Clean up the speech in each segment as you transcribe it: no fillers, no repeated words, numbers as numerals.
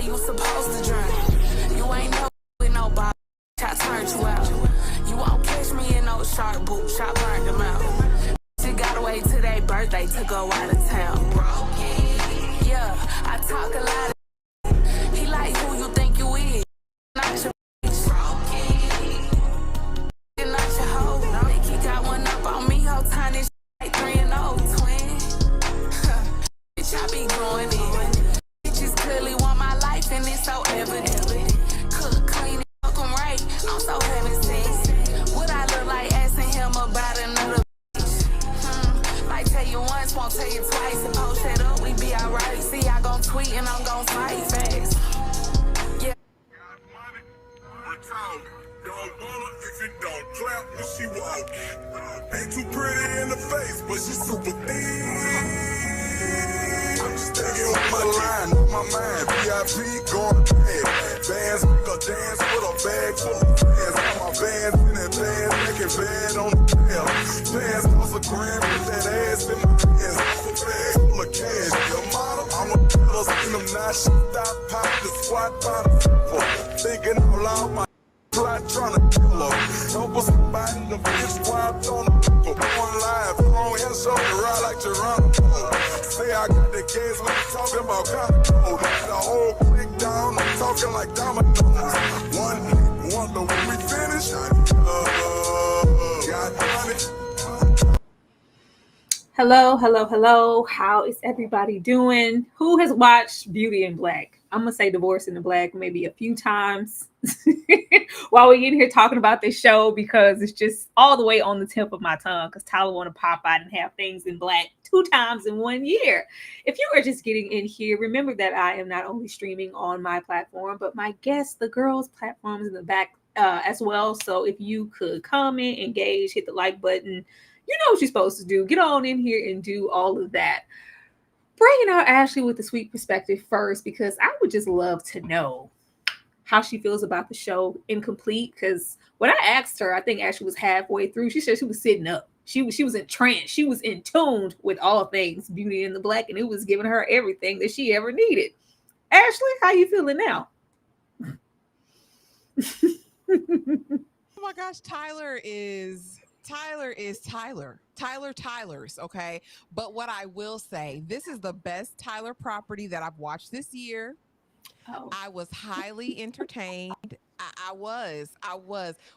You supposed to drown. You ain't no with no ball. I turned you out. You won't catch me in no sharp boots. I burned them out. She gotta wait till their birthday to go out of town. Yeah, I talk a lot of. He like who you think you is. Not your bitch. Not your hoe. Think he got one up on me. Whole tiny shit like 3-0 twin. Bitch, I be going in. Bitches clearly want my life and it's so evident. Cook, clean, and fuck 'em right. I'm so heaven sent. What I look like asking him about another bitch? Like tell you once, won't tell you twice. And post that up, we be alright. See, I gon' tweet and I'm gon' fight fast. Yeah. Don't wanna if it don't clap when she walk. Ain't too pretty in the face, but she super thin. I'm just thinking on my line, on my mind. VIP going to bed. Bands make a dance with a bag full of fans. All my bands in that band, making bad on the tail. Bands cost $1 grand, put that ass in my hands. Off a bag full of cash. Your model, I'm a killer, seen them now. She stop, pop the squat by the football. Thinking out loud, my plot trying to kill her. Help us somebody, the bitch swapped on the people. Going live, long hair, shoulder, ride like Geronimo. Say I got the games when I'm talking about kind of cold. The whole click down, I'm talking like dominoes. One hit wonder when we finish. Got money. Hello. How is everybody doing? Who has watched Beauty in Black? I'm going to say Divorce in the Black maybe a few times while we're in here talking about this show because it's just all the way on the tip of my tongue because Tyler want to pop out and have things in black 2 times in 1 year. If you are just getting in here, remember that I am not only streaming on my platform, but my guests, the girls' platforms in the back as well. So if you could comment, engage, hit the like button, you know what you're supposed to do. Get on in here and do all of that. Bringing out Ashley with the sweet perspective first, because I would just love to know how she feels about the show Incomplete. Because when I asked her, I think Ashley was halfway through. She said she was sitting up. She was entranced. She was in tune with all things Beauty in the Black, and it was giving her everything that she ever needed. Ashley, how you feeling now? Oh my gosh, Tyler's, okay? But what I will say, this is the best Tyler property that I've watched this year. Oh. I was highly entertained. I was.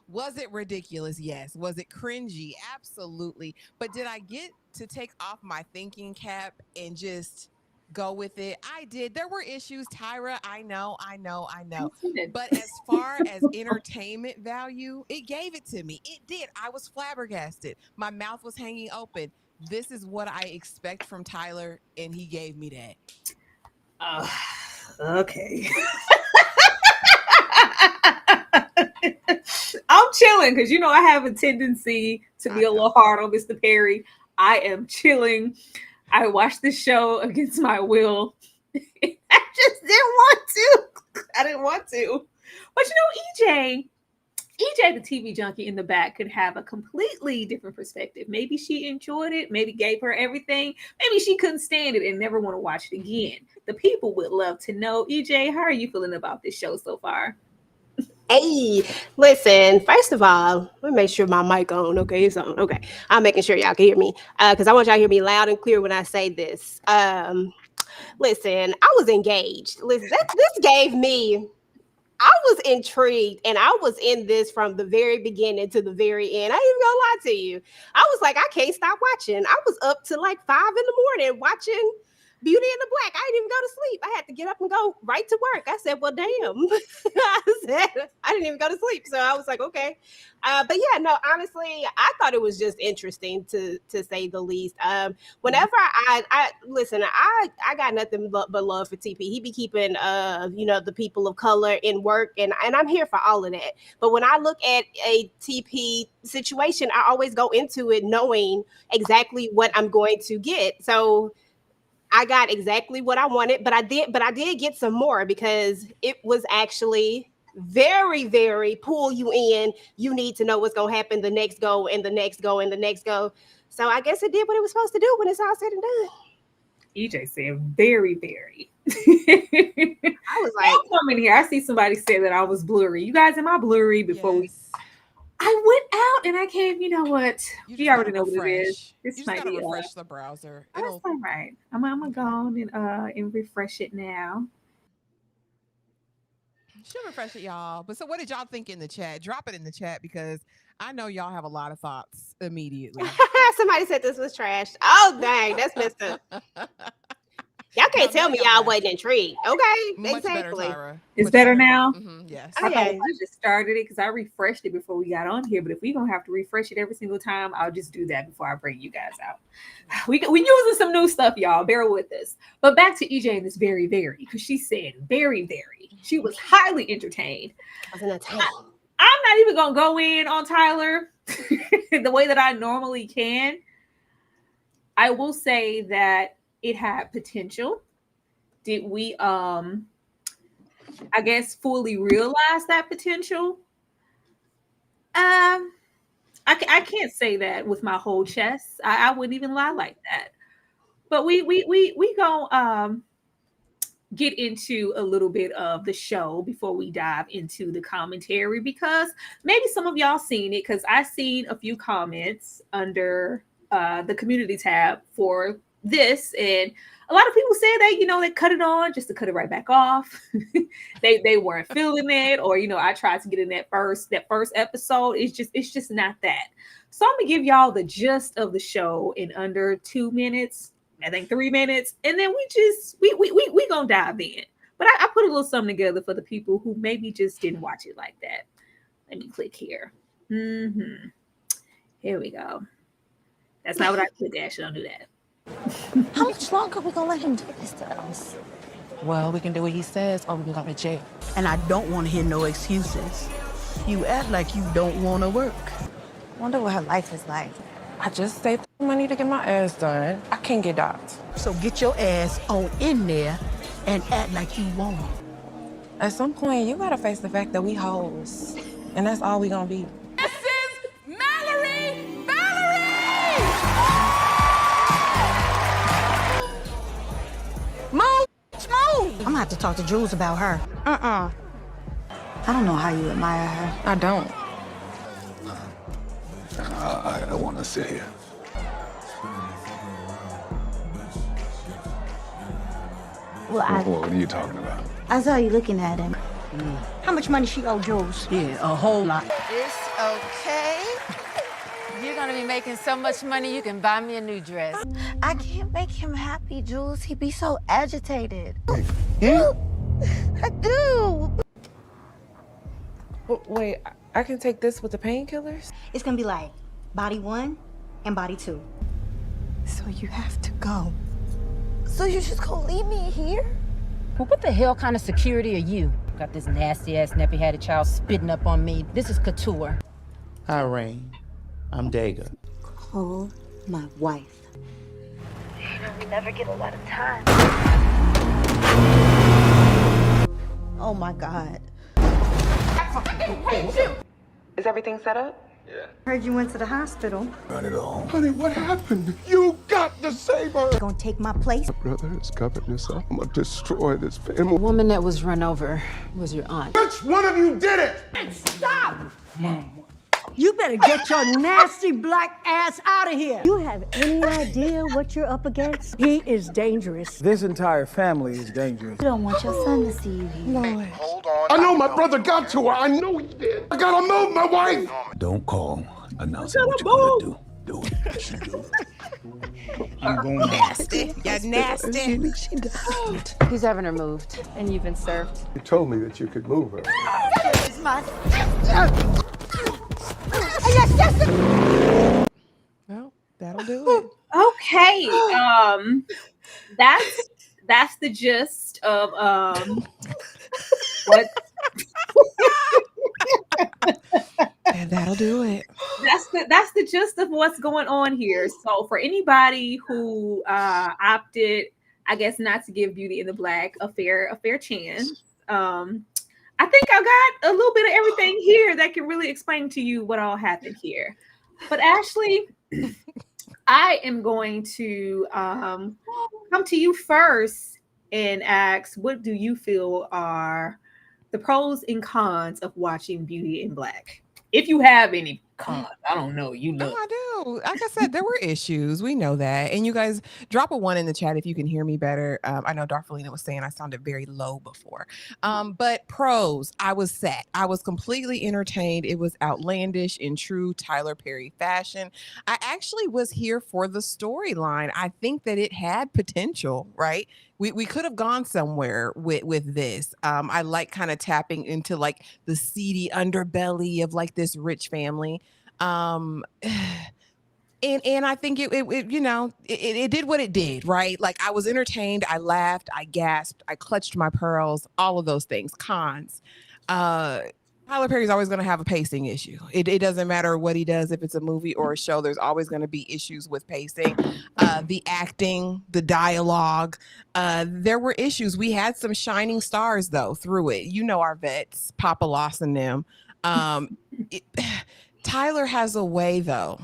Was it ridiculous? Yes. Was it cringy? Absolutely. But did I get to take off my thinking cap and just go with it? I did. There were issues, Tyra. I know. But as far as entertainment value, it gave it to me. It did. I was flabbergasted. My mouth was hanging open. This is what I expect from Tyler, and he gave me that. Okay. I'm chilling because I have a tendency to be a little hard on Mr. Perry. I am chilling. I watched this show against my will. I just didn't want to. I didn't want to. But EJ, the TV junkie in the back, could have a completely different perspective. Maybe she enjoyed it. Maybe gave her everything. Maybe she couldn't stand it and never want to watch it again. The people would love to know. EJ, how are you feeling about this show so far? Hey, listen, first of all, let me make sure my mic on. Okay, it's on. Okay, I'm making sure y'all can hear me because I want y'all to hear me loud and clear when I say this. Listen, I was engaged. Listen, this gave me, I was intrigued, and I was in this from the very beginning to the very end. I ain't even gonna lie to you. I was like, I can't stop watching. I was up to like 5 a.m. watching Beauty and the Black. I didn't even go to sleep. I had to get up and go right to work. I said, well, damn. I didn't even go to sleep. So I was like, okay. But yeah, no, honestly, I thought it was just interesting to say the least. Whenever I listen, I got nothing but love for TP. He be keeping the people of color in work, and I'm here for all of that. But when I look at a TP situation, I always go into it knowing exactly what I'm going to get. So I got exactly what I wanted, but I did get some more because it was actually very, very pull you in. You need to know what's going to happen the next go and the next go and the next go. So I guess it did what it was supposed to do when it's all said and done. EJ said very, very. I was like, I'll come in here. I see somebody say that I was blurry. You guys, am I blurry before I went out and I came, you know what? You already know what it is. This might be refresh the browser. That's all right. I'm gonna go on and refresh it now. She'll refresh it, y'all. But so what did y'all think in the chat? Drop it in the chat because I know y'all have a lot of thoughts immediately. Somebody said this was trash. Oh, dang. That's messed up. Y'all can't tell me y'all wasn't intrigued. Okay, Much exactly. Better, it's better now? Yes. I just started it because I refreshed it before we got on here. But if we're going to have to refresh it every single time, I'll just do that before I bring you guys out. We using some new stuff, y'all. Bear with us. But back to EJ and this very, very, because she said very, very. She was highly entertained. I'm not even going to go in on Tyler the way that I normally can. I will say that it had potential. Did we I guess fully realize that potential? I can't say that with my whole chest. I wouldn't even lie like that. But we gonna get into a little bit of the show before we dive into the commentary, because maybe some of y'all seen it, because I seen a few comments under the community tab for this, and a lot of people said that they cut it on just to cut it right back off. they weren't feeling it, or I tried to get in that first episode. It's just not that. So I'm gonna give y'all the gist of the show in under 2 minutes, I think 3 minutes, and then we gonna dive in. But I put a little something together for the people who maybe just didn't watch it like that. Let me click here. Here we go. That's not what I clicked. Actually, don't do that. How much longer are we gonna let him do this to us? Well, we can do what he says, or we can go to jail. And I don't want to hear no excuses. You act like you don't want to work. Wonder what her life is like. I just saved money to get my ass done. I can't get docked. So get your ass on in there and act like you want it. At some point, you gotta face the fact that we hoes. And that's all we gonna be. This is Mallory! Mallory! Move! I'm gonna have to talk to Jules about her. I don't know how you admire her. I don't. I want to sit here. Well, What are you talking about? I saw you looking at him. How much money she owe Jules? Yeah, a whole lot. It's okay. You're gonna be making so much money you can buy me a new dress. I can't make him happy, Jules. He'd be so agitated. I do. Wait, I can take this with the painkillers? It's gonna be like body 1 and body 2. So you have to go. So you just gonna leave me here? Well, what the hell kind of security are you? Got this nasty ass nappy-headed child spitting up on me. This is couture. Hi, Rain. I'm Daga. Call my wife. We never get a lot of time. Oh my God. Is everything set up? Yeah. Heard you went to the hospital. Not at all. Honey, what happened? You got to save her. You gonna take my place? My brother has covered this up. I'm gonna destroy this family. The woman that was run over was your aunt. Which one of you did it? Stop! You better get your nasty black ass out of here. You have any idea what you're up against? He is dangerous. This entire family is dangerous. You don't want your son to see you here. Lois. Hold on. I know my brother got to her. I know he did. I gotta move my wife. Don't call announcing what you're gonna do. Do it. She do it. I'm going Nasty. Yeah, nasty. She does. He's having her moved, and you've been served. You told me that you could move her. It's my Well, that'll do it. Okay. That's the gist of what And that'll do it. that's the gist of what's going on here. So for anybody who opted, I guess, not to give Beauty in the Black a fair chance, I think I got a little bit of everything here that can really explain to you what all happened here. But Ashley, I am going to come to you first and ask, what do you feel are the pros and cons of watching Beauty in Black? If you have any cons, I don't know. You know, I do. Like I said, there were issues. We know that. And you guys drop a 1 in the chat if you can hear me better. I know Darfelina was saying I sounded very low before. But pros, I was set. I was completely entertained. It was outlandish in true Tyler Perry fashion. I actually was here for the storyline. I think that it had potential, right? We could have gone somewhere with this. I like kind of tapping into like the seedy underbelly of like this rich family. And I think it did what it did, right? Like I was entertained, I laughed, I gasped, I clutched my pearls, all of those things. Cons. Tyler Perry's always going to have a pacing issue. It doesn't matter what he does, if it's a movie or a show, there's always going to be issues with pacing. The acting, the dialogue, there were issues. We had some shining stars, though, through it. You know our vets, Papa Lawson them. Tyler has a way, though,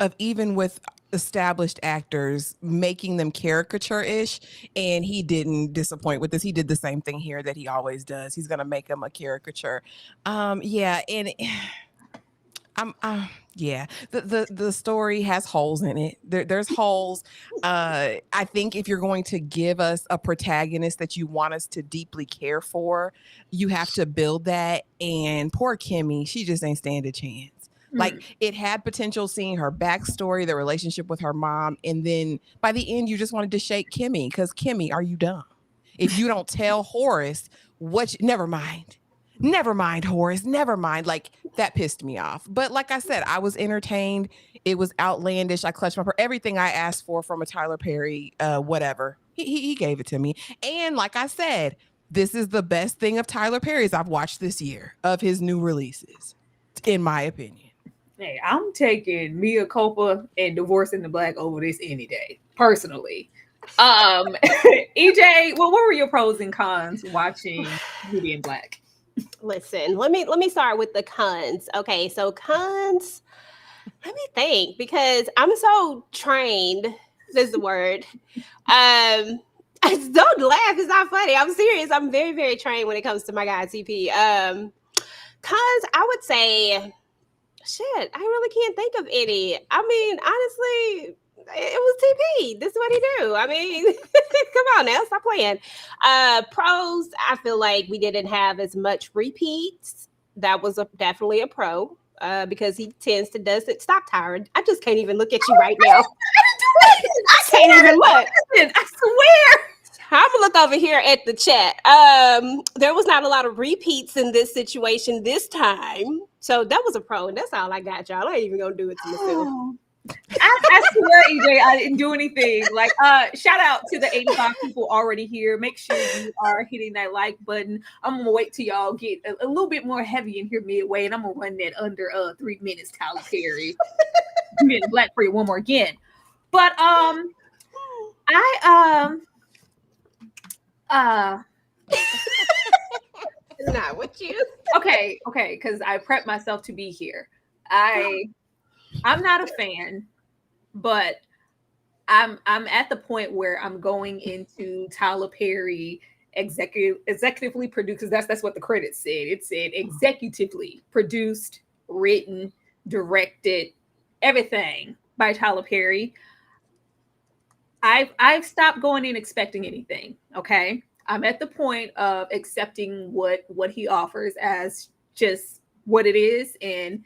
of even with established actors making them caricature-ish, and he didn't disappoint with this. He did the same thing here that he always does. He's gonna make them a caricature. The story has holes in it. There's holes. I think if you're going to give us a protagonist that you want us to deeply care for, you have to build that. And poor Kimmie, she just ain't stand a chance. Like it had potential, seeing her backstory, the relationship with her mom, and then by the end, you just wanted to shake Kimmie because Kimmie, are you dumb? If you don't tell Horace never mind, Horace, never mind. Like that pissed me off. But like I said, I was entertained. It was outlandish. I clutched everything I asked for from a Tyler Perry, whatever. He gave it to me. And like I said, this is the best thing of Tyler Perry's I've watched this year of his new releases, in my opinion. Hey, I'm taking Mia Culpa and Divorce in the Black over this any day, personally. EJ, what were your pros and cons watching Beauty in Black? Listen, let me start with the cons. Okay, so cons, let me think, because I'm so trained. This is the word. I don't laugh. It's not funny. I'm serious. I'm very, very trained when it comes to my guy TP. Cons, I would say, shit, I really can't think of any. I mean, honestly, it was TP. This is what he do. I mean, come on now, stop playing. Pros, I feel like we didn't have as much repeats. That was definitely a pro because he tends to does it. Stop, Tyra. I just can't even look at you right now. I can't even look. I swear. I'm gonna look over here at the chat. There was not a lot of repeats in this situation this time. So that was a pro, and that's all I got, y'all. I ain't even gonna do it to myself. I swear, EJ, I didn't do anything. Like, shout out to the 85 people already here. Make sure you are hitting that like button. I'm gonna wait till y'all get a little bit more heavy in here midway, and I'm gonna run that under 3 minutes. Tyler Perry, getting Black for you one more again. But not with you. Okay, because I prepped myself to be here. I'm not a fan, but I'm at the point where I'm going into Tyler Perry executively produced, because that's what the credits said. It said executively produced, written, directed, everything by Tyler Perry. I've stopped going in expecting anything. Okay. I'm at the point of accepting what he offers as just what it is. And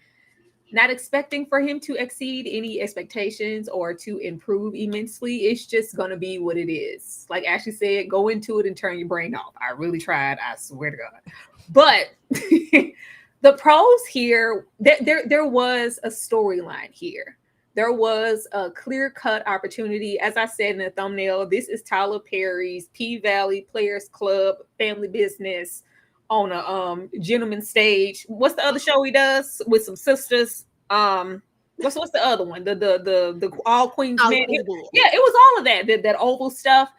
not expecting for him to exceed any expectations or to improve immensely. It's just going to be what it is. Like Ashley said, go into it and turn your brain off. I really tried. I swear to God. But the pros here, there was a storyline here. There was a clear-cut opportunity. As I said in the thumbnail, this is Tyler Perry's P-Valley Players Club family business on a gentleman stage. What's the other show he does with some sisters? What's the other one? The All Queens Men. Yeah, it was all of that oval stuff.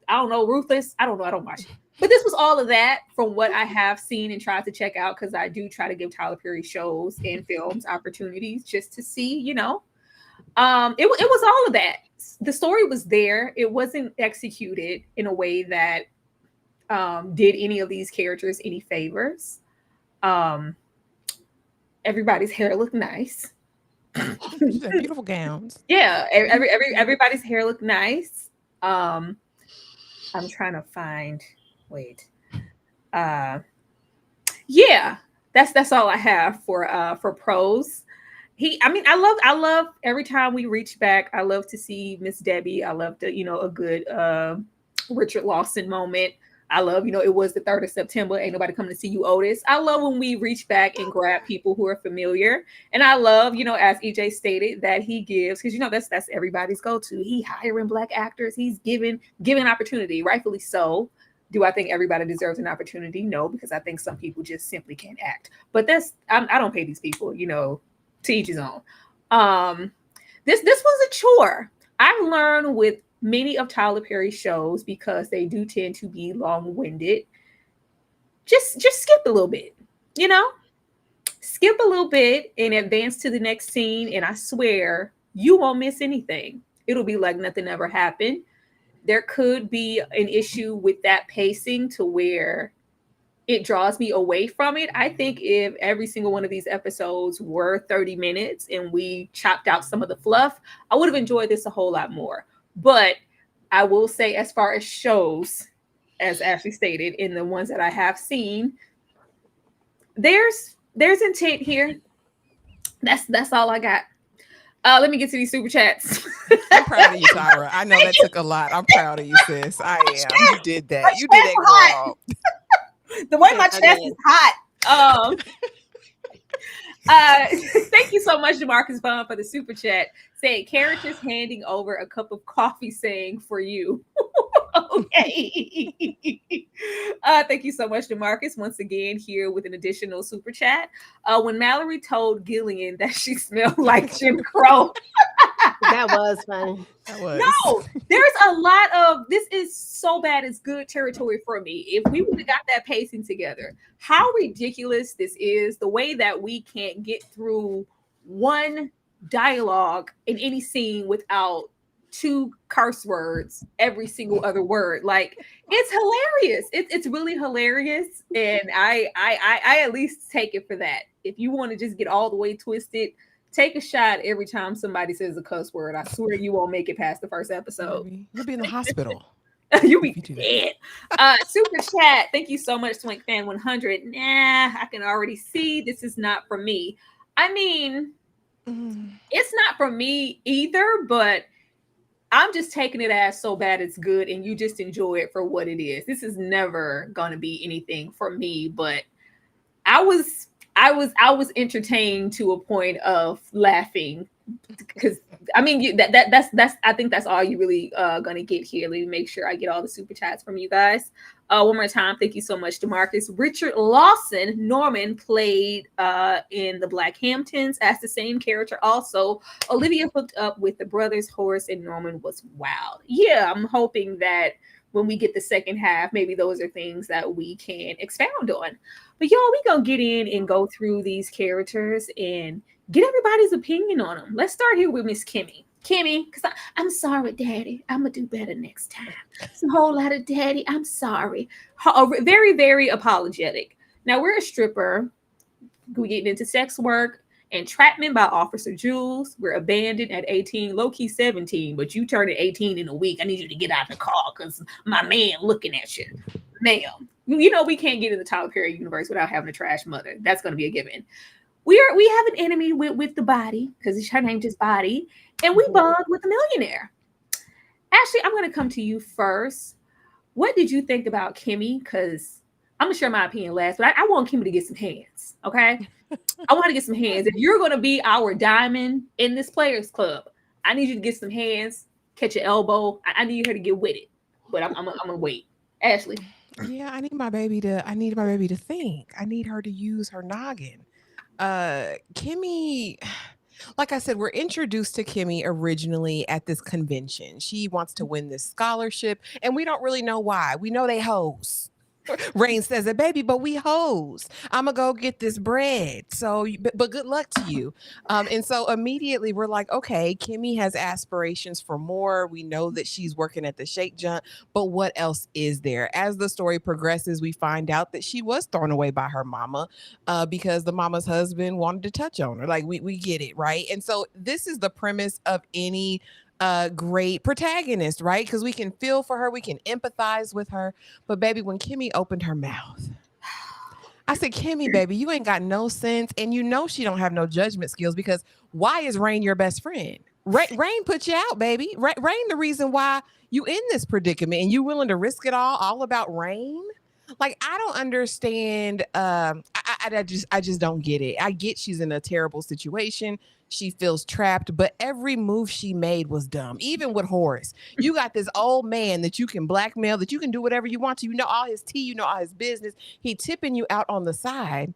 I don't know, Ruthless. I don't know. I don't watch it. But this was all of that from what I have seen and tried to check out, because I do try to give Tyler Perry shows and films opportunities just to see, it was all of that. The story was there. It wasn't executed in a way that did any of these characters any favors. Everybody's hair looked nice. Beautiful gowns. Yeah, everybody's hair looked nice. I'm trying to find. Wait. Yeah, that's all I have for pros. I love every time we reach back. I love to see Miss Debbie. I love a good Richard Lawson moment. I love, it was the 3rd of September. Ain't nobody coming to see you, Otis. I love when we reach back and grab people who are familiar. And I love, as EJ stated, that he gives, because that's everybody's go-to. He hiring Black actors. He's giving opportunity, rightfully so. Do I think everybody deserves an opportunity? No, because I think some people just simply can't act. But I don't pay these people, to each his own. This was a chore. I've learned with many of Tyler Perry's shows, because they do tend to be long-winded. Just skip a little bit, skip a little bit and advance to the next scene. And I swear you won't miss anything. It'll be like nothing ever happened. There could be an issue with that pacing to where it draws me away from it. I think if every single one of these episodes were 30 minutes and we chopped out some of the fluff, I would have enjoyed this a whole lot more. But I will say, as far as shows, as Ashley stated, in the ones that I have seen, there's intent here. That's all I got. Let me get to these super chats. I'm proud of you, Tyra. I know that took a lot. I'm proud of you, sis. I am. You did that. You did that, girl. The way my chest is hot. Thank you so much, DeMarcus Bond, for the super chat. Saying characters handing over a cup of coffee, saying for you. Okay. Thank you so much, DeMarcus, once again here with an additional super chat. When Mallory told Gillian that she smelled like Jim Crow. That was funny. No, there's a lot of, this is so bad it's good territory for me. If we would have got that pacing together, how ridiculous this is, the way that we can't get through one dialogue in any scene without 2 curse words every single other word. Like, it's hilarious. It's really hilarious. And I at least take it for that. If you want to just get all the way twisted, take a shot every time somebody says a cuss word. I swear you won't make it past the first episode. You'll be in the hospital. You'll be dead. Super chat. Thank you so much, Swank Fan 100. Nah, I can already see this is not for me. I mean, it's not for me either, but I'm just taking it as so bad it's good, and you just enjoy it for what it is. This is never gonna be anything for me, but I was entertained to a point of laughing, because I mean that's I think that's all you really gonna get here. Let me make sure I get all the super chats from you guys. One more time, thank you so much, DeMarcus. Richard Lawson, Norman, played in the Black Hamptons as the same character. Also, Olivia hooked up with the brothers Horace and Norman was wild. Yeah, I'm hoping that when we get the second half, maybe those are things that we can expound on. But y'all, we gonna get in and go through these characters and get everybody's opinion on them. Let's start here with Miss Kimmie. Kimmie, because I'm sorry, Daddy. I'm going to do better next time. It's a whole lot of Daddy. I'm sorry. Very, very apologetic. Now, we're a stripper. We're getting into sex work, entrapment by Officer Jules. We're abandoned at 18, low-key 17, but you turning 18 in a week. I need you to get out of the car because my man looking at you. Ma'am. We can't get in the Tyler Perry universe without having a trash mother. That's going to be a given. we have an enemy with the body, because her name just Body, and we bond with the millionaire. Ashley, I'm going to come to you first. What did you think about Kimmie? Because I'm going to share my opinion last, but I want Kimmie to get some hands, okay? I want to get some hands. If you're going to be our diamond in this Players Club, I need you to get some hands, catch your elbow. I need her to get with it, but I'm going to wait. Ashley. Yeah, I need my baby to think. I need her to use her noggin. Kimmie, like I said, we're introduced to Kimmie originally at this convention. She wants to win this scholarship, and we don't really know why. We know they hoes. Rain says it, baby, but we hoes. I'm gonna go get this bread. So, but good luck to you. And so immediately we're like, okay, Kimmie has aspirations for more. We know that she's working at the Shake Junt, but what else is there? As the story progresses, we find out that she was thrown away by her mama because the mama's husband wanted to touch on her. Like we get it, right? And so this is the premise of any great protagonist, right? Because we can feel for her, we can empathize with her. But baby, when Kimmie opened her mouth, I said, Kimmie, baby, you ain't got no sense, and you know she don't have no judgment skills, because why is Rain your best friend? Rain put you out, baby. Rain the reason why you in this predicament, and you willing to risk it all about Rain? Like, I don't understand. I just don't get it. I get she's in a terrible situation. She feels trapped, but every move she made was dumb. Even with Horace, you got this old man that you can blackmail, that you can do whatever you want to. You know all his tea, you know all his business. He tipping you out on the side,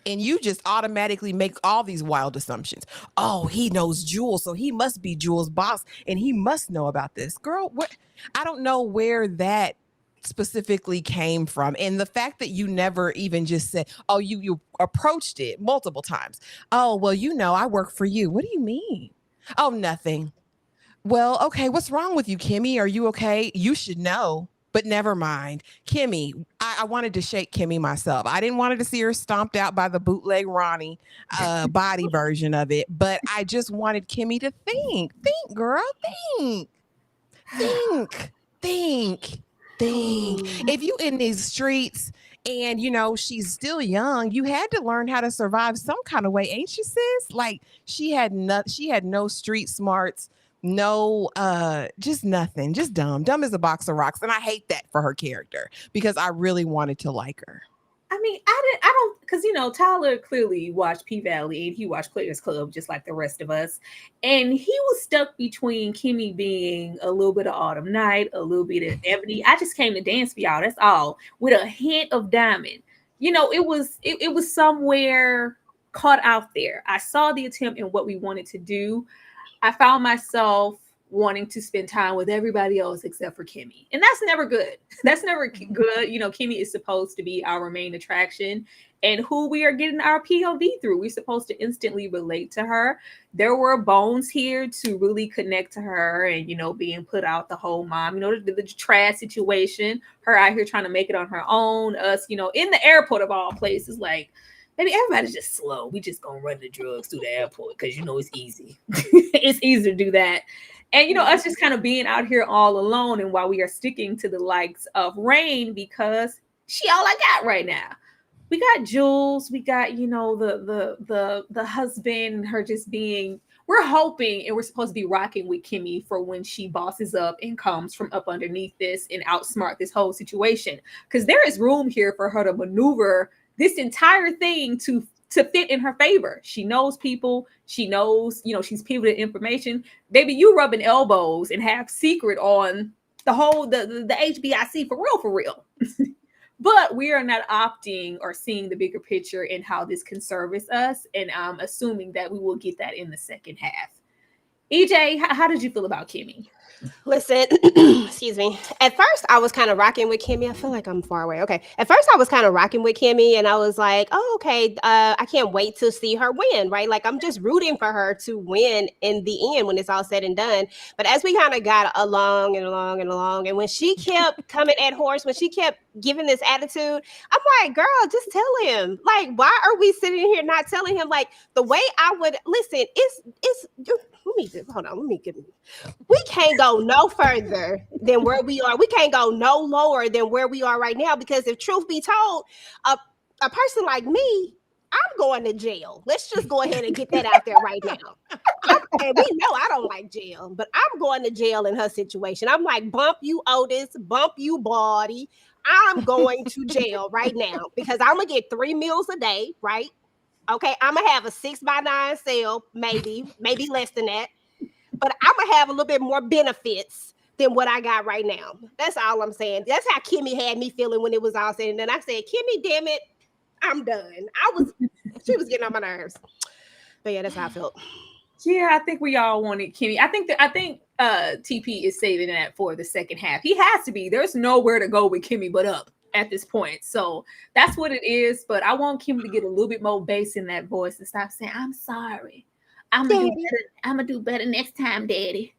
and you just automatically make all these wild assumptions. Oh, he knows Jules, so he must be Jules' boss, and he must know about this. Girl, what? I don't know where that specifically came from, and the fact that you never even just said, oh, you approached it multiple times. Oh, well, you know, I work for you. What do you mean? Oh, nothing. Well, okay, what's wrong with you, Kimmie? Are you okay? You should know, but never mind. Kimmie, I wanted to shake Kimmie myself. I didn't want to see her stomped out by the bootleg Ronnie body version of it, but I just wanted Kimmie to think, girl, think. If you in these streets and you know she's still young, you had to learn how to survive some kind of way, ain't you, sis? Like she had no street smarts, no just nothing, just dumb as a box of rocks. And I hate that for her character, because I really wanted to like her. I mean, I don't, because, you know, Tyler clearly watched P-Valley and he watched Players Club just like the rest of us. And he was stuck between Kimmie being a little bit of Autumn Night, a little bit of Ebony. I just came to dance for y'all. That's all. With a hint of Diamond. You know, it was somewhere caught out there. I saw the attempt in what we wanted to do. I found myself wanting to spend time with everybody else except for Kimmie. And that's never good. That's never good. You know, Kimmie is supposed to be our main attraction and who we are getting our POV through. We're supposed to instantly relate to her. There were bones here to really connect to her and, you know, being put out the whole mom, you know, the trash situation, her out here trying to make it on her own, us, you know, in the airport of all places, like, maybe everybody's just slow. We just gonna run the drugs through the airport because, you know, it's easy. It's easy to do that. And, you know, us just kind of being out here all alone, and while we are sticking to the likes of Rain because she all I got right now. We got Jules, we got, you know, the husband, her just being, we're hoping and we're supposed to be rocking with Kimmie for when she bosses up and comes from up underneath this and outsmart this whole situation. Because there is room here for her to maneuver this entire thing to fit in her favor. She knows people. She knows, you know, she's pivoted information. Baby, you rubbing elbows and have secret on the whole, the HBIC for real. But we are not opting or seeing the bigger picture in how this can service us. And I'm assuming that we will get that in the second half. EJ, how did you feel about Kimmie? Listen, excuse me. At first, I was kind of rocking with Kimmie. I feel like I'm far away. Okay. At first, I was kind of rocking with Kimmie, and I was like, oh, okay. I can't wait to see her win, right? Like, I'm just rooting for her to win in the end when it's all said and done. But as we kind of got along, and when she kept coming at Horace, when she kept giving this attitude, I'm like, girl, just tell him. Like, why are we sitting here not telling him? Like, the way I would listen, we can't go no further than where we are. We can't go no lower than where we are right now, because if truth be told, a person like me, I'm going to jail. Let's just go ahead and get that out there right now. And we know I don't like jail, but I'm going to jail in her situation. I'm like, bump you, Otis, bump you, Body. I'm going to jail right now because I'm gonna get 3 meals a day, right? Okay, I'm gonna have a 6x9 cell, maybe less than that, but I'm gonna have a little bit more benefits than what I got right now. That's all I'm saying. That's how Kimmie had me feeling when it was all said and done. I said, Kimmie, damn it, I'm done. She was getting on my nerves. But yeah, that's how I felt. Yeah, I think we all wanted Kimmie. I think TP is saving that for the second half. He has to be. There's nowhere to go with Kimmie but up at this point. So that's what it is. But I want Kimmie to get a little bit more bass in that voice and stop saying, I'm sorry. I'm gonna do better next time, Daddy.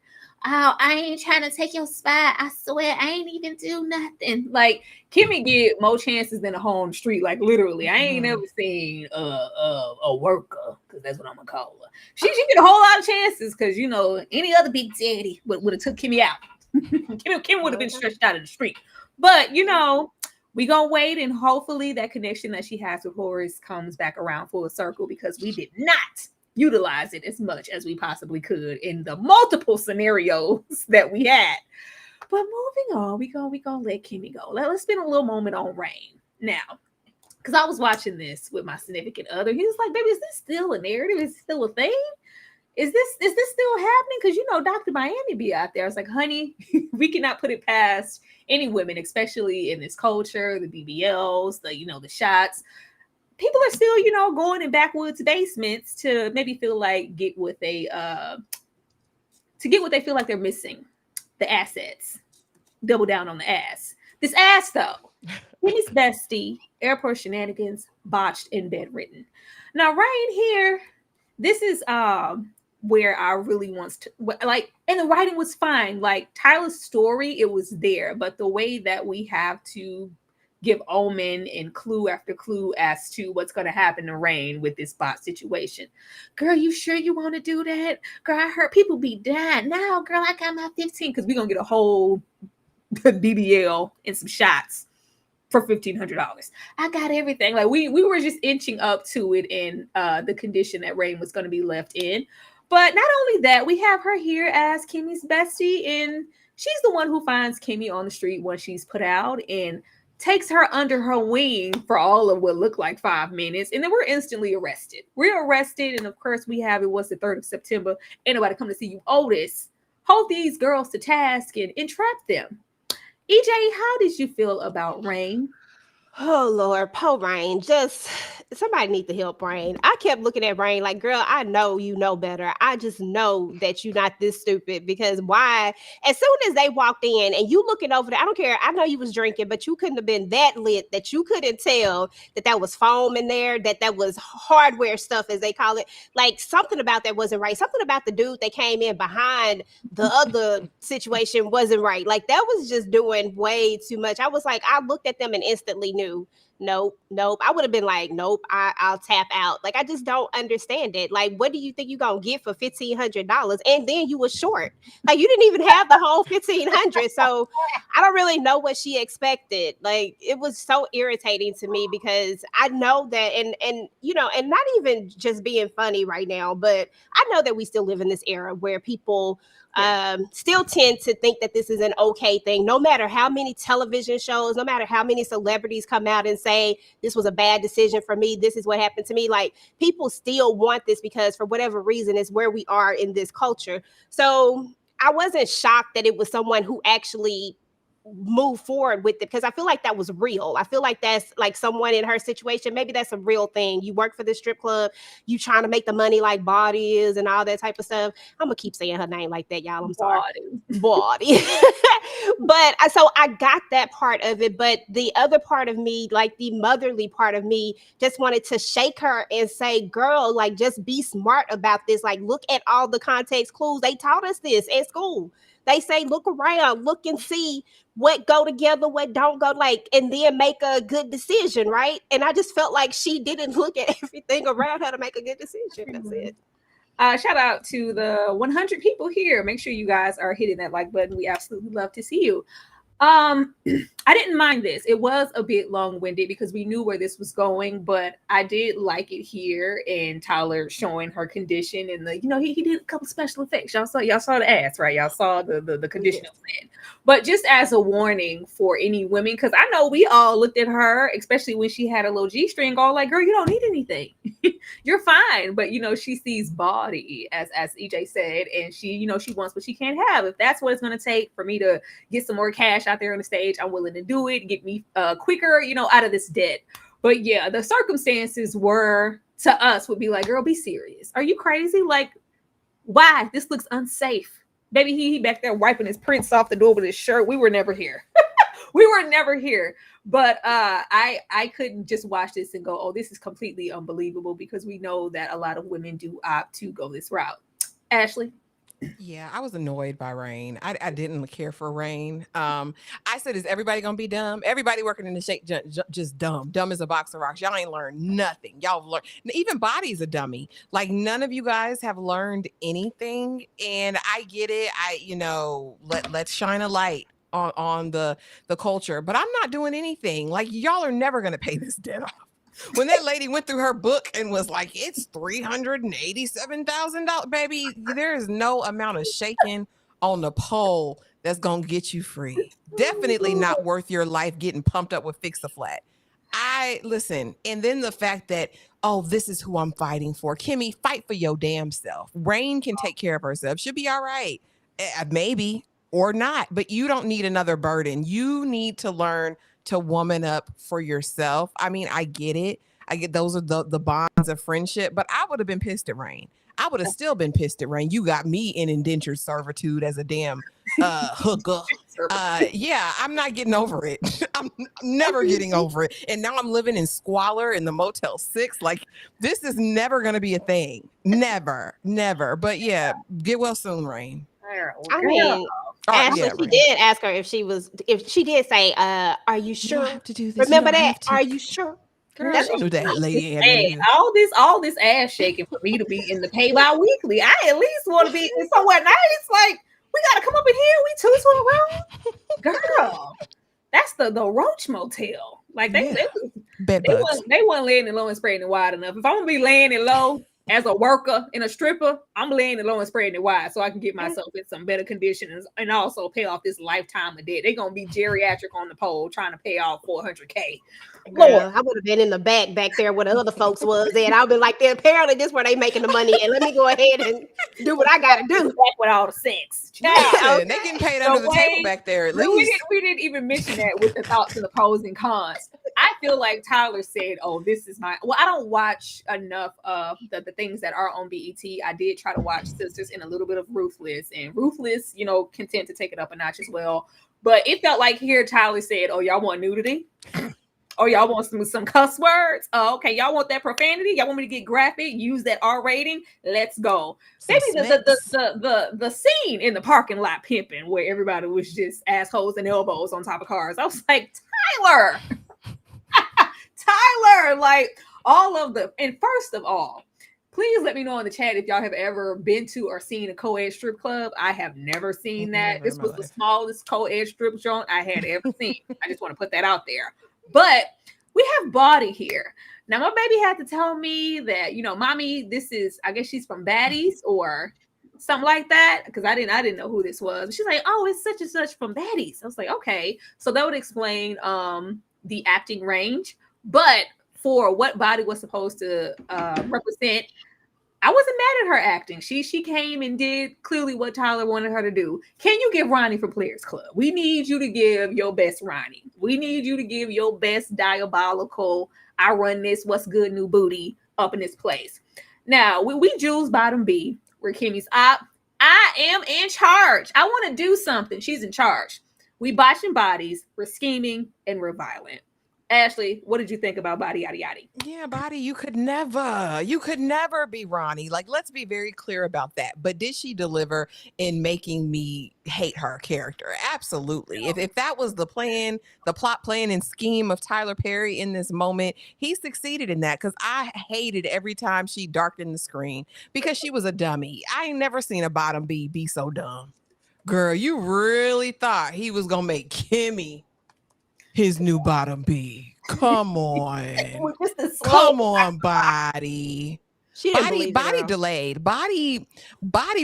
Oh, I ain't trying to take your spot. I swear I ain't even do nothing. Like Kimmie get more chances than a hole on the street. Like literally, I ain't never seen a worker, because that's what I'm gonna call her. She get a whole lot of chances because any other big daddy would have took Kimmie out. Kimmie would have been stretched out of the street. But we gonna wait, and hopefully that connection that she has with Horace comes back around full circle, because we did not utilize it as much as we possibly could in the multiple scenarios that we had. But moving on, we gonna let Kimmie go. Let's spend a little moment on Rain now, because I was watching this with my significant other. He was like, "Baby, is this still a narrative? Is it still a thing? Is this still happening?" Because Dr. Miami be out there. I was like, "Honey, we cannot put it past any women, especially in this culture, the BBLs, the shots." People are still, going in backwoods basements to maybe feel like get what they feel like they're missing, the assets. Double down on the ass. This ass, though, Kimmie's bestie, airport shenanigans, botched and bedridden. Now, right here, this is where I really wants to and the writing was fine. Like Tyler's story, it was there, but the way that we have to give omen and clue after clue as to what's going to happen to Rain with this bot situation. Girl, you sure you want to do that? Girl, I heard people be dying. Now, girl, I got my 15, because we're going to get a whole BBL and some shots for $1,500. I got everything. Like we were just inching up to it in the condition that Rain was going to be left in. But not only that, we have her here as Kimmie's bestie, and she's the one who finds Kimmie on the street once she's put out and takes her under her wing for all of what looked like 5 minutes, and then we're instantly arrested. We're arrested, and of course we have, it was the 3rd of September, ain't nobody come to see you, Otis. Hold these girls to task and entrap them. EJ, how did you feel about Rain? Oh Lord, poor Rain. Just somebody need to help Rain. I kept looking at Rain like, girl, I know you know better. I just know that you're not this stupid, because why? As soon as they walked in and you looking over there, I don't care. I know you was drinking, but you couldn't have been that lit that you couldn't tell that was foam in there, that was hardware stuff, as they call it. Like something about that wasn't right. Something about the dude that came in behind the other situation wasn't right. Like that was just doing way too much. I was like, I looked at them and instantly knew. Nope. I would have been like, nope, I'll tap out. Like, I just don't understand it. Like, what do you think you're gonna get for $1,500? And then you were short. Like, you didn't even have the whole $1,500. So I don't really know what she expected. Like, it was so irritating to me, because I know that, and not even just being funny right now, but I know that we still live in this era where people still tend to think that this is an okay thing, no matter how many television shows, no matter how many celebrities come out and say this was a bad decision for me, this is what happened to me. Like, people still want this because for whatever reason it's where we are in this culture. So I wasn't shocked that it was someone who actually move forward with it, because I feel like that was real. I feel like that's like someone in her situation, maybe that's a real thing. You work for the strip club, you trying to make the money like Body is and all that type of stuff. I'm gonna keep saying her name like that, y'all. I'm sorry. Body. But so I got that part of it, but the other part of me, like the motherly part of me, just wanted to shake her and say, girl, like, just be smart about this. Like, look at all the context clues. They taught us this at school. They say, look around, look and see what go together, what don't go, like, and then make a good decision, right? And I just felt like she didn't look at everything around her to make a good decision. That's it. Shout out to the 100 people here. Make sure you guys are hitting that like button. We absolutely love to see you. I didn't mind this. It was a bit long-winded because we knew where this was going, but I did like it here and Tyler showing her condition and he did a couple special effects. Y'all saw the ass, right? Y'all saw the condition of man. But just as a warning for any women, because I know we all looked at her, especially when she had a little G-string, all like, girl, you don't need anything. You're fine. But she sees body, as EJ said, and she wants what she can't have. If that's what it's gonna take for me to get some more cash out there on the stage, I'm willing to do it, get me quicker, out of this debt. But yeah, the circumstances were to us would be like, girl, be serious. Are you crazy? Like, why? This looks unsafe. Baby, he back there wiping his prints off the door with his shirt. We were never here. We were never here. But I couldn't just watch this and go, oh, this is completely unbelievable, because we know that a lot of women do opt to go this route. Ashley? Yeah, I was annoyed by Rain. I didn't care for Rain. I said, is everybody gonna be dumb? Everybody working in the shake just dumb as a box of rocks. Y'all ain't learned nothing. Y'all have learned, even Body's a dummy. Like, none of you guys have learned anything. And I get it. Let's shine a light on the culture, but I'm not doing anything. Like, y'all are never gonna pay this debt off. When that lady went through her book and was like, it's $387,000, baby, there is no amount of shaking on the pole that's gonna get you free. Definitely not worth your life getting pumped up with Fix-A-Flat. Listen, and then the fact that, oh, this is who I'm fighting for. Kimmie, fight for your damn self. Rain can take care of herself. She'll be all right. Maybe or not, but you don't need another burden. You need to learn to woman up for yourself. I mean, I get it. I get those are the bonds of friendship, but I would have been pissed at Rain. I would have still been pissed at Rain. You got me in indentured servitude as a damn hooker. Yeah, I'm not getting over it. I'm never getting over it. And now I'm living in squalor in the Motel 6. Like, this is never going to be a thing. Never. But yeah, get well soon, Rain. I mean, Ashley, she did ask her if she did say, are you sure? To do this. Remember that? Are you sure? Girl, she knew that lady. Hey, all this ass shaking for me to be in the pay bi-weekly. I at least want to be in somewhere nice. Like, we gotta come up in here. We two around. Girl, that's the Roach Motel. Like, they weren't laying it low and spreading it wide enough. If I'm gonna be laying it low as a worker and a stripper, I'm laying it low and spreading it wide so I can get myself in some better conditions and also pay off this lifetime of debt. They're gonna be geriatric on the pole trying to pay off $400K. Girl, I would have been in the back there where the other folks was, and I'll be like, apparently this where they making the money, and let me go ahead and do what I gotta do. Back with all the sex. Listen, they getting paid under the table back there at least. We didn't even mention that with the thoughts and the pros and cons. I feel like Tyler said, oh, this is I don't watch enough of the things that are on BET. I did try to watch Sisters and a little bit of Ruthless, and Ruthless, content to take it up a notch as well. But it felt like here Tyler said, oh, y'all want nudity? Oh, y'all want some cuss words? Oh, okay. Y'all want that profanity? Y'all want me to get graphic? Use that R rating? Let's go. Maybe the scene in the parking lot pimping where everybody was just assholes and elbows on top of cars. I was like, Tyler, like all of and first of all, please let me know in the chat if y'all have ever been to or seen a co-ed strip club. I have never seen that. This was the smallest co-ed strip joint I had ever seen. I just want to put that out there. But we have Body here. Now, my baby had to tell me that, mommy, this is, I guess she's from Baddies or something like that, because I didn't know who this was. She's like, oh, it's such and such from Baddies. I was like, okay. So that would explain the acting range. But for what Body was supposed to represent, I wasn't mad at her acting. She came and did clearly what Tyler wanted her to do. Can you give Ronnie from Players Club? We need you to give your best Ronnie. We need you to give your best diabolical, I run this, what's good, new booty up in this place. Now, we Jules Bottom B, where Kimmie's op. I am in charge. I want to do something. She's in charge. We botching bodies, we're scheming, and we're violent. Ashley, what did you think about Body Yada Yada? Yeah, Body, you could never be Ronnie. Like, let's be very clear about that. But did she deliver in making me hate her character? Absolutely. If that was the plan, the plot plan and scheme of Tyler Perry in this moment, he succeeded in that, because I hated every time she darkened the screen because she was a dummy. I ain't never seen a bottom B be so dumb. Girl, you really thought he was gonna make Kimmie his new bottom B. Come on. Just a slow. Come on, Body. She didn't believe it, Body girl. delayed. Body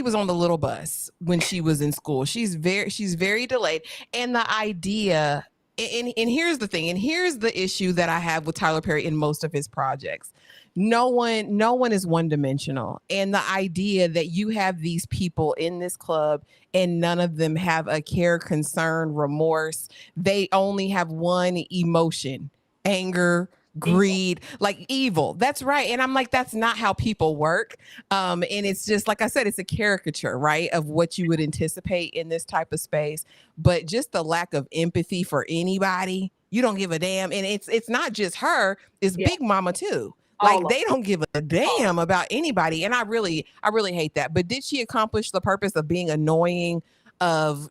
was on the little bus when she was in school. She's very delayed. And the idea, and here's the thing, and here's the issue that I have with Tyler Perry in most of his projects. No one is one-dimensional. And the idea that you have these people in this club and none of them have a care, concern, remorse. They only have one emotion: anger, greed, like evil. That's right. And I'm like, that's not how people work. And it's just, like I said, it's a caricature, right, of what you would anticipate in this type of space. But just the lack of empathy for anybody, you don't give a damn. And it's not just her, it's Big Mama too. Like, they don't give a damn about anybody. And I really hate that. But did she accomplish the purpose of being annoying?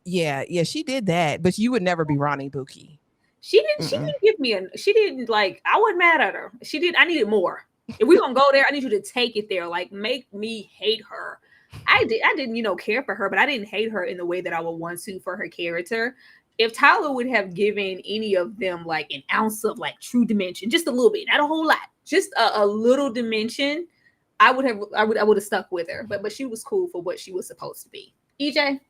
Yeah, she did that. But you would never be Ronnie Buki. She didn't give me she didn't, like, I wasn't mad at her. I needed more. If we're gonna go there, I need you to take it there. Like, make me hate her. I didn't, care for her, but I didn't hate her in the way that I would want to for her character. If Tyler would have given any of them like an ounce of like true dimension, just a little bit, not a whole lot, just a little dimension, I would have stuck with her. But she was cool for what she was supposed to be. EJ?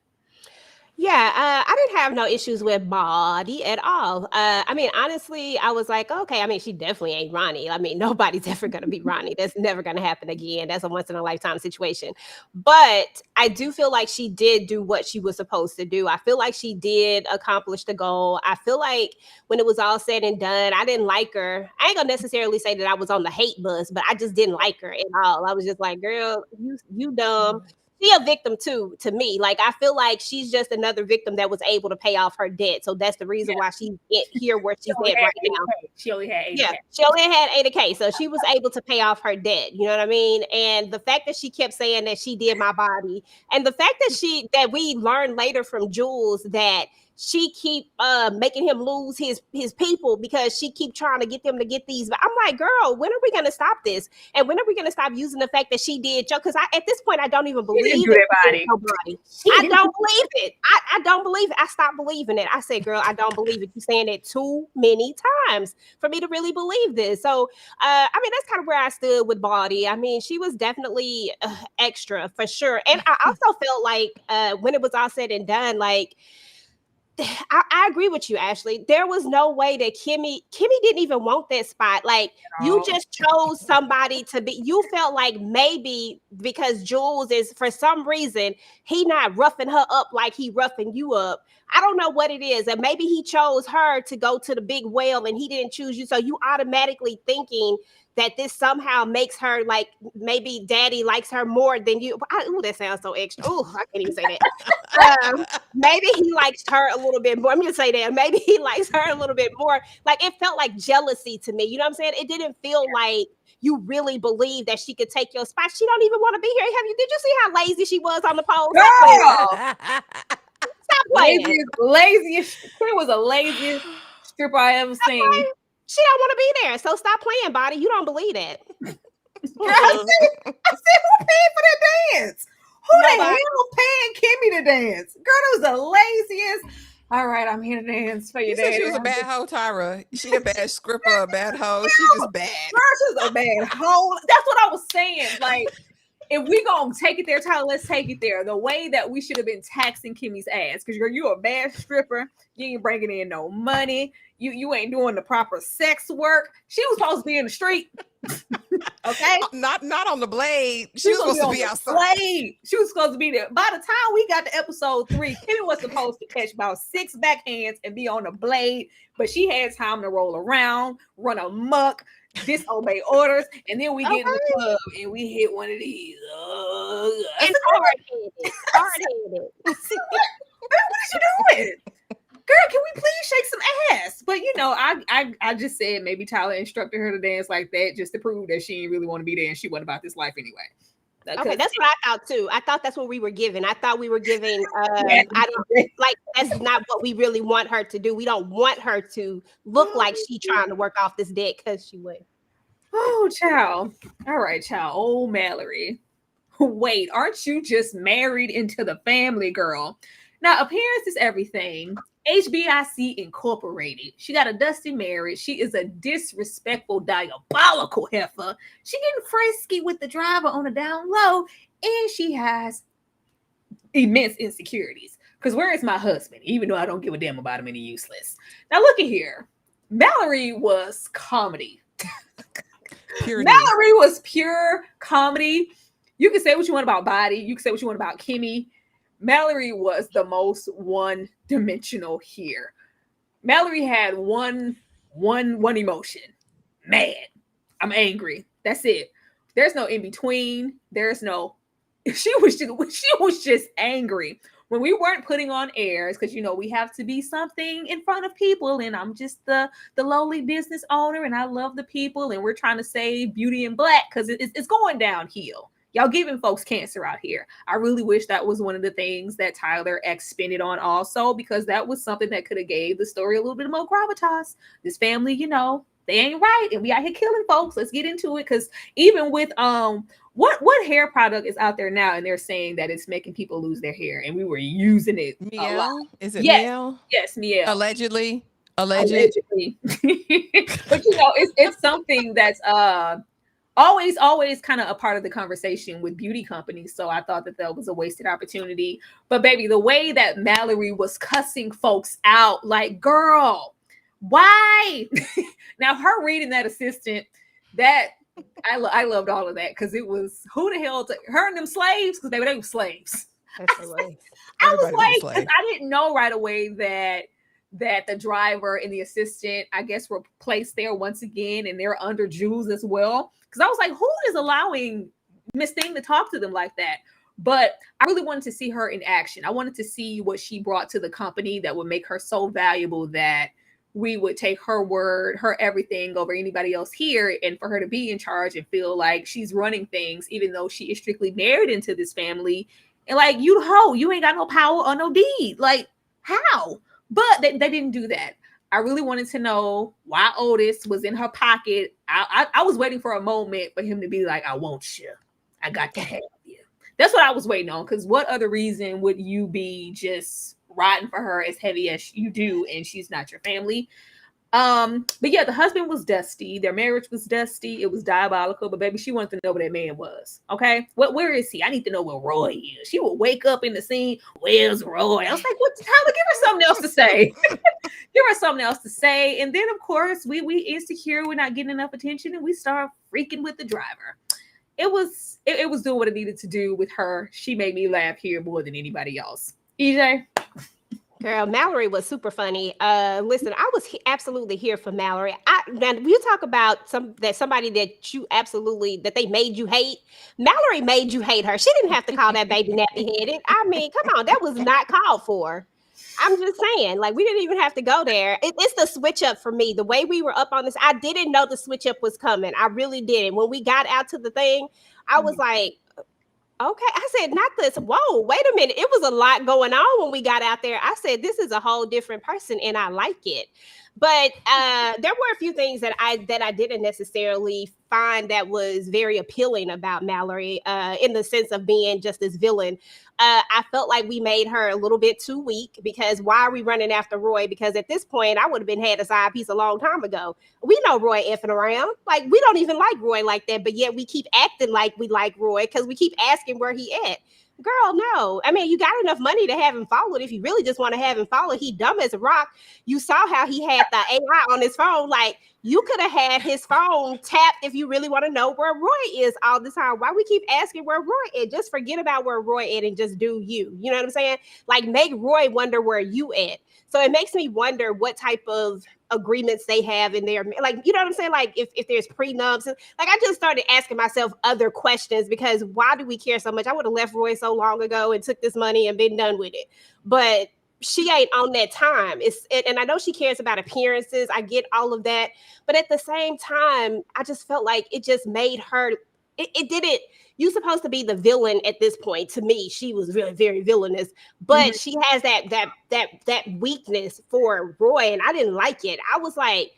Yeah, I didn't have no issues with Body at all. I mean, honestly, I was like, okay, I mean, she definitely ain't Ronnie. I mean, nobody's ever going to be Ronnie. That's never going to happen again. That's a once in a lifetime situation. But I do feel like she did do what she was supposed to do. I feel like she did accomplish the goal. I feel like when it was all said and done, I didn't like her. I ain't going to necessarily say that I was on the hate bus, but I just didn't like her at all. I was just like, girl, you dumb. She a victim too, to me. Like, I feel like she's just another victim that was able to pay off her debt. So that's the reason why she's here where she's at right now. She only had 80K. Yeah, she only had 80K. So she was able to pay off her debt. You know what I mean? And the fact that she kept saying that she did my body, and the fact that we learned later from Jules that she keep making him lose his people because she keep trying to get them to get these. But I'm like, girl, when are we going to stop this? And when are we going to stop using the fact that she did? Because at this point, I don't even believe it. I don't believe it. I don't believe it. I stopped believing it. I said, girl, I don't believe it. You're saying it too many times for me to really believe this. So, I mean, that's kind of where I stood with Body. I mean, she was definitely extra for sure. And I also felt like when it was all said and done, like, I agree with you, Ashley. There was no way that Kimmie didn't even want that spot. Like, you just chose somebody to be. You felt like maybe because Jules is, for some reason, he not roughing her up like he roughing you up. I don't know what it is. And maybe he chose her to go to the big whale and he didn't choose you. So you automatically thinking that this somehow makes her like maybe daddy likes her more than you. Ooh, that sounds so extra. Ooh, I can't even say that. Maybe he likes her a little bit more. I'm going to say that. Maybe he likes her a little bit more. Like, it felt like jealousy to me. You know what I'm saying? It didn't feel like you really believe that she could take your spot. She don't even want to be here. Did you see how lazy she was on the poll? Stop playing. Laziest. It was the laziest stripper I ever seen. Okay. She don't want to be there. So stop playing, Body. You don't believe that. Girl, I said, who paid for that dance? Who the hell paying Kimmie to dance? Girl, it was the laziest. All right, I'm here to dance for you. She was a bad hoe, Tyra. She a bad stripper, a bad hoe. She just bad. Girl, she's a bad hoe. That's what I was saying. Like, if we gonna take it there, Tyler, let's take it there. The way that we should have been taxing Kimmie's ass, because you're a bad stripper. You ain't bringing in no money. You ain't doing the proper sex work. She was supposed to be in the street. Okay, not on the blade. She was supposed to be outside. She was supposed to be there. By the time we got to episode 3, Kimmie was supposed to catch about 6 backhands and be on the blade, but she had time to roll around, run amok, disobey orders, and then we get in the club and we hit one of these. And hard-headed. What is you doing? Girl, can we please shake some ass? But I just said maybe Tyler instructed her to dance like that just to prove that she didn't really want to be there and she wasn't about this life anyway. Okay, that's what I thought too. I thought that's what we were giving. I thought we were giving that's not what we really want her to do. We don't want her to look like she trying to work off this debt because she would. Oh, child. All right, child. Oh, Mallory. Wait, aren't you just married into the family, girl? Now, appearance is everything. HBIC Incorporated. She got a dusty marriage. She is a disrespectful, diabolical heifer. She getting frisky with the driver on the down low, and she has immense insecurities. Because where is my husband? Even though I don't give a damn about him and he's useless. Now, look at here. Mallory was comedy. Mallory was pure comedy. You can say what you want about Body. You can say what you want about Kimmie. Mallory was the most one-dimensional here. Mallory had one emotion. Mad. I'm angry. That's it. There's no in between. There's no. She was just angry. When we weren't putting on airs, because we have to be something in front of people, and I'm just the lowly business owner, and I love the people, and we're trying to save Beauty and Black because it's going downhill. Y'all giving folks cancer out here. I really wish that was one of the things that Tyler expended on also, because that was something that could have gave the story a little bit more gravitas. This family, they ain't right, and we out here killing folks. Let's get into it, because even with what hair product is out there now, and they're saying that it's making people lose their hair, and we were using it a lot. Is it yes, Miel? Yes, Miel. Allegedly. But it's something that's always kind of a part of the conversation with beauty companies. So I thought that was a wasted opportunity. But baby, the way that Mallory was cussing folks out, like, girl, why? Now her reading that assistant, that I loved all of that, because it was who the hell her and them slaves, because they were slaves. I was like, because I didn't know right away that the driver and the assistant, I guess, were placed there once again, and they're under Jules as well. Because I was like, who is allowing Miss Thing to talk to them like that? But I really wanted to see her in action. I wanted to see what she brought to the company that would make her so valuable that we would take her word, her everything over anybody else here, and for her to be in charge and feel like she's running things, even though she is strictly married into this family. And like, you ain't got no power or no deed. Like, how? But they didn't do that. I really wanted to know why Otis was in her pocket. I was waiting for a moment for him to be like, I want you. I got to have you. That's what I was waiting on, because what other reason would you be just riding for her as heavy as you do, and she's not your family? But yeah, the husband was dusty. Their marriage was dusty. It was diabolical. But baby, she wanted to know where that man was. Okay, where is he? I need to know where Roy is. She would wake up in the scene. Where's Roy? I was like, what? Tyler, give her something else to say. Give her something else to say. And then of course we insecure. We're not getting enough attention, and we start freaking with the driver. It was doing what it needed to do with her. She made me laugh here more than anybody else. EJ. Girl, Mallory was super funny. Listen, I was absolutely here for Mallory. When you talk about somebody that they made you hate, Mallory made you hate her. She didn't have to call that baby nappy-headed. I mean, come on, that was not called for. I'm just saying, like, we didn't even have to go there. It's the switch up for me. The way we were up on this, I didn't know the switch up was coming. I really didn't. When we got out to the thing, I was like, okay. I said, not this. Whoa, wait a minute. It was a lot going on when we got out there. I said, this is a whole different person, and I like it. But there were a few things that I didn't necessarily find that was very appealing about Mallory, in the sense of being just this villain. I felt like we made her a little bit too weak, because why are we running after Roy? Because at this point, I would have been had a side piece a long time ago. We know Roy effing around. Like, we don't even like Roy like that, but yet we keep acting like we like Roy because we keep asking where he at. Girl, no. I mean, you got enough money to have him followed. If you really just want to have him followed, he dumb as a rock. You saw how he had the AI on his phone. Like, you could have had his phone tapped if you really want to know where Roy is all the time. Why we keep asking where Roy is? Just forget about where Roy is and just do you. You know what I'm saying? Like, make Roy wonder where you at. So it makes me wonder what type of agreements they have in there. Like, you know what I'm saying? Like, if there's prenups. Like, I just started asking myself other questions, because why do we care so much? I would have left Roy so long ago and took this money and been done with it. But she ain't on that time. And I know she cares about appearances. I get all of that. But at the same time, I just felt like it just made her, it didn't, you're supposed to be the villain at this point. To me, she was really very villainous, but she has that weakness for Roy, and I didn't like it. I was like,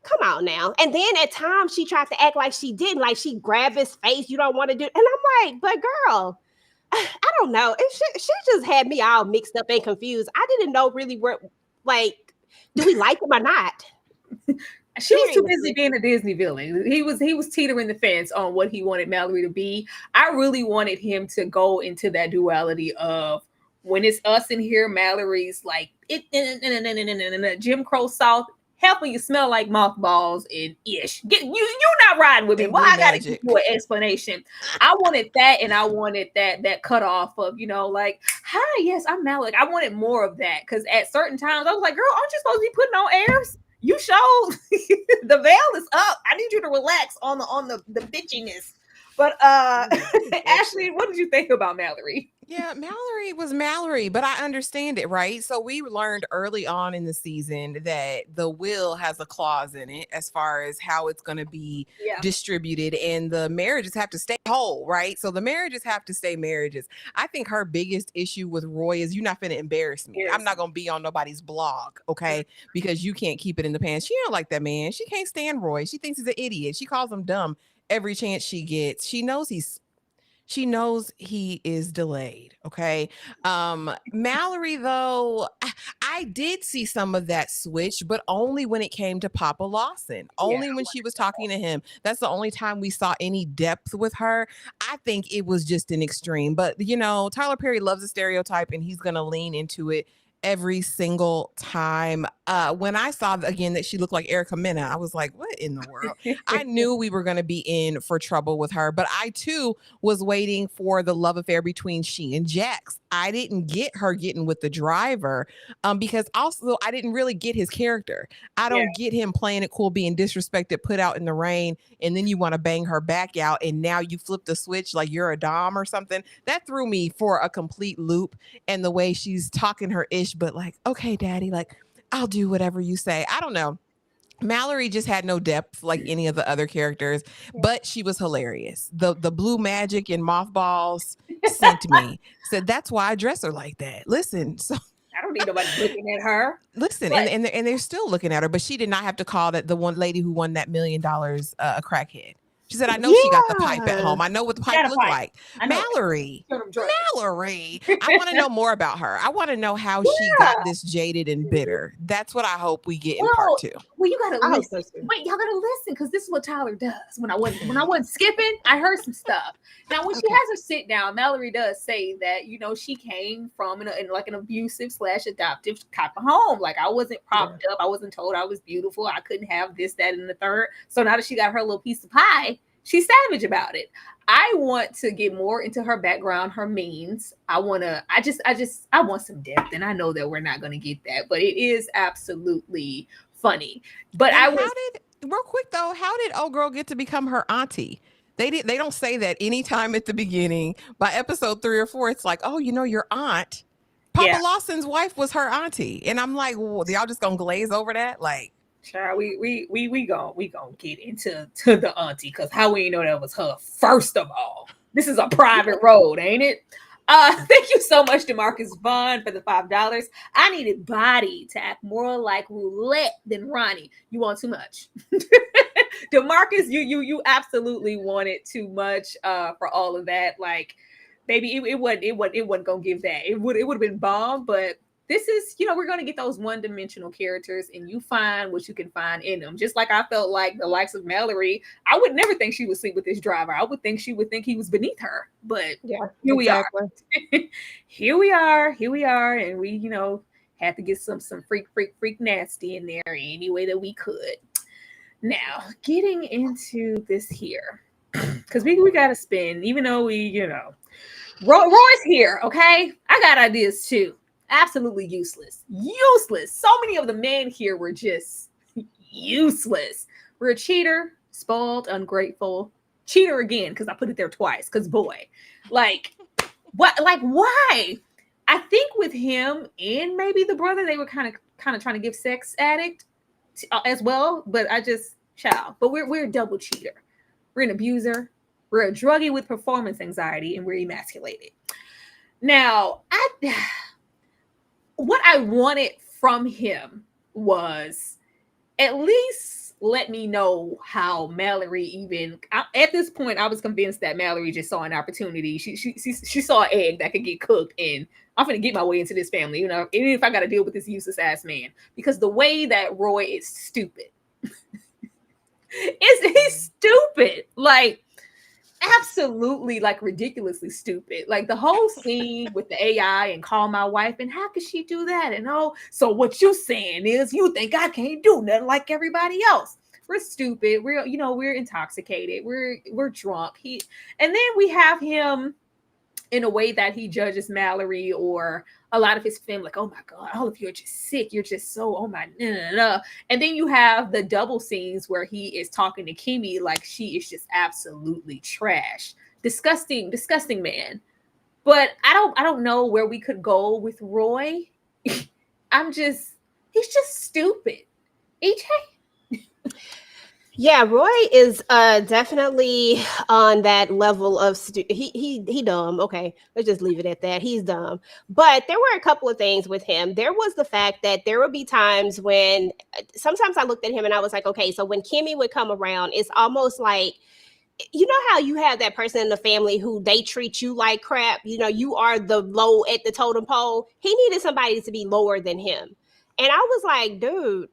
come on now. And then at times she tried to act like she didn't, like she grabbed his face. You don't want to do it. And I'm like, but girl, I don't know. She just had me all mixed up and confused. I didn't know really where, like, do we like him or not? She was too busy being a Disney villain. He was teetering the fence on what he wanted Mallory to be. I really wanted him to go into that duality of when it's us in here, Mallory's like Jim Crow South. Help when you smell like mothballs and ish. You're not riding with me. Why I gotta give you an explanation? I wanted that, and I wanted that cutoff of, like, hi, yes, I'm Mallory. I wanted more of that because at certain times I was like, girl, aren't you supposed to be putting on airs? You showed the veil is up. I need you to relax on the bitchiness. But Ashley, what did you think about Mallory? Yeah, Mallory was Mallory, but I understand it, right? So we learned early on in the season that the will has a clause in it as far as how it's going to be distributed, and the marriages have to stay whole, right? So the marriages have to stay marriages. I think her biggest issue with Roy is you're not going to embarrass me. I'm not going to be on nobody's blog, okay? Because you can't keep it in the pants. She don't like that man. She can't stand Roy. She thinks he's an idiot. She calls him dumb every chance she gets. She knows he is delayed. Okay. Mallory, though, I did see some of that switch, but only when it came to Papa Lawson, only when she was talking to him. That's the only time we saw any depth with her. I think it was just an extreme, but Tyler Perry loves a stereotype and he's going to lean into it every single time. When I saw again that she looked like Erica Mena, I was like, what in the world? I knew we were going to be in for trouble with her, but I too was waiting for the love affair between she and Jax. I didn't get her getting with the driver because also I didn't really get his character. I don't get him playing it cool, being disrespected, put out in the rain, and then you want to bang her back out, and now you flip the switch like you're a dom or something. That threw me for a complete loop. And the way she's talking her ish, but like, okay, daddy, like, I'll do whatever you say. I don't know. Mallory just had no depth like any of the other characters, but she was hilarious. The blue magic and mothballs sent me. Said that's why I dress her like that. Listen, so I don't need nobody looking at her. Listen, and they're still looking at her, but she did not have to call that the one lady who won that $1 million a crackhead. She said, I know she got the pipe at home. I know what the pipe looked like. Mallory. Mallory. I want to know more about her. I want to know how she got this jaded and bitter. That's what I hope we get in part 2. Well, you gotta listen. Wait, y'all gotta listen because this is what Tyler does. When I wasn't skipping, I heard some stuff. Now, when she has her sit down, Mallory does say that she came from in like an abusive / adoptive type of home. Like I wasn't propped up. I wasn't told I was beautiful. I couldn't have this, that, and the third. So now that she got her little piece of pie, she's savage about it. I want to get more into her background, her means. I want some depth, and I know that we're not going to get that, but it is absolutely funny. But real quick though, how did old girl get to become her auntie? They don't say that anytime at the beginning. By episode 3 or 4, it's like, oh, your aunt, Papa Lawson's wife was her auntie, and I'm like, well, y'all just gonna glaze over that, like. Child, we gonna get into the auntie because how we know that was her. First of all, this is a private road, ain't it? Thank you so much, DeMarcus Vaughn, for the $5. I needed Body to act more like roulette than Ronnie. You want too much. DeMarcus, you absolutely wanted too much for all of that. Like, baby, it wasn't gonna give that. It would have been bomb, but this is, we're going to get those one-dimensional characters, and you find what you can find in them. Just like I felt like the likes of Mallory, I would never think she would sleep with this driver. I would think she would think he was beneath her. But here we are. Here we are. And we, had to get some freak nasty in there any way that we could. Now, getting into this here, because we got to spin, even though we, Roy's here, okay? I got ideas too. Absolutely useless. So many of the men here were just useless. We're a cheater, spoiled, ungrateful, cheater again, because I put it there twice, because boy, like, what, like, why? I think with him and maybe the brother, they were kind of trying to give sex addict as well, but but we're a double cheater. We're an abuser. We're a druggie with performance anxiety, and we're emasculated. Now, what I wanted from him was at least let me know how Mallory even at this point I was convinced that Mallory just saw an opportunity. She saw an egg that could get cooked, and I'm gonna get my way into this family, you know, even if I gotta deal with this useless ass man. Because the way that Roy is stupid. He's stupid. Like absolutely like ridiculously stupid. Like the whole scene with the AI and call my wife, and how could she do that? And oh, so what you saying is you think I can't do nothing like everybody else. We're stupid. We're intoxicated. We're drunk. And then we have him in a way that he judges Mallory or a lot of his family, like, oh my God, all of you are just sick. You're just so, oh my, nah. And then you have the double scenes where he is talking to Kimmie like she is just absolutely trash. Disgusting, disgusting man. But I don't know where we could go with Roy. He's just stupid. EJ? Yeah, Roy is definitely on that level of he dumb. Okay, let's just leave it at that. He's dumb. But there were a couple of things with him. There was the fact that there would be times when sometimes I looked at him and I was like, okay, so when Kimmie would come around, it's almost like, you know how you have that person in the family who they treat you like crap. You know, you are the low at the totem pole. He needed somebody to be lower than him. And I was like, dude,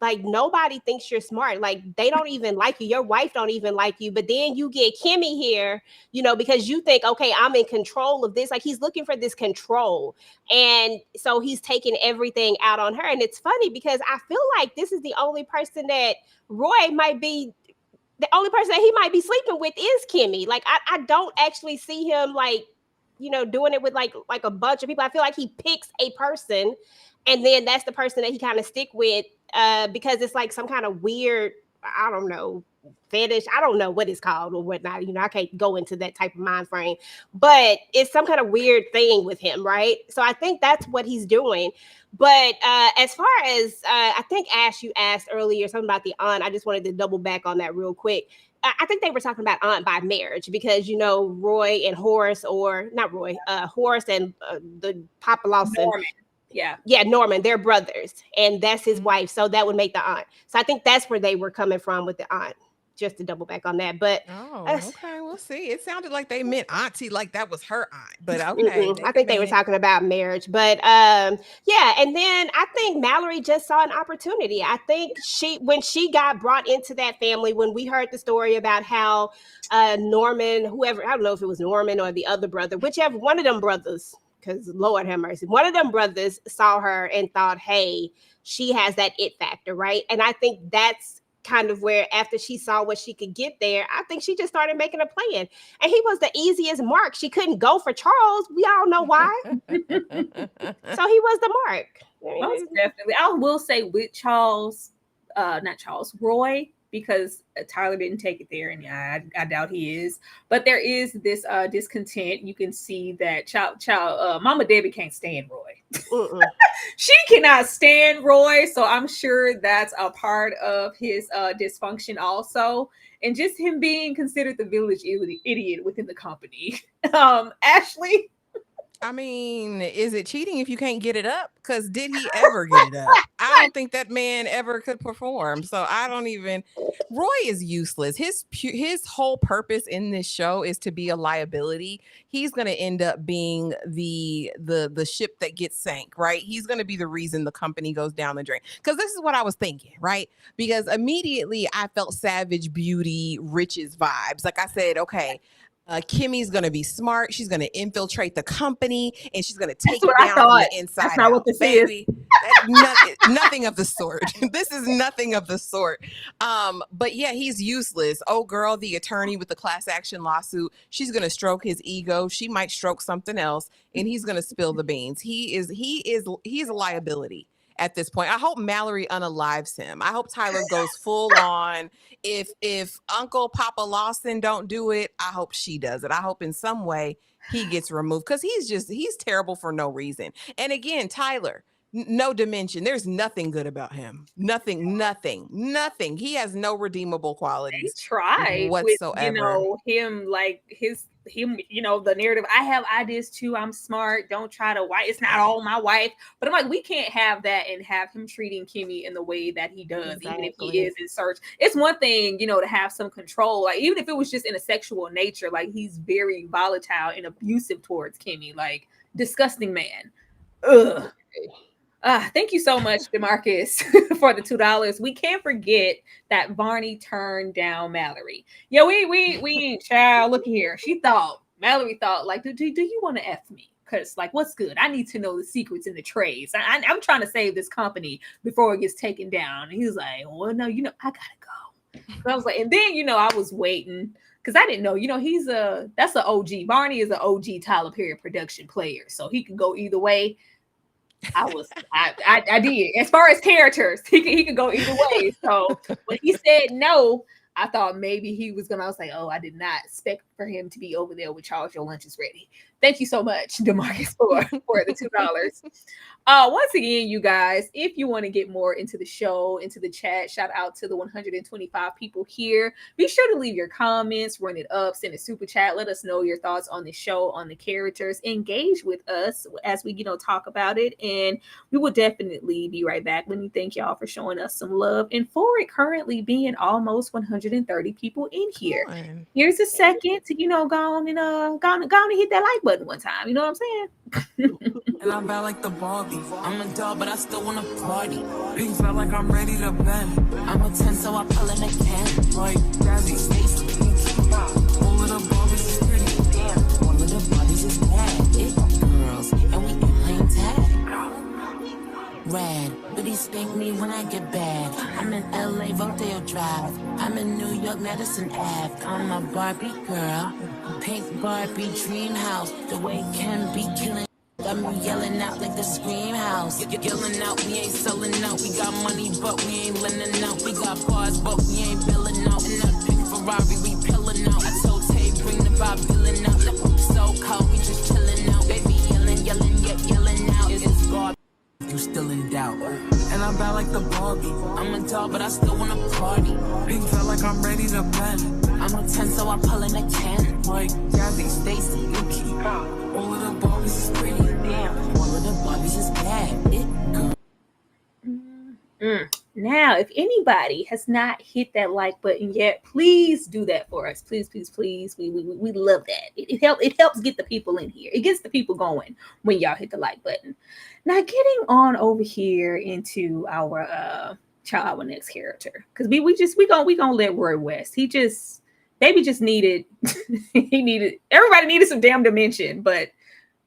like nobody thinks you're smart. Like they don't even like you. Your wife don't even like you. But then you get Kimmie here, you know, because you think, okay, I'm in control of this. Like he's looking for this control. And so he's taking everything out on her. And it's funny because I feel like this is the only person that Roy might be, the only person that he might be sleeping with is Kimmie. Like I don't actually see him like, you know, doing it with like a bunch of people. I feel like he picks a person and then that's the person that he kind of stick with because it's like some kind of weird, I don't know, fetish. I don't know what it's called or whatnot. You know, I can't go into that type of mind frame, but it's some kind of weird thing with him, right? So I think that's what he's doing. But as far as I think Ash, you asked earlier something about the aunt. I just wanted to double back on that real quick. I think they were talking about aunt by marriage because, you know, Roy and Horace, or not Roy, Horace and the Papa Lawson. Norman. Yeah, Norman, they're brothers, and that's his wife. So that would make the aunt. So I think that's where they were coming from with the aunt. Just to double back on that, but okay, we'll see. It sounded like they meant auntie, like that was her aunt, but okay. I think they were talking about marriage, but yeah. And then I think Mallory just saw an opportunity. I think when she got brought into that family, when we heard the story about how Norman, whoever, I don't know if it was Norman or the other brother, whichever one of them brothers, because Lord have mercy, one of them brothers saw her and thought, hey, she has that it factor, right? And I think that's kind of where after she saw what she could get there, I think she just started making a plan. And he was the easiest mark. She couldn't go for Charles. We all know why. So he was the mark. Most definitely. I will say with Roy, because Tyler didn't take it there, and I doubt he is. But there is this discontent. You can see that Mama Debbie can't stand Roy. She cannot stand Roy, so I'm sure that's a part of his dysfunction also, and just him being considered the village idiot within the company. Ashley. I mean, is it cheating if you can't get it up? Because did he ever get it up? I don't think that man ever could perform. So I don't even. Roy is useless. His whole purpose in this show is to be a liability. He's going to end up being the ship that gets sank, right? He's going to be the reason the company goes down the drain. Because this is what I was thinking, right? Because immediately I felt Savage Beauty Riches vibes. Like I said, okay. Kimmie's going to be smart. She's going to infiltrate the company and she's going to take it down from the inside. That's not what this is. Nothing of the sort. This is nothing of the sort. But yeah, he's useless. Oh, girl, the attorney with the class action lawsuit. She's going to stroke his ego. She might stroke something else and he's going to spill the beans. He is a liability at this point. I hope Mallory unalives him. I hope Tyler goes full on. If Uncle Papa Lawson don't do it, I hope she does it. I hope in some way he gets removed because he's terrible for no reason. And again, Tyler, no dimension. There's nothing good about him. Nothing. He has no redeemable qualities. He tried whatsoever. With, him like him, the narrative. I have ideas too. I'm smart. Don't try to it's not all my wife. But I'm like, we can't have that and have him treating Kimmie in the way that he does, even if he is in search. It's one thing, to have some control. Like, even if it was just in a sexual nature, like he's very volatile and abusive towards Kimmie, like disgusting man. Ugh. Thank you so much, DeMarcus, for the $2. We can't forget that Barney turned down Mallory. Yeah, we child, look here. Mallory thought, like, do you want to F me? Because, like, what's good? I need to know the secrets in the trades. I'm trying to save this company before it gets taken down. And he was like, well, no, I gotta go. So I was like, and then, I was waiting because I didn't know, that's an OG. Barney is an OG Tyler Perry production player, so he could go either way. I did. As far as characters, he could go either way. So when he said no, I thought maybe he was gonna. I was like, oh, I did not expect for him to be over there with Charles. Your lunch is ready. Thank you so much, DeMarcus, for the $2. Once again, you guys, if you want to get more into the show, into the chat, shout out to the 125 people here. Be sure to leave your comments, run it up, send a super chat. Let us know your thoughts on the show, on the characters. Engage with us as we, talk about it. And we will definitely be right back. Let me thank y'all for showing us some love and for it currently being almost 130 people in here. Here's a second to, go on and hit that like button one time. You know what I'm saying? And I'm bad like the Barbie. I'm a doll, but I still wanna party. Pink felt like I'm ready to bend. I'm a 10, so I pull in a 10. Like Daddy, Stacy, all of the Barbies is pretty. Damn, all of the Barbies is bad. It girls, and we ain't playing tag. Red, but he spank me when I get bad. I'm in LA, Rodeo Drive. I'm in New York, Madison Ave. I'm a Barbie girl. Pink Barbie dream house. The way Ken be killing. Got me yelling out like the Scream House. Yelling out, we ain't selling out. We got money, but we ain't lending out. We got bars, but we ain't billing out. In that pink Ferrari, we pillin' out. I told Tay, bring the Bob billing out. So cold, we just chillin' out. Baby yelling out. It's God, you still in doubt. And I'm bad like the Barbie. I'm a doll, but I still wanna party. Pink felt like I'm ready to bend. I'm a 10, so I pull in a 10. Like Gabby, Stacy, Yuki. All of the Barbies is pretty. Damn, all of the Barbies is bad. It girl. Now, if anybody has not hit that like button yet, please do that for us. Please. We love that. It helps get the people in here. It gets the people going when y'all hit the like button. Now, getting on over here into our next character, because we gonna let Roy West. Baby just needed everybody needed some damn dimension, but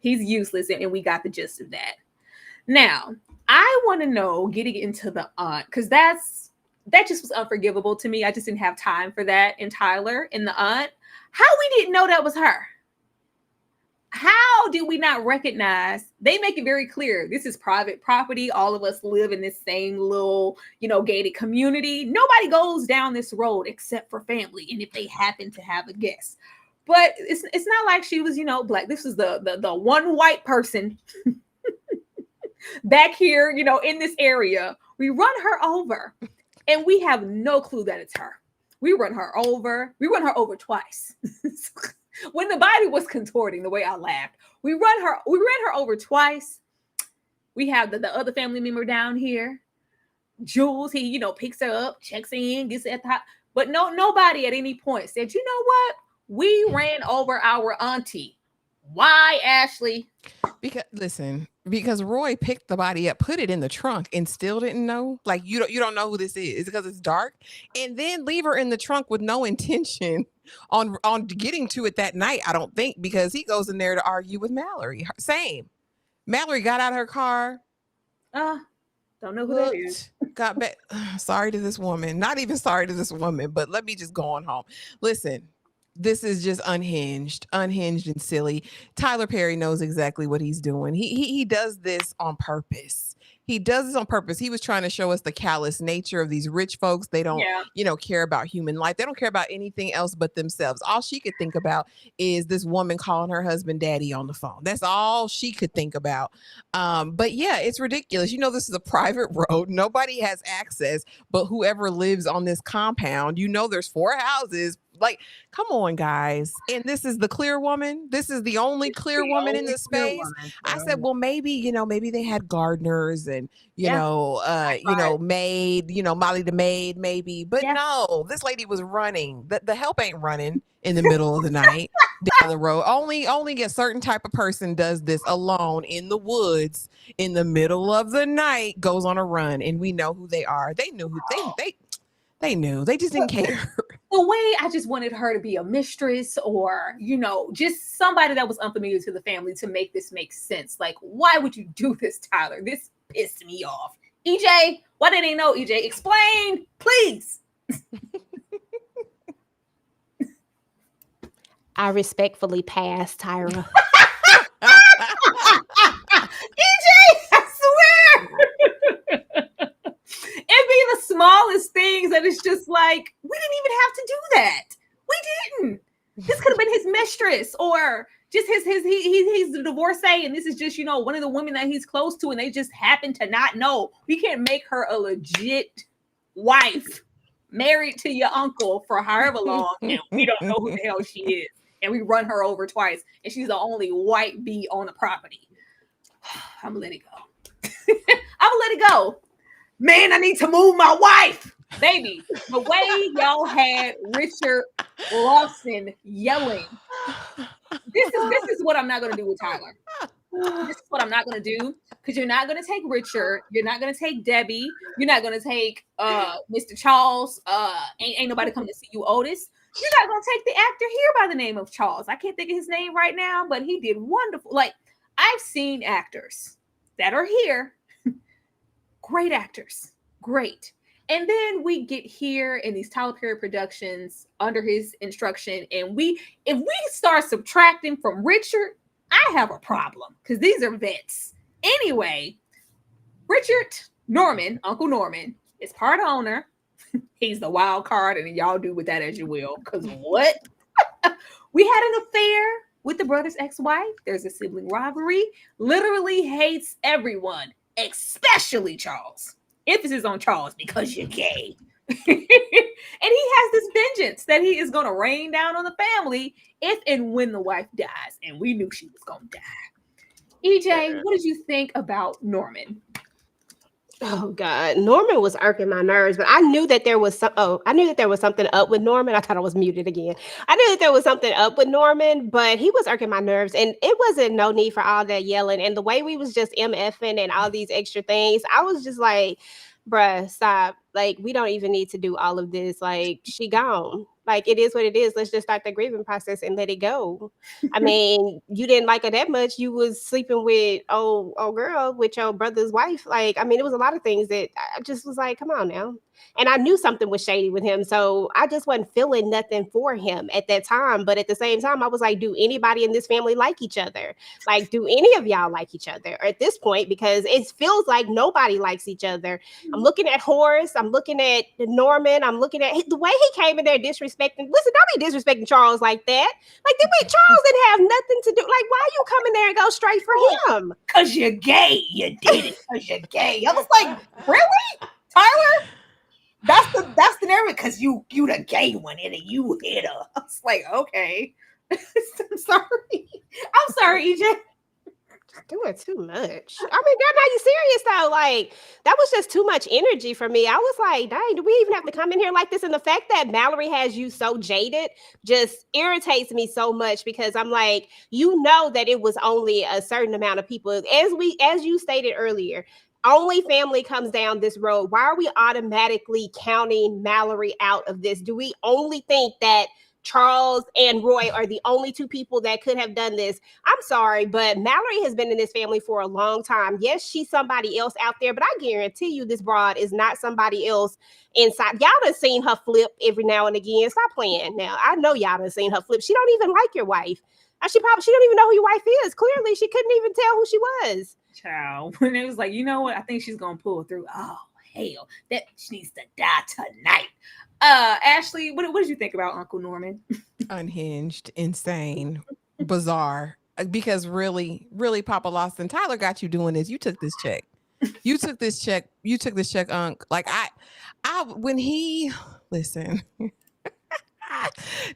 he's useless, and we got the gist of that. Now, I want to know, getting into the aunt, because that just was unforgivable to me. I just didn't have time for that in Tyler and the aunt. How we didn't know that was her? How did we not recognize? They make it very clear. This is private property. All of us live in this same little, gated community. Nobody goes down this road except for family, and if they happen to have a guest. But it's not like she was, black. This is the one white person back here, in this area. We run her over, and we have no clue that it's her. We run her over. We run her over twice. When the body was contorting, the way I laughed, we ran her over twice. We have the other family member down here, Jules. He, picks her up, checks in, gets at the top. But nobody at any point said, you know what? We ran over our auntie. Why, Ashley? Because Roy picked the body up, put it in the trunk, and still didn't know. Like, you don't know who this is because it's dark, and then leave her in the trunk with no intention on getting to it that night. I don't think, because he goes in there to argue with Mallory. Same. Mallory got out of her car. Don't know who that is. Got back. Sorry to this woman. Not even sorry to this woman, but let me just go on home. Listen. This is just unhinged and silly. Tyler Perry knows exactly what he's doing. He does this on purpose. He does this on purpose. He was trying to show us the callous nature of these rich folks. They don't, care about human life. They don't care about anything else but themselves. All she could think about is this woman calling her husband daddy on the phone. That's all she could think about. But yeah, it's ridiculous. This is a private road. Nobody has access but whoever lives on this compound. There's 4 houses. Like, come on, guys. And this is the clear woman. This is the only clear woman in this space. I said, well, maybe, maybe they had gardeners and, maid, Molly the maid, maybe. But no, this lady was running. The help ain't running in the middle of the night down the road. Only a certain type of person does this alone in the woods in the middle of the night, goes on a run, and we know who they are. They knew who they knew. They just didn't care. The way I just wanted her to be a mistress or, just somebody that was unfamiliar to the family to make this make sense. Like, why would you do this, Tyler? This pissed me off. EJ, why didn't they know, EJ? Explain, please. I respectfully pass, Tyra. EJ, I swear. It be the smallest things that it's just like, we didn't even have to do that. We didn't. This could have been his mistress or just he's the divorcee and this is just, one of the women that he's close to and they just happen to not know. We can't make her a legit wife married to your uncle for however long and we don't know who the hell she is. And we run her over twice and she's the only white bee on the property. I'm gonna let it go. I'm gonna let it go. Man, I need to move my wife. Baby, the way y'all had Richard Lawson yelling. This is what I'm not going to do with Tyler. This is what I'm not going to do because you're not going to take Richard. You're not going to take Debbie. You're not going to take Mr. Charles. Ain't nobody coming to see you, Otis. You're not going to take the actor here by the name of Charles. I can't think of his name right now, but he did wonderful. Like, I've seen actors that are here. Great actors. Great. And then we get here in these Tyler Perry productions under his instruction. And if we start subtracting from Richard, I have a problem because these are vets. Anyway, Richard Norman, Uncle Norman, is part owner. He's the wild card, and y'all do with that as you will. Because what? We had an affair with the brother's ex-wife. There's a sibling rivalry. Literally hates everyone, especially Charles. Emphasis on Charles because you're gay. And he has this vengeance that he is going to rain down on the family if and when the wife dies. And we knew she was going to die. EJ, what did you think about Norman? Oh God, Norman was irking my nerves, but I knew that there was something up with Norman. I thought I was muted again. I knew that there was something up with Norman, but he was irking my nerves, and it wasn't no need for all that yelling. And the way we was just MFing and all these extra things, I was just like, bruh, stop. Like, we don't even need to do all of this. Like, she gone. Like, it is what it is. Let's just start the grieving process and let it go. I mean, you didn't like her that much. You was sleeping with oh girl with your brother's wife. Like, I mean, it was a lot of things that I just was like, come on now. And I knew something was shady with him. So I just wasn't feeling nothing for him at that time. But at the same time, I was like, do anybody in this family like each other? Like, do any of y'all like each other at this point? Because it feels like nobody likes each other. I'm looking at Horace. I'm looking at Norman. I'm looking at the way he came in there disrespecting. Listen, don't be disrespecting Charles like that. Like, Charles didn't have nothing to do. Like, why you come in there and go straight for him? Because you're gay. You did it because you're gay. I was like, really? Tyler? That's the narrative because you the gay one and you hit her. I was like, okay. I'm sorry, EJ. Doing too much. I mean, girl, now you serious though? Like, that was just too much energy for me. I was like, dang, do we even have to come in here like this? And the fact that Mallory has you so jaded just irritates me so much because I'm like, you know that it was only a certain amount of people. As you stated earlier, only family comes down this road. Why are we automatically counting Mallory out of this? Do we only think that Charles and Roy are the only two people that could have done this? I'm sorry, but Mallory has been in this family for a long time. Yes, she's somebody else out there, but I guarantee you this broad is not somebody else inside. Y'all done seen her flip every now and again. Stop playing now. I know y'all done seen her flip. She don't even like your wife. She don't even know who your wife is. Clearly, she couldn't even tell who she was. Child, when it was like, you know what? I think she's gonna pull through. Oh hell, that bitch needs to die tonight. Ashley, what did you think about Uncle Norman? Unhinged, insane, bizarre. Because really, Papa Lawson, Tyler got you doing this. You took this check. You took this check, Unc. Like I when he listen.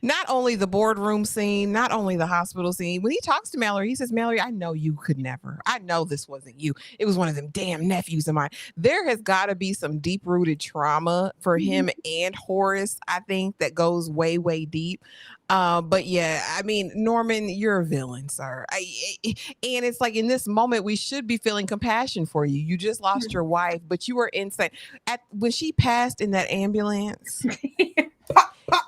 Not only the boardroom scene, not only the hospital scene. When he talks to Mallory, he says, Mallory, I know you could never. I know this wasn't you. It was one of them damn nephews of mine. There has got to be some deep-rooted trauma for him and Horace, I think, that goes way, way deep. But yeah, I mean, Norman, you're a villain, sir. And it's like in this moment, we should be feeling compassion for you. You just lost your wife, but you were insane. When she passed in that ambulance,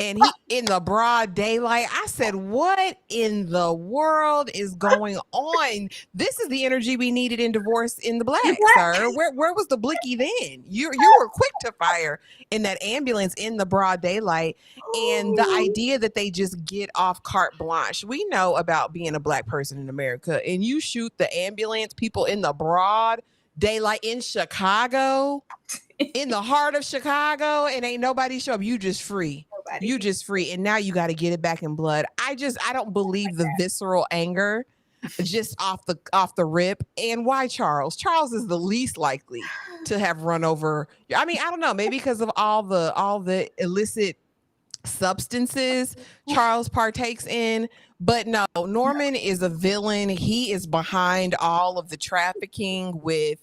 and he in the broad daylight, I said, what in the world is going on? This is the energy we needed in Divorce in the Black, sir. Where was the blicky then? You were quick to fire in that ambulance in the broad daylight. And the idea that they just get off carte blanche. We know about being a Black person in America, and you shoot the ambulance people in the broad daylight in Chicago, in the heart of Chicago, and ain't nobody show up. You just free. You just free. And now you got to get it back in blood. I don't believe the visceral anger just off the rip. And why Charles? Charles is the least likely to have run over. I mean, I don't know, maybe because of all the illicit substances Charles partakes in. But no, Norman is a villain. He is behind all of the trafficking with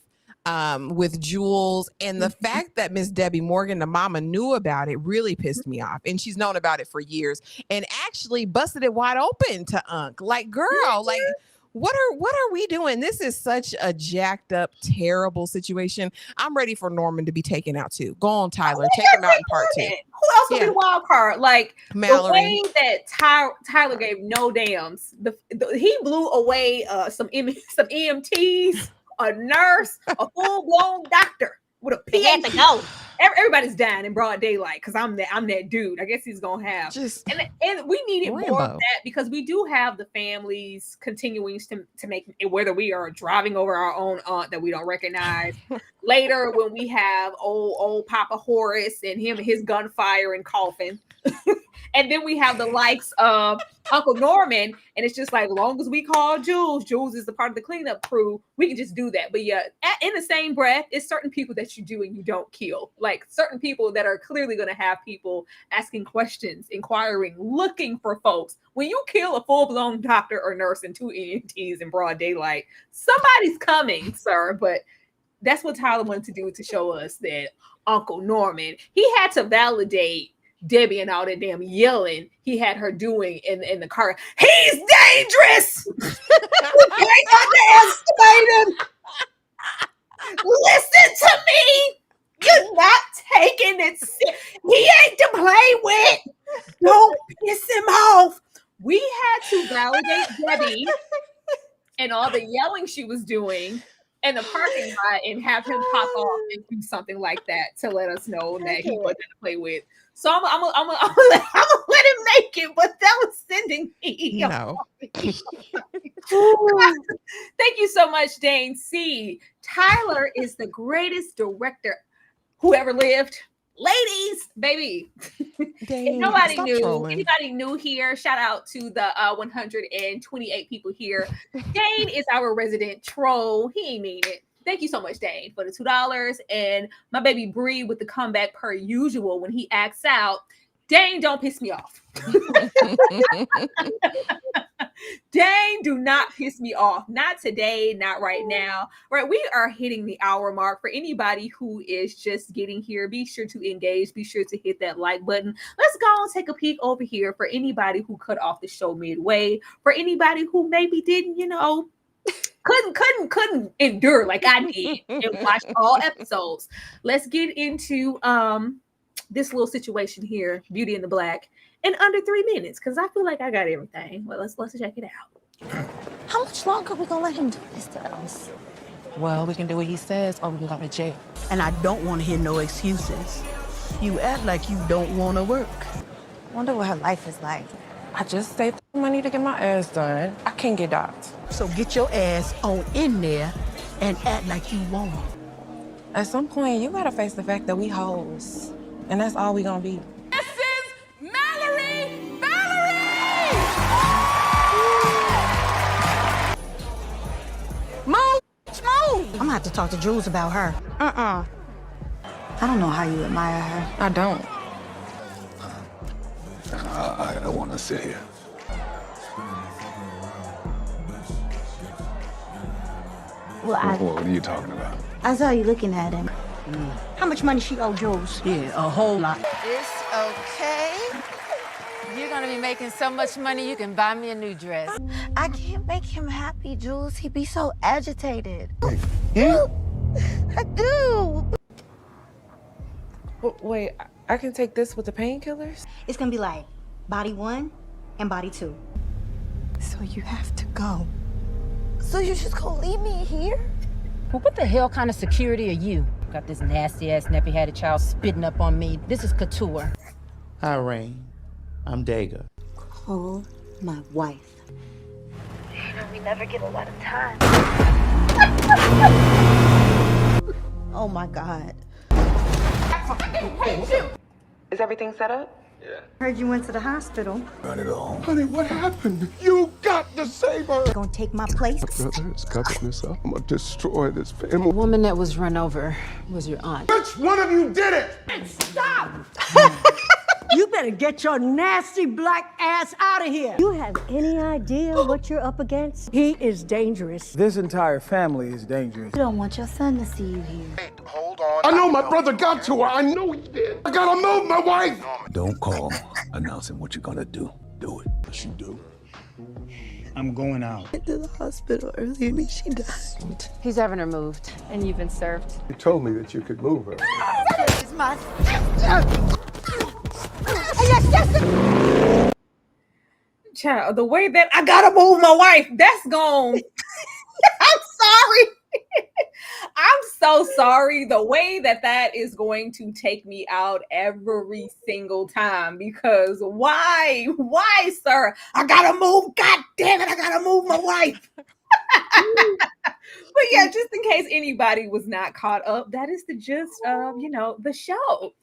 Jules, and the fact that Miss Debbie Morgan, the mama, knew about it really pissed me off, and she's known about it for years and actually busted it wide open to Unc. Like, girl, like what are we doing? This is such a jacked up, terrible situation. I'm ready for Norman to be taken out too. Go on, Tyler, take him out in part 2. Who else would be the wild card? Like Mallory. The way that Tyler gave no dams. He blew away some EMTs. A nurse, a full-blown doctor with a PhD. He had to go. Everybody's dying in broad daylight because I'm that dude. I guess he's gonna have and we needed more of that because we do have the families continuing to make it, whether we are driving over our own aunt that we don't recognize. Later, when we have old Papa Horace and his gunfire and coffin. And then we have the likes of Uncle Norman, and it's just like, long as we call Jules is the part of the cleanup crew, we can just do that. But yeah, in the same breath, it's certain people that you do and you don't kill. Like certain people that are clearly going to have people asking questions, inquiring, looking for folks. When you kill a full-blown doctor or nurse and 2 EMTs in broad daylight, somebody's coming, sir. But that's what Tyler wanted to do, to show us that Uncle Norman, he had to validate Debbie and all that damn yelling he had her doing in the car. He's dangerous. You can't underestimate him. Listen to me. You're not taking it. He ain't to play with. Don't piss him off. We had to validate Debbie and all the yelling she was doing in the parking lot and have him pop off and do something like that to let us know that he wasn't to play with. So I'm gonna let him make it, but that was sending me. No. Thank you so much, Dane C. Tyler is the greatest director who ever lived. Ladies, baby. Dane, if nobody stop knew, trolling. anybody new here, shout out to the 128 people here. Dane is our resident troll. He ain't mean it. Thank you so much, Dane, for the $2. And my baby Bree with the comeback per usual when he acts out. Dane, don't piss me off. Dane, do not piss me off. Not today, not right now. Right, we are hitting the hour mark. For anybody who is just getting here, be sure to engage. Be sure to hit that like button. Let's go and take a peek over here for anybody who cut off the show midway. For anybody who maybe didn't, couldn't endure like I did and watch all episodes. Let's get into this little situation here, Beauty in the Black, in under 3 minutes, because I feel like I got everything. Well, let's check it out. How much longer are we gonna let him do this to us? Well, we can do what he says, or we can go to jail. And I don't want to hear no excuses. You act like you don't want to work. Wonder what her life is like. I just saved money to get my ass done. I can't get docked. So get your ass on in there and act like you want it. At some point, you gotta face the fact that we hoes. And that's all we gonna be. This is Mallory! Mallory! Move! I'm gonna have to talk to Jules about her. I don't know how you admire her. I don't. don't want to sit here. Well, What are you talking about? I saw you looking at him. How much money she owe Jules? Yeah, a whole lot. It's okay. You're gonna be making so much money you can buy me a new dress. I can't make him happy, Jules. He'd be so agitated. Yeah. I do. Wait, I can take this with the painkillers? It's gonna be like body 1 and body 2. So you have to go. So you're just gonna leave me here? Well, what the hell kind of security are you? Got this nasty ass nappy-headed child spitting up on me. This is couture. Hi, Rain. I'm Dega. Call my wife. You know, we never get a lot of time. Oh my God. Is everything set up? Yeah. Heard you went to the hospital. Not at all. Honey, what happened? You got to save her. Gonna take my place? My brother is covering this up. I'm gonna destroy this family. The woman that was run over was your aunt. Which one of you did it? Stop! You better get your nasty black ass out of here. You have any idea what you're up against? He is dangerous. This entire family is dangerous. You don't want your son to see you here. Hey, hold on. I know my brother got to her. I know he did. I gotta move my wife. Don't call announcing what you're gonna do. Do it. Yes, you do. I'm going out. Went to the hospital earlier and she died. He's having her moved, and you've been served. You told me that you could move her. This is my Child, the way that I gotta move my wife, that's gone. I'm sorry. I'm so sorry. The way that is going to take me out every single time, because why, sir? I gotta move. God damn it, I gotta move my wife. But yeah, just in case anybody was not caught up, that is the gist of, the show.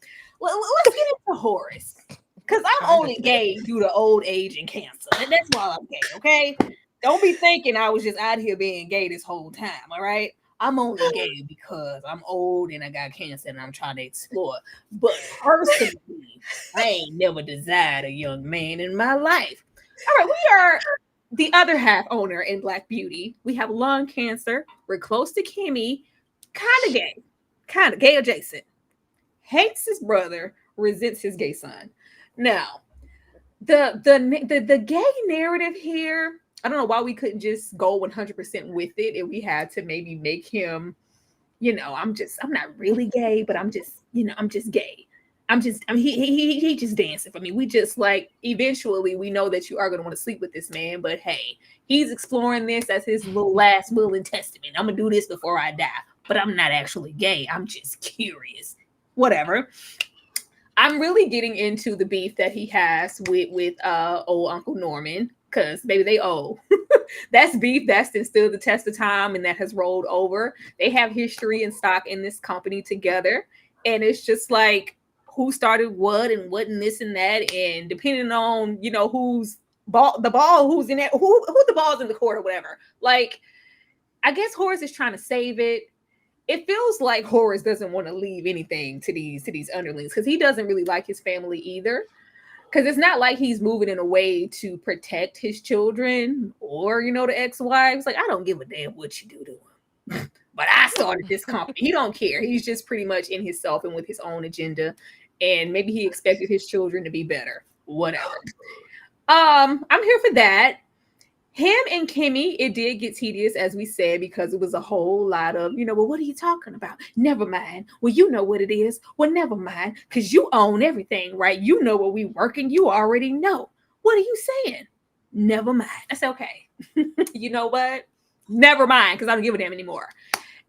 Let's get into Horace, because I'm only gay due to old age and cancer, and that's why I'm gay. Okay, don't be thinking I was just out here being gay this whole time. All right, I'm only gay because I'm old and I got cancer and I'm trying to explore. But personally, I ain't never desired a young man in my life. All right, we are the other half owner in Black Beauty. We have lung cancer. We're close to Kimmie, kind of gay adjacent. Hates his brother, resents his gay son. Now, the gay narrative here, I don't know why we couldn't just go 100% with it, and we had to maybe make him, I'm not really gay, but I'm just gay. He just dancing for me. We just eventually we know that you are going to want to sleep with this man, but hey, he's exploring this as his last will and testament. I'm going to do this before I die, but I'm not actually gay. I'm just curious. Whatever. I'm really getting into the beef that he has with old Uncle Norman, because baby, they owe. That's beef that's stood the test of time and that has rolled over. They have history and stock in this company together, and it's just who started what and this and that, and depending on who's the ball, who's in it, who the ball's in the court or whatever. I guess Horace is trying to save it. It feels like Horace doesn't want to leave anything to these underlings, because he doesn't really like his family either. Because it's not like he's moving in a way to protect his children or, the ex-wives. I don't give a damn what you do to him. But I started this company. He don't care. He's just pretty much in himself and with his own agenda. And maybe he expected his children to be better. Whatever. I'm here for that. Him and Kimmie, it did get tedious, as we said, because it was a whole lot of, well, what are you talking about? Never mind. Well, you know what it is. Well, never mind, because you own everything, right? You know what we working. You already know. What are you saying? Never mind. I said, okay. You know what? Never mind, because I don't give a damn anymore.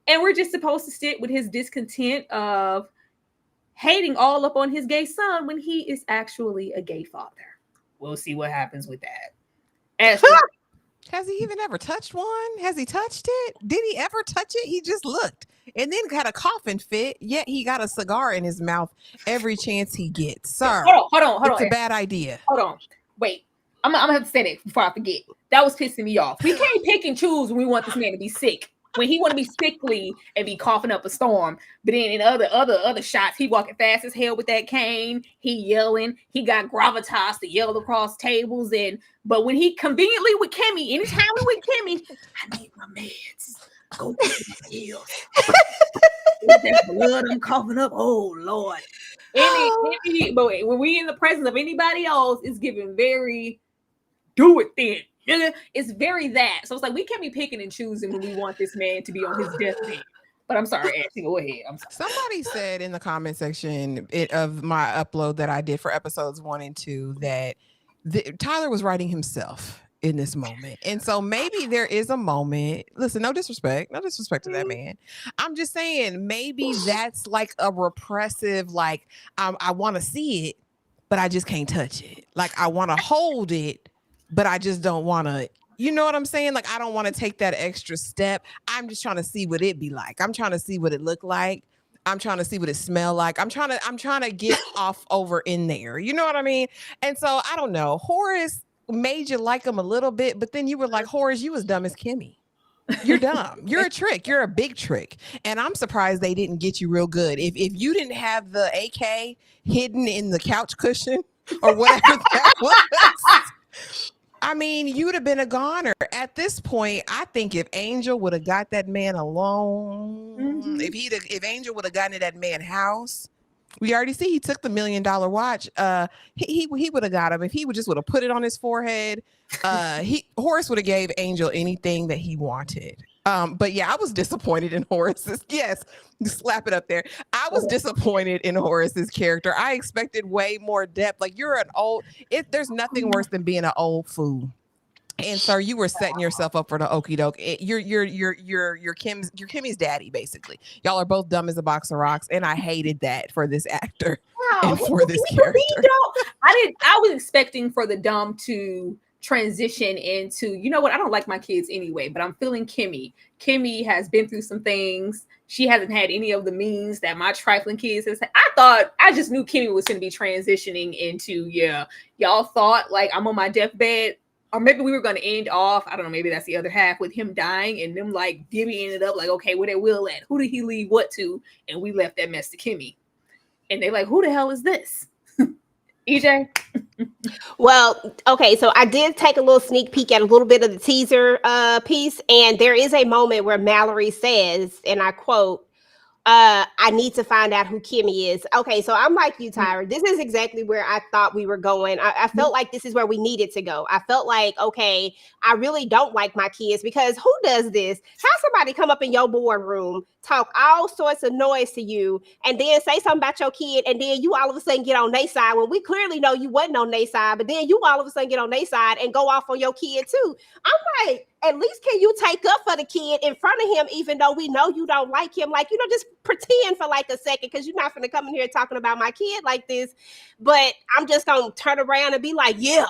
And we're just supposed to sit with his discontent of hating all up on his gay son when he is actually a gay father. We'll see what happens with that. Has he even ever touched one? Has he touched it? Did he ever touch it? He just looked and then had a coughing fit, yet he got a cigar in his mouth every chance he gets. Sir, hold on. It's a bad idea. Hold on. Wait. I'm going to have to say that before I forget. That was pissing me off. We can't pick and choose when we want this man to be sick. when he want to be sickly and be coughing up a storm. But then in other shots, he walking fast as hell with that cane. He yelling. He got gravitas to yell across tables. But when he conveniently with Kimmie, anytime we with Kimmie, I need my meds. Go get my pills. That blood I'm coughing up. Oh Lord. But when we in the presence of anybody else, it's giving very do it then. It's very that. So it's like we can't be picking and choosing when we want this man to be on his deathbed. But I'm sorry, Ashley, go ahead. I'm sorry. Somebody said in the comment section of my upload that I did for episodes 1 and 2 that Tyler was writing himself in this moment. And so maybe there is a moment. Listen, no disrespect to that man. I'm just saying maybe that's like a repressive, like I want to see it, but I just can't touch it. Like I want to hold it, but I just don't want to, you know what I'm saying? Like, I don't want to take that extra step. I'm just trying to see what it be like. I'm trying to see what it look like. I'm trying to see what it smell like. I'm trying to get off over in there. You know what I mean? And so I don't know. Horace made you like him a little bit, but then you were like, Horace, you was dumb as Kimmie. You're dumb. You're a trick. You're a big trick. And I'm surprised they didn't get you real good. If you didn't have the AK hidden in the couch cushion or whatever that was, I mean, you'd have been a goner. At this point, I think if Angel would have got that man alone, if Angel would have gotten to that man's house, we already see he took the $1 million watch. He would have got him if he would have put it on his forehead. Horace would have gave Angel anything that he wanted. But yeah, I was disappointed in Horace's. Yes, slap it up there. I was disappointed in Horace's character. I expected way more depth. Like there's nothing worse than being an old fool. And sir, you were setting yourself up for the okie doke. You're Kimmie's daddy, basically. Y'all are both dumb as a box of rocks, and I hated that for this actor and for this character. I was expecting for the dumb to transition into, you know what, I don't like my kids anyway, but I'm feeling Kimmie. Kimmie has been through some things. She hasn't had any of the means that my trifling kids has had. I just knew Kimmie was going to be transitioning into, y'all thought like I'm on my deathbed, or maybe we were going to end off, I don't know, maybe that's the other half with him dying and them like divvying it up like, okay, where that Will at? Who did he leave what to? And we left that mess to Kimmie. And they like, who the hell is this? EJ? Well, okay, so I did take a little sneak peek at a little bit of the teaser piece, and there is a moment where Mallory says, and I quote, I need to find out who Kimmie is. Okay, so I'm like you, Tyra. This is exactly where I thought we were going. I felt like this is where we needed to go. I felt like, okay, I really don't like my kids, because who does this? Have somebody come up in your boardroom, talk all sorts of noise to you, and then say something about your kid, and then you all of a sudden get on their side when we clearly know you wasn't on their side, but then you all of a sudden get on their side and go off on your kid too. I'm like, at least can you take up for the kid in front of him, even though we know you don't like him? Like, just pretend for like a second, because you're not going to come in here talking about my kid like this. But I'm just going to turn around and be like, yeah.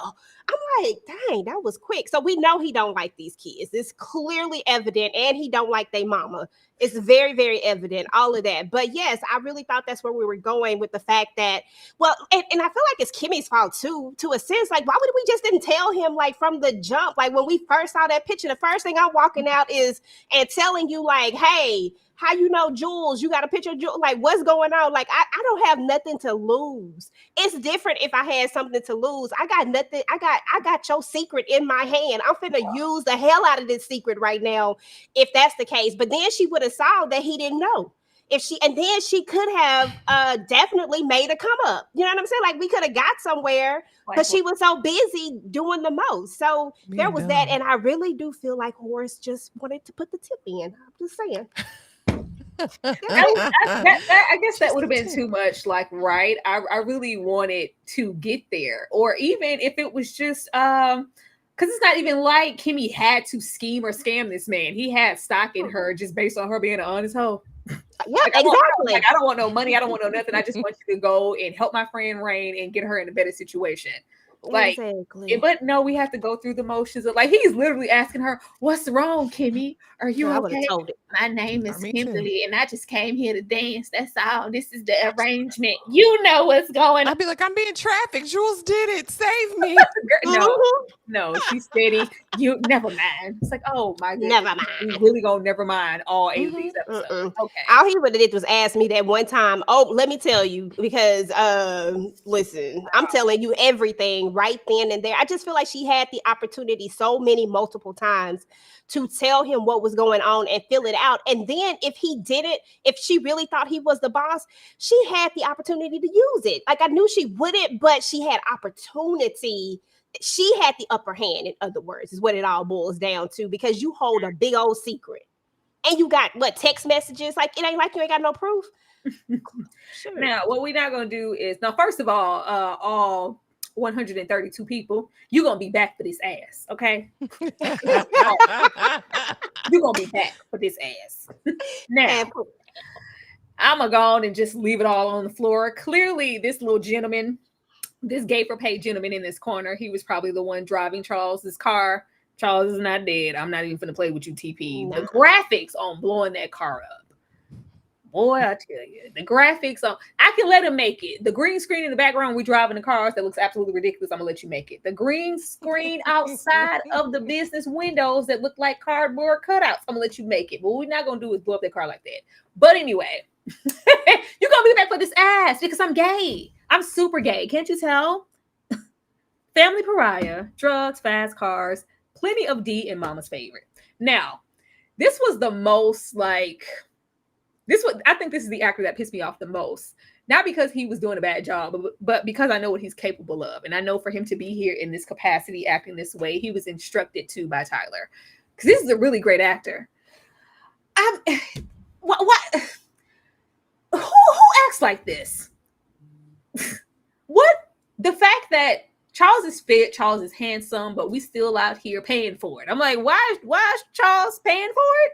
I'm like, dang, that was quick. So we know he don't like these kids. It's clearly evident, and he don't like their mama. It's very, very evident, all of that. But yes, I really thought that's where we were going with the fact that, well, and I feel like it's Kimmie's fault too, to a sense. Like, why would we just didn't tell him like from the jump? Like when we first saw that picture, the first thing I'm walking out is and telling you like, hey, how you know Jules? You got a picture of Jules? Like, what's going on? Like, I don't have nothing to lose. It's different if I had something to lose. I got nothing. I got your secret in my hand. I'm finna use the hell out of this secret right now, if that's the case. But then she would have saw that he didn't know. And then she could have definitely made a come up. You know what I'm saying? Like, we could have got somewhere, but she was so busy doing the most. So there was that. And I really do feel like Horace just wanted to put the tip in. I'm just saying. I guess that would have been too much. Like, right? I really wanted to get there, or even if it was just because it's not even like Kimmie had to scheme or scam this man. He had stock in her just based on her being an honest hoe. Yeah, like, exactly. I don't want no money. I don't want no nothing. I just want you to go and help my friend Rain and get her in a better situation. Like, exactly. but no, we have to go through the motions of like he's literally asking her, "What's wrong, Kimmie? Are you I would have okay?" told it. My name is me too. Kimberly, and I just came here to dance. That's all. This is the arrangement. You know what's going on. I'd be like, I'm being trafficked. Jules did it. Save me. No, she's steady. You never mind. It's like, oh my goodness, Never we mind. really gonna never mind all 8 of these episodes. Okay. All he would have did was ask me that one time. Oh, let me tell you, because listen, I'm telling you everything right then and there. I just feel like she had the opportunity so many multiple times to tell him what was going on and fill it out. And then if he didn't, if she really thought he was the boss, she had the opportunity to use it. Like I knew she wouldn't, but she had opportunity. She had the upper hand, in other words, is what it all boils down to, because you hold a big old secret. And you got what, text messages? Like it ain't like you ain't got no proof. Sure. Now, what we're not gonna do is now, first of all 132 people, you're gonna be back for this ass, okay? You're gonna be back for this ass. Now, I'm gonna go on and just leave it all on the floor. Clearly, this little gentleman, this gay for pay gentleman in this corner, he was probably the one driving Charles's car. Charles is not dead. I'm not even gonna play with you, TP. The graphics on blowing that car up. Boy, I tell you, the graphics on, I can let him make it. The green screen in the background, we driving the cars that looks absolutely ridiculous. I'm gonna let you make it. The green screen outside of the business windows that look like cardboard cutouts, I'm gonna let you make it. But what we're not gonna do is blow up that car like that. But anyway, you're gonna be back for this ass because I'm gay. I'm super gay. Can't you tell? Family pariah, drugs, fast cars, plenty of D and mama's favorite. Now, this was the most like, I think this is the actor that pissed me off the most. Not because he was doing a bad job, but because I know what he's capable of. And I know for him to be here in this capacity, acting this way, he was instructed to by Tyler. Because this is a really great actor. What? Who acts like this? What? The fact that Charles is fit, Charles is handsome, but we still out here paying for it. I'm like, why is Charles paying for it?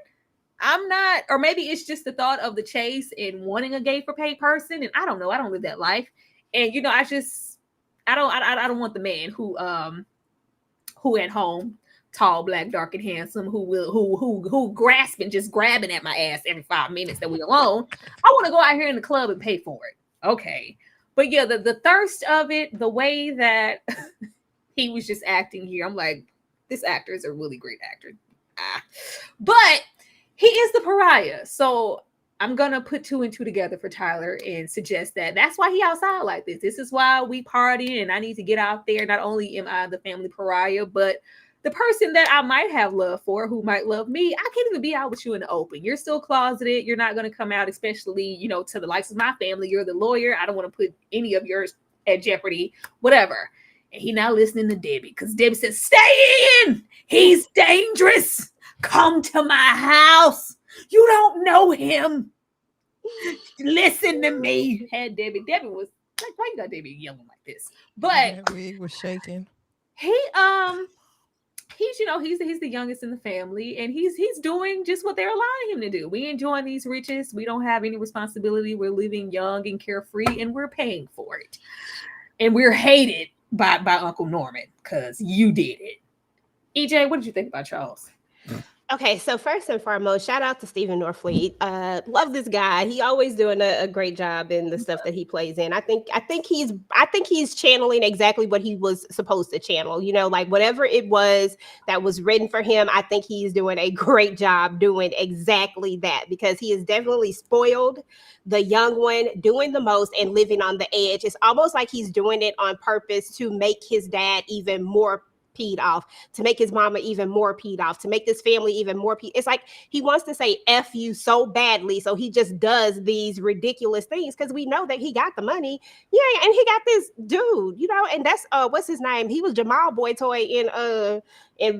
I'm not, or maybe it's just the thought of the chase and wanting a gay for pay person. And I don't know. I don't live that life. And you know, I don't want the man who at home, tall, black, dark, and handsome, who grasping, just grabbing at my ass every 5 minutes that we alone. I want to go out here in the club and pay for it. Okay. But yeah, the thirst of it, the way that he was just acting here, I'm like, this actor is a really great actor. But he is the pariah. So I'm going to put 2 and 2 together for Tyler and suggest that that's why he outside like this. This is why we party and I need to get out there. Not only am I the family pariah, but the person that I might have love for, who might love me, I can't even be out with you in the open. You're still closeted. You're not going to come out, especially, you know, to the likes of my family. You're the lawyer. I don't want to put any of yours at jeopardy, whatever. And he not listening to Debbie because Debbie says, stay in. He's dangerous. Come to my house. You don't know him. Listen to me. Had Debbie was like, why you got Debbie yelling like this? But wig was shaking. He's he's the youngest in the family, and he's doing just what they're allowing him to do. We enjoying these riches. We don't have any responsibility. We're living young and carefree, and we're paying for it. And we're hated by Uncle Norman because you did it. EJ, what did you think about Charles? Okay, so first and foremost, shout out to Stephen Norfleet. Love this guy. He always doing a great job in the stuff that he plays in. I think he's channeling exactly what he was supposed to channel. You know, like whatever it was that was written for him, I think he's doing a great job doing exactly that, because he is definitely spoiled, the young one, doing the most and living on the edge. It's almost like he's doing it on purpose to make his dad even more peed off, to make his mama even more peed off, to make this family even more peed. It's like he wants to say F you so badly, so he just does these ridiculous things because we know that he got the money. Yeah, and he got this dude, you know, and that's what's his name? He was Jamal Boy Toy in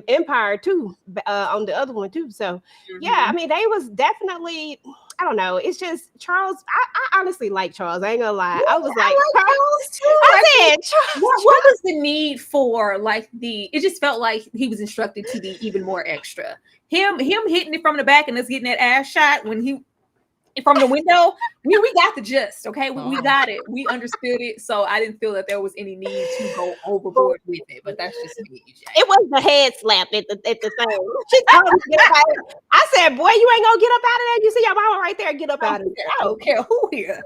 Empire too, on the other one too. So yeah, I mean, they was definitely, I don't know. It's just Charles. I honestly like Charles. I ain't gonna lie. I was like Charles too. I said, Charles. What was the need for like it just felt like he was instructed to be even more extra. Him hitting it from the back and us getting that ass shot when from the window, we got the gist, okay? We got it. We understood it. So I didn't feel that there was any need to go overboard with it. But that's just me, Jay. It was the head slap at the thing. She told me to get up out of there. I said, boy, you ain't gonna get up out of there. You see your mama right there. Get up out of there. I don't care who here.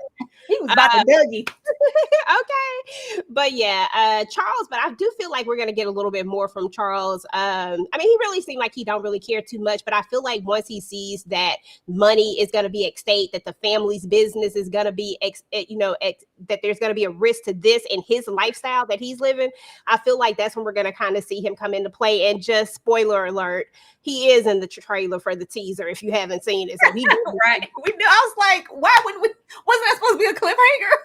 He was about to Dougie. Okay. But yeah, Charles, but I do feel like we're gonna get a little bit more from Charles. I mean, he really seemed like he don't really care too much, but I feel like once he sees that money is gonna be at stake, that the family's business is gonna be that there's gonna be a risk to this and his lifestyle that he's living, I feel like that's when we're gonna kind of see him come into play. And just spoiler alert, he is in the trailer for the teaser if you haven't seen it. So he right. We knew. I was like, why wouldn't we? Wasn't that supposed to be a cliffhanger?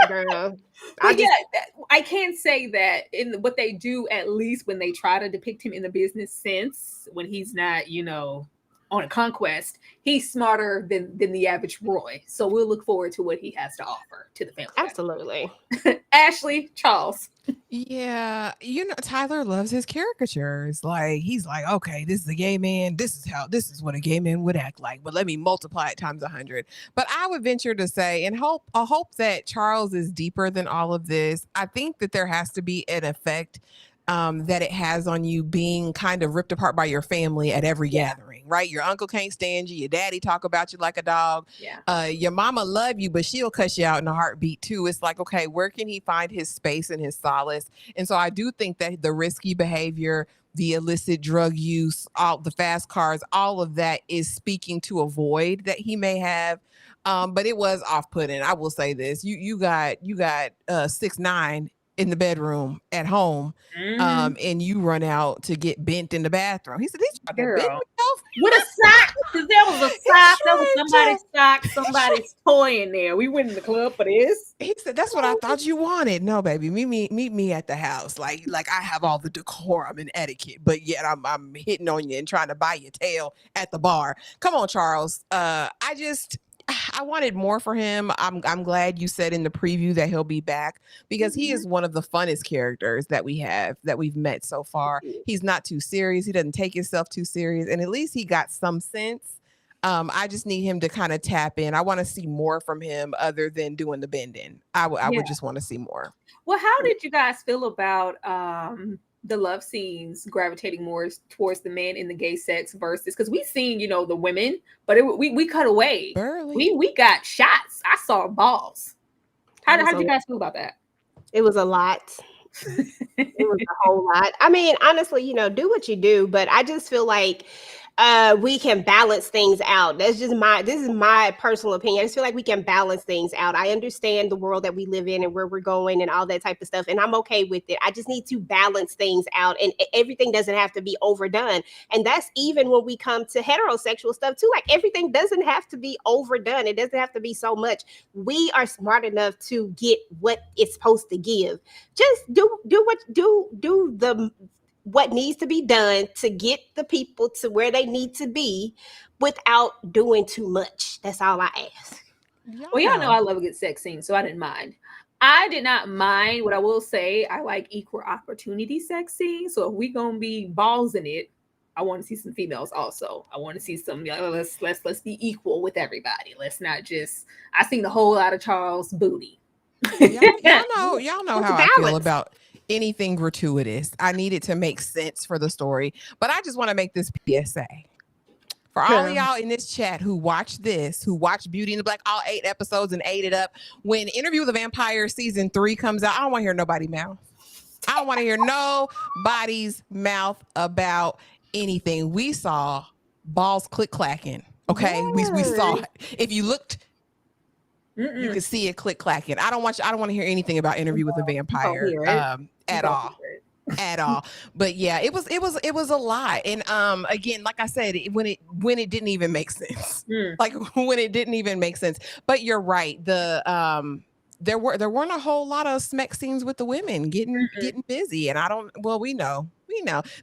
Girl, I can say that in what they do, at least when they try to depict him in the business sense, when he's not, on a conquest, he's smarter than the average Roy. So we'll look forward to what he has to offer to the family. Absolutely. Ashley, Charles. Yeah, Tyler loves his caricatures. Like, he's like, okay, this is a gay man. This is what a gay man would act like. But let me multiply it times 100. But I would venture to say, and I hope that Charles is deeper than all of this. I think that there has to be an effect that it has on you being kind of ripped apart by your family at every gathering, right? Your uncle can't stand you. Your daddy talk about you like a dog. Yeah. Your mama love you, but she'll cuss you out in a heartbeat too. It's like, okay, where can he find his space and his solace? And so I do think that the risky behavior, the illicit drug use, all the fast cars, all of that is speaking to a void that he may have. But it was off-putting. I will say this. You got 6ix9ine in the bedroom at home, and you run out to get bent in the bathroom. He said, "He's trying to bend himself with a sock, because there was a sock. That was somebody's sock, somebody's toy in there. We went in the club for this." He said, "That's what I thought you wanted." No, baby, meet me at the house. Like I have all the decorum and etiquette, but yet I'm hitting on you and trying to buy your tail at the bar. Come on, Charles. I wanted more for him. I'm glad you said in the preview that he'll be back, because he is one of the funnest characters that we've met so far. He's not too serious. He doesn't take himself too serious, and at least he got some sense. I just need him to kind of tap in. I want to see more from him other than doing the bending. I would just want to see more. Well, how did you guys feel about the love scenes gravitating more towards the men in the gay sex versus, because we seen the women, but we cut away. Barely. We got shots. I saw balls. How did you guys feel about that? It was a lot. It was a whole lot. I mean, honestly, do what you do, but I just feel like we can balance things out. This is my personal opinion. I just feel like we can balance things out. I understand the world that we live in and where we're going and all that type of stuff, and I'm okay with it. I just need to balance things out, and everything doesn't have to be overdone. And that's even when we come to heterosexual stuff too. Like, everything doesn't have to be overdone. It doesn't have to be so much. We are smart enough to get what it's supposed to give. Just do what needs to be done to get the people to where they need to be without doing too much. That's all I ask. Well, y'all know I love a good sex scene, so I didn't mind. I did not mind. What I will say, I like equal opportunity sex scenes. So if we gonna be balls in it, I want to see some females also. I want to see some. Let's be equal with everybody. Let's not just. I seen a whole lot of Charles booty. Y'all know how I feel about anything gratuitous. I need it to make sense for the story. But I just want to make this PSA. For all of y'all in this chat who watch Beauty and the Black, all 8 episodes and ate it up, when Interview with a Vampire season 3 comes out, I don't want to hear nobody's mouth. I don't want to hear nobody's mouth about anything. We saw balls click-clacking. Okay? Yes. We saw it. If you looked, you could see it click-clacking. I don't want to hear anything about Interview with a Vampire at all. But yeah, it was a lot. And again, like I said, when it didn't even make sense. Like when it didn't even make sense. But you're right. There weren't a whole lot of smack scenes with the women getting busy. And we know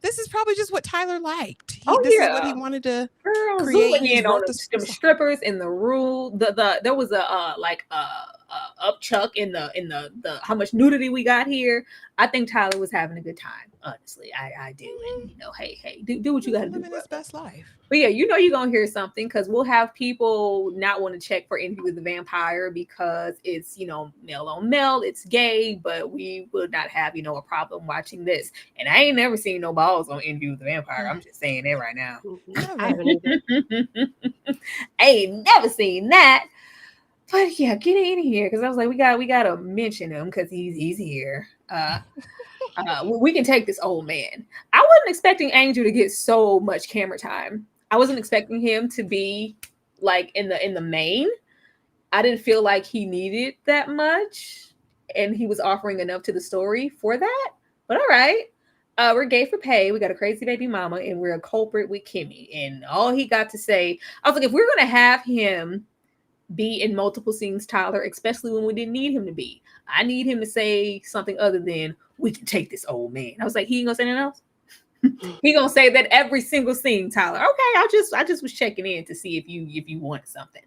this is probably just what Tyler liked. This is what he wanted to Girl, create. zooming in on them strippers in the rule. There was a upchuck in the how much nudity we got here. I think Tyler was having a good time. Honestly, I do. And hey, do what you got to do. Living his best life. But yeah, you're gonna hear something because we'll have people not want to check for Interview with the Vampire because it's male on male, it's gay, but we would not have a problem watching this. And I ain't never seen no balls on Interview with the Vampire. I'm just saying that right now. I haven't either. I ain't never seen that. But yeah, get in here because I was like, we gotta mention him because he's here. We can take this old man. I wasn't expecting Angel to get so much camera time. I wasn't expecting him to be like in the main. I didn't feel like he needed that much, and he was offering enough to the story for that. But all right, we're gay for pay. We got a crazy baby mama, and we're a culprit with Kimmie. And all he got to say, I was like, if we're gonna have him be in multiple scenes, Tyler, especially when we didn't need him to be, I need him to say something other than we can take this old man. I was like, he ain't gonna say anything else. He gonna say that every single scene, Tyler. Okay, I just was checking in to see if you wanted something.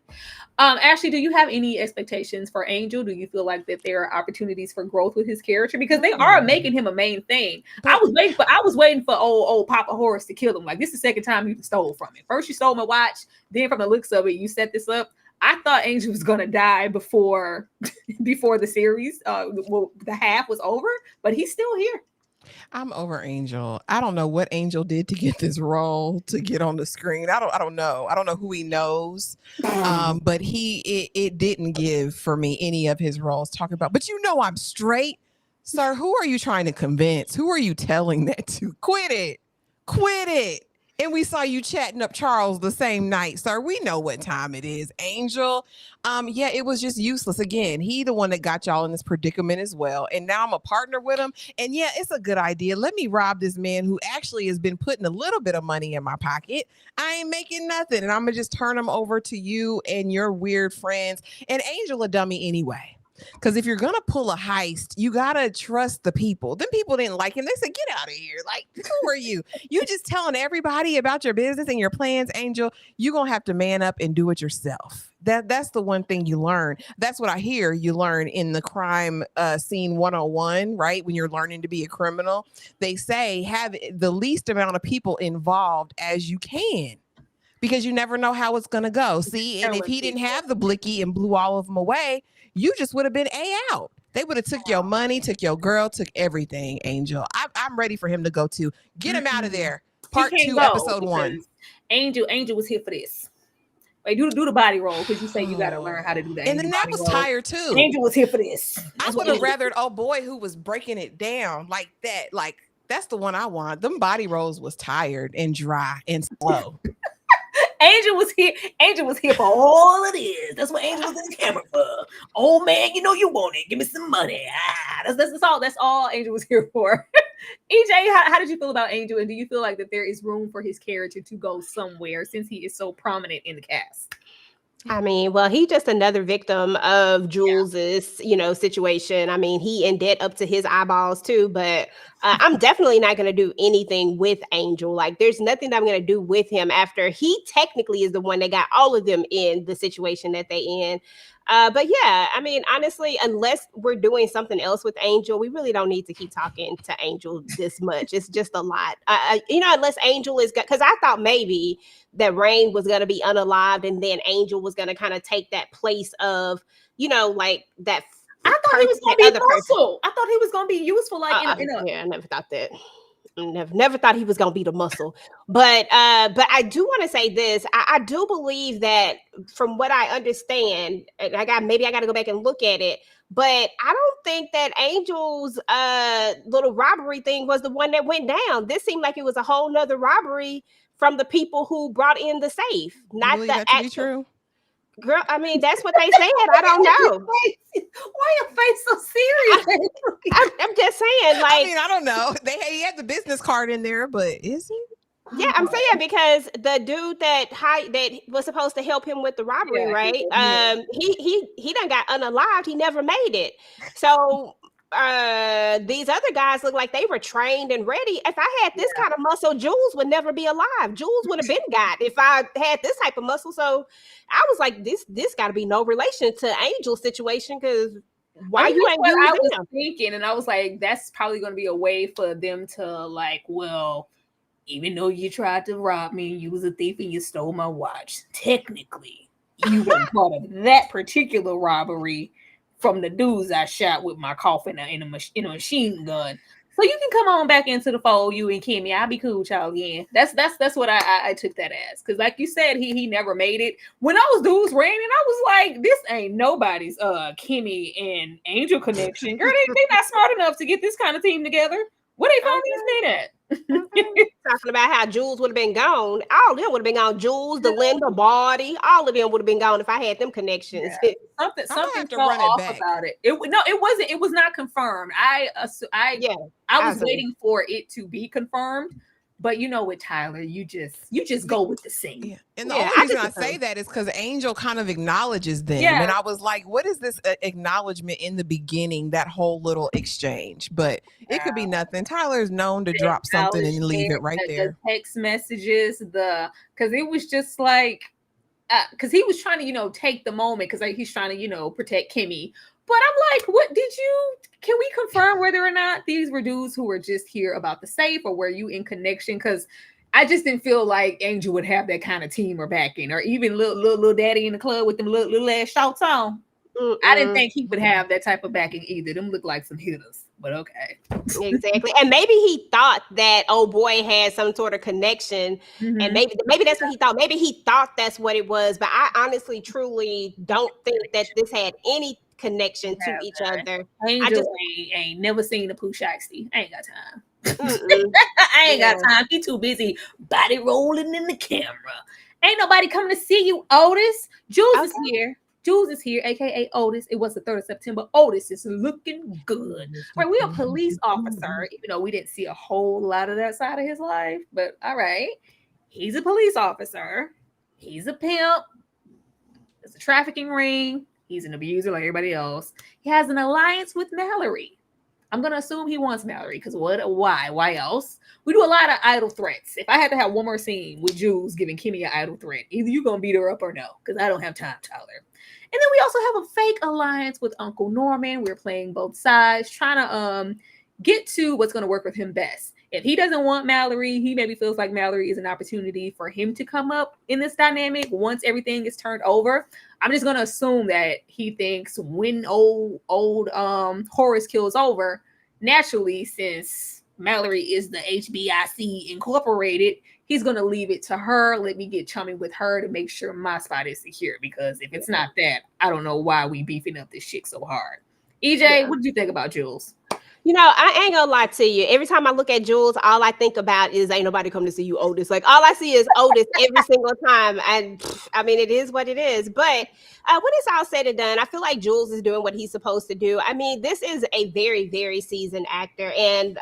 Ashley, do you have any expectations for Angel? Do you feel like that there are opportunities for growth with his character because they are making him a main thing? I was waiting for old Papa Horace to kill him. Like this is the second time you stole from him. First you stole my watch, then from the looks of it, you set this up. I thought Angel was gonna die before the series, the half was over, but he's still here. I'm over Angel. I don't know what Angel did to get this role to get on the screen. I don't know. I don't know who he knows. But it didn't give for me any of his roles talking about, but I'm straight. Sir, who are you trying to convince? Who are you telling that to? Quit it. And we saw you chatting up Charles the same night, sir. We know what time it is, Angel. Yeah, it was just useless. Again, he the one that got y'all in this predicament as well. And now I'm a partner with him. And yeah, it's a good idea. Let me rob this man who actually has been putting a little bit of money in my pocket. I ain't making nothing. And I'm going to just turn him over to you and your weird friends. And Angel a dummy anyway. Because if you're going to pull a heist, you got to trust the people. Them people didn't like him. They said, get out of here. Like, who are you? You just telling everybody about your business and your plans, Angel. You're going to have to man up and do it yourself. That's the one thing you learn. That's what I hear you learn in the crime scene 101, right? When you're learning to be a criminal, they say have the least amount of people involved as you can. Because you never know how it's going to go. See, and if he didn't have the blicky and blew all of them away, you just would have been out. They would have took your money, took your girl, took everything, Angel. I'm ready for him to go to. Get him out of there. Part 2, episode 1. Angel was here for this. Wait, do the body roll because you say you got to learn how to do that. And then that was tired too. Angel was here for this. I would have rathered boy who was breaking it down like that. Like that's the one I want. Them body rolls was tired and dry and slow. Angel was here for all it is. That's what Angel was in the camera for. Old man, you want it. Give me some money. That's all Angel was here for. EJ, how did you feel about Angel? And do you feel like that there is room for his character to go somewhere since he is so prominent in the cast? I mean, well, he just another victim of Jules's, situation. I mean, he in debt up to his eyeballs too, but I'm definitely not going to do anything with Angel. Like there's nothing that I'm going to do with him after he technically is the one that got all of them in the situation that they in. But yeah, I mean, honestly, unless we're doing something else with Angel, we really don't need to keep talking to Angel this much. It's just a lot. Unless Angel is because I thought maybe that Rain was going to be unalived and then Angel was going to kind of take that place of, like that. I thought he was going to be muscle. I thought he was going to be useful. Yeah, I never thought that. Never thought he was going to be the muscle, but I do want to say this. I do believe that from what I understand, and I got to go back and look at it, but I don't think that Angel's little robbery thing was the one that went down. This seemed like it was a whole nother robbery from the people who brought in the safe, not the that to be true. Girl, I mean, that's what they said. I don't know. Why your face so serious? I'm just saying, like, I mean, I don't know. He had the business card in there, but is he? Yeah, I'm saying because the dude that was supposed to help him with the robbery, right? He done got unalived. He never made it. So these other guys look like they were trained and ready. If I had this kind of muscle, Jules would never be alive. Jules would have been got if I had this type of muscle. So I was like, this got to be no relation to Angel's situation, because why you ain't what I using was him? thinking, and I was like, that's probably going to be a way for them to like, well, even though you tried to rob me, you was a thief and you stole my watch. Technically, you were part of that particular robbery from the dudes I shot with my coffin in a machine gun. So you can come on back into the fold, you and Kimmie. I'll be cool with y'all again. That's what I took that as. Because like you said, he never made it. When those dudes ran, and I was like, this ain't nobody's Kimmie and Angel connection. Girl, they not smart enough to get this kind of team together. Where they find these men at? Talking about how Jules would have been gone. All of them would have been gone. Jules, the Linda, Barty, all of them would have been gone if I had them connections. Yeah. Something felt off about it. It wasn't. It was not confirmed. I was waiting for it to be confirmed. But you know, with Tyler, you just go with the scene. Yeah. And the only reason I say that is because Angel kind of acknowledges them. Yeah. And I was like, what is this acknowledgement in the beginning, that whole little exchange? But it could be nothing. Tyler's known to drop something and leave it right there. The text messages, because it was just like, because he was trying to, take the moment, because he's trying to, protect Kimmie. But I'm like, can we confirm whether or not these were dudes who were just here about the safe, or were you in connection? Because I just didn't feel like Angel would have that kind of team or backing, or even little daddy in the club with them little ass shorts on. I didn't think he would have that type of backing either. Them look like some hitters, but okay. Exactly. And maybe he thought that old boy had some sort of connection, and maybe that's what he thought. Maybe he thought that's what it was, but I honestly, truly don't think that this had any connection to each other. Angel, I just ain't never seen a Pooh Shiesty. I ain't got time. I ain't got time. He too busy body rolling in the camera. Ain't nobody coming to see you, Otis. Jules is here. Jules is here, aka Otis. It was the 3rd of September. Otis is looking good. Right, we're a police officer, even though we didn't see a whole lot of that side of his life. But all right, he's a police officer. He's a pimp. It's a trafficking ring. He's an abuser like everybody else. He has an alliance with Mallory. I'm gonna assume he wants Mallory, because why else? We do a lot of idle threats. If I had to have one more scene with Jules giving Kimmie an idle threat, either you gonna beat her up or no, because I don't have time, Tyler. And then we also have a fake alliance with Uncle Norman. We're playing both sides, trying to get to what's gonna work with him best. If he doesn't want Mallory, he maybe feels like Mallory is an opportunity for him to come up in this dynamic once everything is turned over. I'm just going to assume that he thinks when old Horace kills over, naturally, since Mallory is the HBIC Incorporated, he's going to leave it to her. Let me get chummy with her to make sure my spot is secure, because if it's not that, I don't know why we beefing up this chick so hard. EJ, what did you think about Jules? I ain't gonna lie to you. Every time I look at Jules, all I think about is ain't nobody come to see you, Otis. Like, all I see is Otis every single time. And I mean, it is what it is. But when it's all said and done, I feel like Jules is doing what he's supposed to do. I mean, this is a very, very seasoned actor, and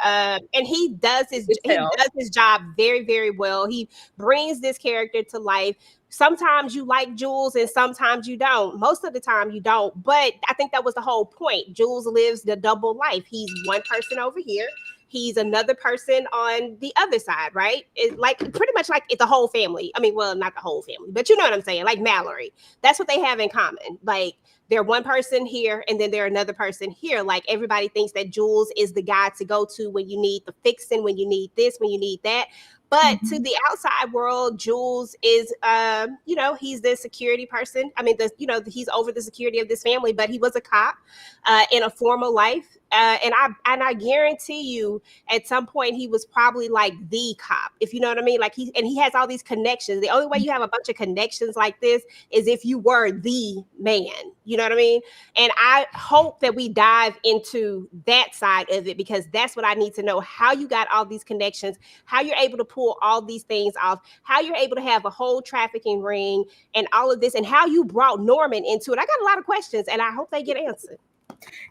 he does his job very, very well. He brings this character to life. Sometimes you like Jules and sometimes you don't. Most of the time you don't. But I think that was the whole point. Jules lives the double life. He's one person over here. He's another person on the other side, right? It's like pretty much like it's a whole family. I mean, well, not the whole family, but you know what I'm saying? Like Mallory. That's what they have in common. Like, they're one person here and then they're another person here. Like, everybody thinks that Jules is the guy to go to when you need the fixing, when you need this, when you need that. But to the outside world, Jules is, he's the security person. I mean, he's over the security of this family, but he was a cop in a former life. And I guarantee you at some point he was probably like the cop, if you know what I mean? Like he has all these connections. The only way you have a bunch of connections like this is if you were the man, you know what I mean? And I hope that we dive into that side of it, because that's what I need to know, how you got all these connections, how you're able to pull all these things off, how you're able to have a whole trafficking ring and all of this, and how you brought Norman into it. I got a lot of questions and I hope they get answered.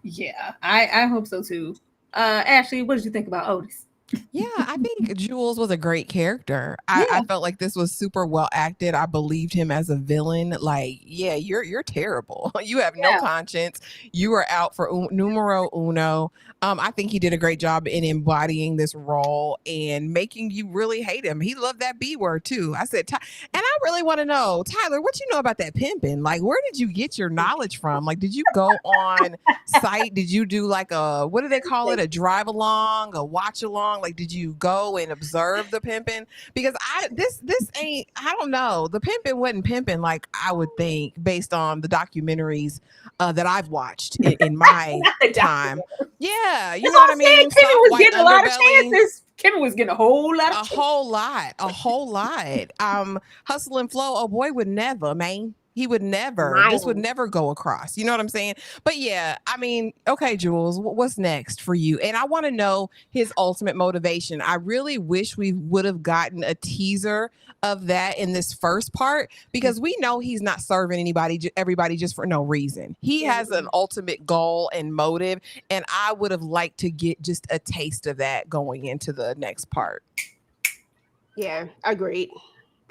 Yeah, I hope so too. Ashley, what did you think about Otis? Yeah, I think Jules was a great character. I felt like this was super well acted. I believed him as a villain. Like, yeah, you're terrible. You have no Yeah. conscience. You are out for numero uno. I think he did a great job in embodying this role and making you really hate him. He loved that B word too. I said, and I really want to know, Tyler, what you know about that pimping? Like, where did you get your knowledge from? Like, did you go on site? Did you do like a, what do they call it? A drive along, a watch along? Like, did you go and observe the pimping? Because this ain't, I don't know. The pimping wasn't pimping like I would think based on the documentaries that I've watched in my time. Yeah, you That's know what what I I'm saying. mean? Kimmie Soft was white getting a lot of underbelly. chances. Kimmie was getting a whole lot of chances. A whole lot. Hustle and flow. Oh boy, would never, man. He would never. This would never go across. You know what I'm saying? But yeah, I mean, okay, Jules, what's next for you? And I want to know his ultimate motivation. I really wish we would have gotten a teaser of that in this first part because we know he's not serving everybody just for no reason. He has an ultimate goal and motive, and I would have liked to get just a taste of that going into the next part. Yeah, agreed.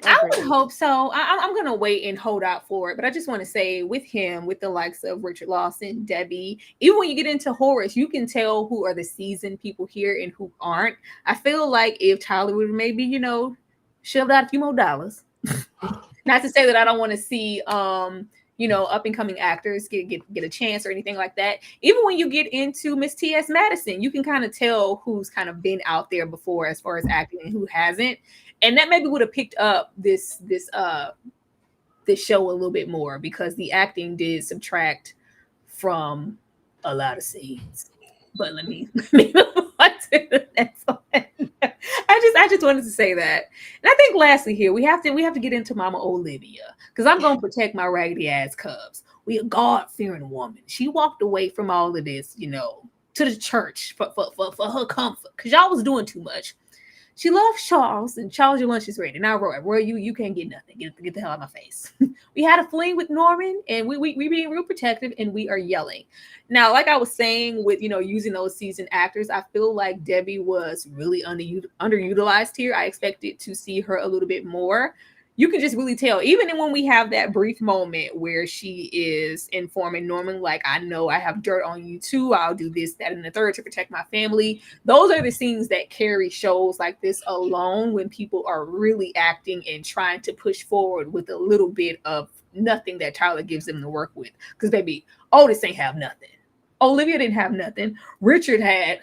I would hope so. I'm going to wait and hold out for it. But I just want to say with him, with the likes of Richard Lawson, Debbie, even when you get into Horace, you can tell who are the seasoned people here and who aren't. I feel like if Tyler would maybe, shoved out a few more dollars, not to say that I don't want to see, up and coming actors get a chance or anything like that. Even when you get into Miss T.S. Madison, you can kind of tell who's kind of been out there before as far as acting and who hasn't. And that maybe would have picked up this show a little bit more because the acting did subtract from a lot of scenes. But let me move on to the next one. I just wanted to say that. And I think lastly here, we have to get into Mama Olivia because I'm going to protect my raggedy ass cubs. We a God-fearing woman. She walked away from all of this, to the church for her comfort because y'all was doing too much. She loves Charles, and Charles, your lunch is ready. Now, Roy, you can't get nothing. Get the hell out of my face. We had a fling with Norman, and we being real protective, and we are yelling. Now, like I was saying with, using those seasoned actors, I feel like Debbie was really underutilized here. I expected to see her a little bit more. You can just really tell, even when we have that brief moment where she is informing Norman, like, I know I have dirt on you too. I'll do this, that, and the third to protect my family. Those are the scenes that carry shows like this alone when people are really acting and trying to push forward with a little bit of nothing that Tyler gives them to work with. Because baby, Otis ain't have nothing. Olivia didn't have nothing. Richard had,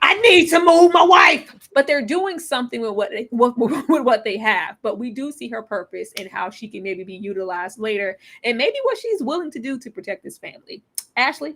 I need to move my wife, but they're doing something with what they have. But we do see her purpose and how she can maybe be utilized later, and maybe what she's willing to do to protect this family. Ashley,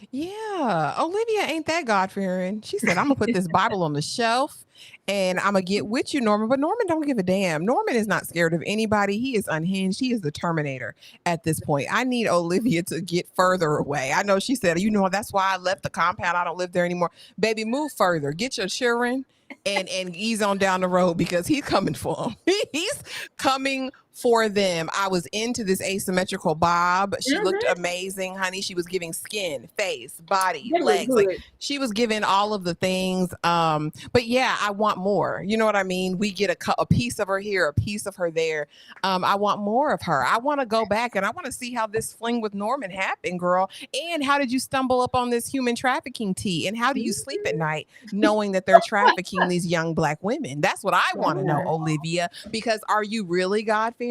yeah, Olivia ain't that God-fearing. She said, I'm gonna put this Bible on the shelf and I'm gonna get with you, Norman. But Norman don't give a damn. Norman is not scared of anybody. He is unhinged. He is the Terminator at this point. I need Olivia to get further away. I know she said, that's why I left the compound. I don't live there anymore. Baby, move further. Get your children and ease on down the road because he's coming for them. He's coming for them. I was into this asymmetrical bob. She looked amazing, honey. She was giving skin, face, body, legs. Like she was giving all of the things. But yeah, I want more. You know what I mean? We get a piece of her here, a piece of her there. I want more of her. I want to go back and I want to see how this fling with Norman happened, girl. And how did you stumble up on this human trafficking tea? And how do you sleep at night knowing that they're trafficking these young Black women? That's what I want to know, Olivia. Because are you really God-fearing?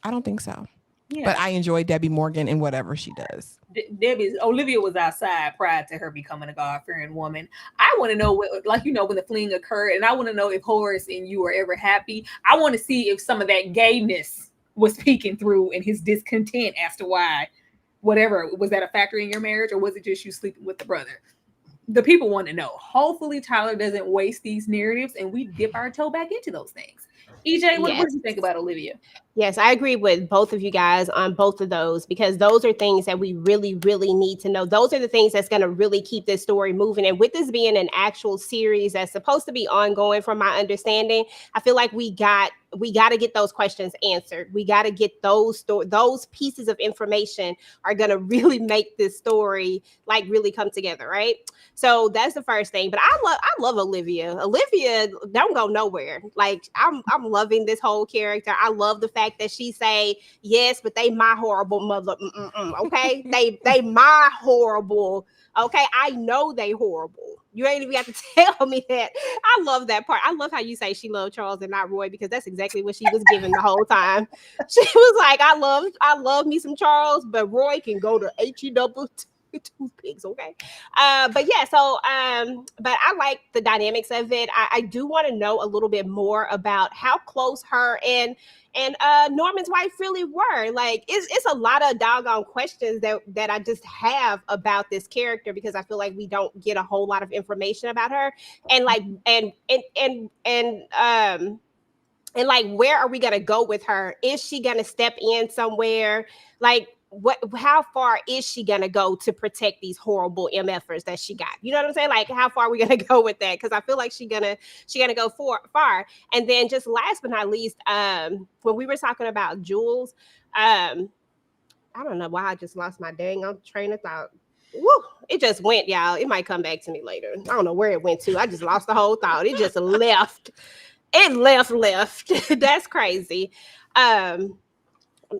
I don't think so. Yeah. But I enjoy Debbie Morgan and whatever she does. Olivia was outside prior to her becoming a God-fearing woman. I want to know when the fling occurred, and I want to know if Horace and you are ever happy. I want to see if some of that gayness was peeking through and his discontent as to why, whatever, was that a factor in your marriage, or was it just you sleeping with the brother? The people want to know. Hopefully Tyler doesn't waste these narratives and we dip our toe back into those things. EJ, what do you think about Olivia? Yes, I agree with both of you guys on both of those because those are things that we really, really need to know. Those are the things that's going to really keep this story moving. And with this being an actual series that's supposed to be ongoing, from my understanding, I feel like we got to get those questions answered. We got to get those pieces of information are going to really make this story like really come together, right? So that's the first thing. But I love Olivia. Olivia don't go nowhere. Like I'm loving this whole character. I love the fact that she say yes, but they my horrible mother. Okay, they my horrible. Okay, I know they horrible. You ain't even got to tell me that. I love that part. I love how you say she loved Charles and not Roy because that's exactly what she was giving the whole time. She was like, I love me some Charles, but Roy can go to HE toothpicks, okay? But yeah, so but I like the dynamics of it. I do want to know a little bit more about how close her and Norman's wife really were. Like it's a lot of doggone questions that I just have about this character because I feel like we don't get a whole lot of information about her. And like and like where are we gonna go with her? Is she gonna step in somewhere? Like how far is she gonna go to protect these horrible MFers that she got? You know what I'm saying? Like how far are we gonna go with that? Because I feel like she gonna go far. And then just last but not least, when we were talking about Jules, I don't know why I just lost my dang on train of thought. Woo, it just went, y'all. It might come back to me later. I don't know where it went to. I just lost the whole thought. It just left. It left. That's crazy.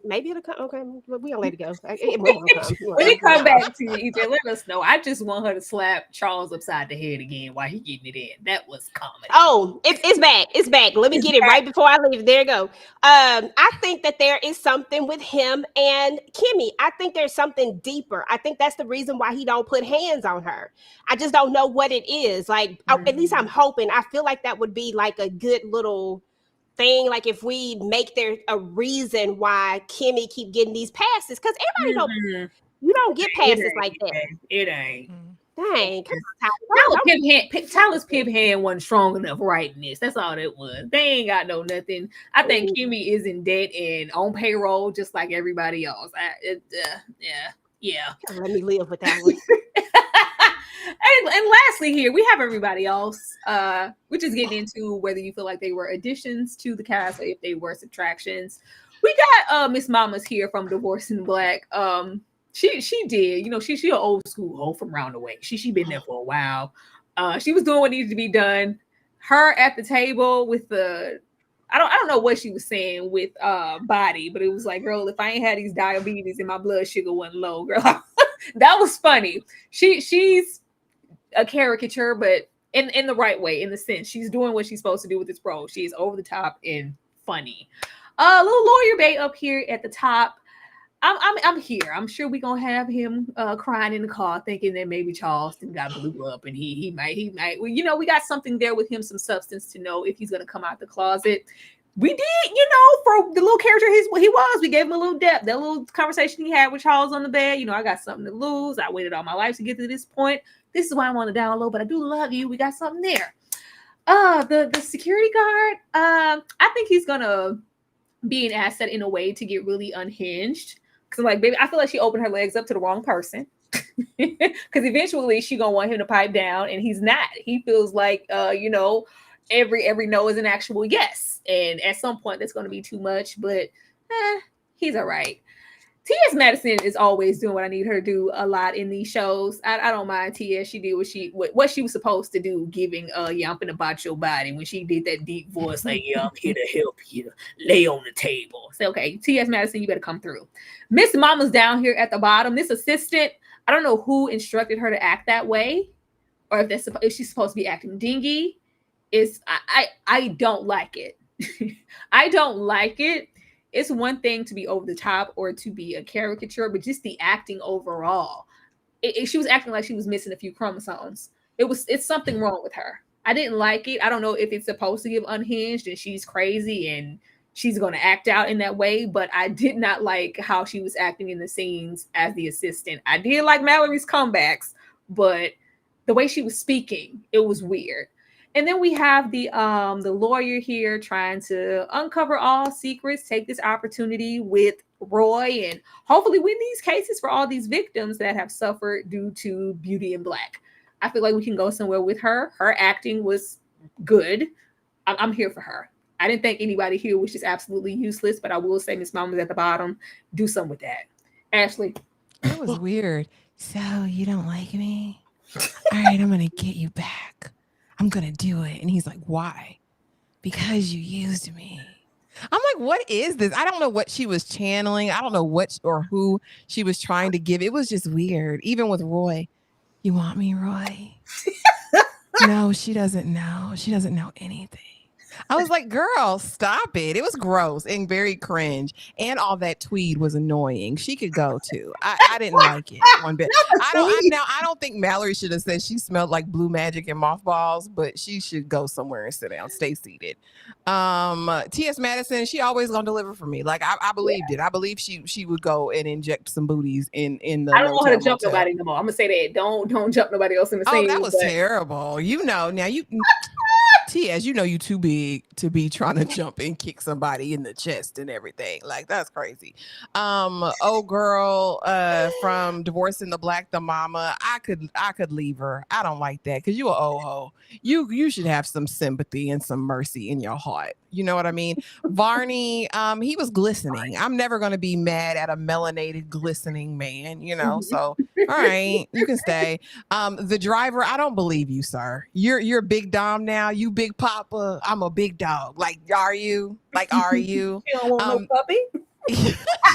Maybe it'll come. Okay, we gonna let it go. It will come. When it come back to you, EJ, let us know. I just want her to slap Charles upside the head again while he getting it in. That was comedy. Oh, it's back. It's back. Let me get it right before I leave. There you go. I think that there is something with him and Kimmie. I think there's something deeper. I think that's the reason why he don't put hands on her. I just don't know what it is. Like, at least I'm hoping. I feel like that would be like a good little thing. Like if we make there a reason why Kimmie keep getting these passes, because everybody know you don't get passes like that. It ain't. Dang, Tyler's pimp hand wasn't strong enough writing this. That's all it was. They ain't got no nothing. I think Kimmie is in debt and on payroll just like everybody else. Yeah. Let me live with that one. And lastly, here we have everybody else. We're just getting into whether you feel like they were additions to the cast or if they were subtractions. We got Miss Mama's here from Divorce in Black. She did, she an old school hoe from round the way. She been there for a while. She was doing what needed to be done. Her at the table with the I don't know what she was saying with Body, but it was like, girl, if I ain't had these diabetes and my blood sugar wasn't low, girl. That was funny. She's a caricature, but in the right way, in the sense she's doing what she's supposed to do with this role. She's over the top and funny. Little lawyer Bay up here at the top. I'm here. I'm sure we're gonna have him crying in the car, thinking that maybe Charleston got blew up, and he might. Well, we got something there with him, some substance to know if he's gonna come out the closet. We did, for the little character he was. We gave him a little depth. That little conversation he had with Charles on the bed. I got something to lose. I waited all my life to get to this point. This is why I want to download, but I do love you. We got something there. The security guard. I think he's gonna be an asset in a way to get really unhinged. Because like, baby, I feel like she opened her legs up to the wrong person. Because eventually she gonna want him to pipe down, and he's not. He feels like every no is an actual yes. And at some point that's gonna be too much, but he's all right. T.S. Madison is always doing what I need her to do a lot in these shows. I don't mind T.S. She did what she was supposed to do, giving I'm finna botch your body when she did that deep voice like, yeah, I'm here to help you lay on the table. So okay, T.S. Madison, you better come through. Miss Mama's down here at the bottom. This assistant, I don't know who instructed her to act that way, or if she's supposed to be acting dingy. I don't like it. I don't like it. It's one thing to be over the top or to be a caricature, but just the acting overall. She was acting like she was missing a few chromosomes. It's something wrong with her. I didn't like it. I don't know if it's supposed to give unhinged and she's crazy and she's going to act out in that way, but I did not like how she was acting in the scenes as the assistant. I did like Mallory's comebacks, but the way she was speaking, it was weird. And then we have the lawyer here trying to uncover all secrets, take this opportunity with Roy, and hopefully win these cases for all these victims that have suffered due to Beauty in Black. I feel like we can go somewhere with her. Her acting was good. I'm here for her. I didn't think anybody here was just absolutely useless, but I will say Miss Mama's at the bottom. Do something with that. Ashley. That was weird. So you don't like me? All right, I'm going to get you back. I'm going to do it. And he's like, why? Because you used me. I'm like, what is this? I don't know what she was channeling. I don't know what or who she was trying to give. It was just weird. Even with Roy. You want me, Roy? No, she doesn't know. She doesn't know anything. I was like, girl, stop it. It was gross and very cringe. And all that tweed was annoying. She could go too. I didn't like it one bit. I don't think Mallory should have said she smelled like blue magic and mothballs, but she should go somewhere and sit down, stay seated. T.S. Madison, she always gonna deliver for me. Like I believed it. I believe she would go and inject some booties in the. I don't want her to jump nobody no more. I'm gonna say that. Don't jump nobody else in the scene. Oh, that was terrible. You know, now you T.S., you know you too big to be trying to jump and kick somebody in the chest and everything. Like, that's crazy. Oh girl, from Divorcing the Black, the mama, I could leave her. I don't like that because you a ho. You should have some sympathy and some mercy in your heart. You know what I mean? Varney, he was glistening. I'm never gonna be mad at a melanated, glistening man, you know. So all right, you can stay. The driver, I don't believe you, sir. You're big Dom now. You big Papa. I'm a big dog. Like, are you? You don't want no puppy?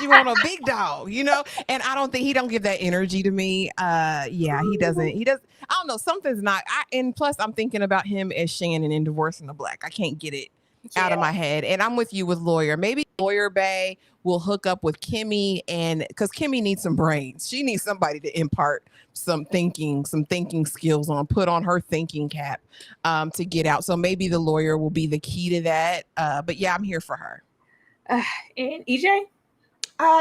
She want a big dog, you know? And I don't think he don't give that energy to me. Yeah, he doesn't. I don't know. Something's not. And plus, I'm thinking about him as Shannon in Divorcing the Black. I can't get it out of my head. And I'm with you with Lawyer. Maybe Lawyer Bay will hook up with Kimmie, and because Kimmie needs some brains. She needs somebody to impart some thinking skills on, put on her thinking cap to get out. So maybe the lawyer will be the key to that. But yeah, I'm here for her. And EJ?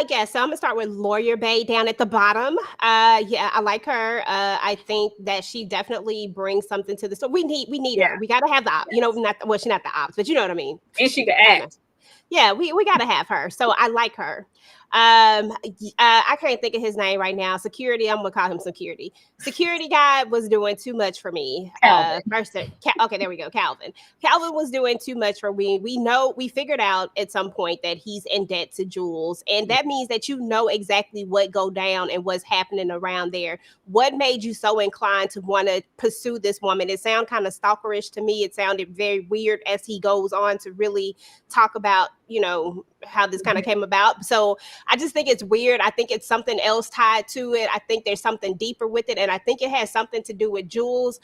Yeah, so I'm gonna start with Lawyer Bay down at the bottom. Yeah, I like her. I think that she definitely brings something to the story. We need her. We gotta have the ops. You know, she's not the ops, but you know what I mean. And she can act. Yeah, we gotta have her. So I like her. I can't think of his name right now. Security, I'm gonna call him Security. Security guy was doing too much for me. Okay, there we go. Calvin was doing too much for me. We figured out at some point that he's in debt to Jules, and that means that you know exactly what go down and what's happening around there. What made you so inclined to want to pursue this woman? It sounded kind of stalkerish to me. It sounded very weird as he goes on to really talk about, you know, how this kind of came about. So I just think it's weird. I think it's something else tied to it. I think there's something deeper with it. And I think it has something to do with Jules.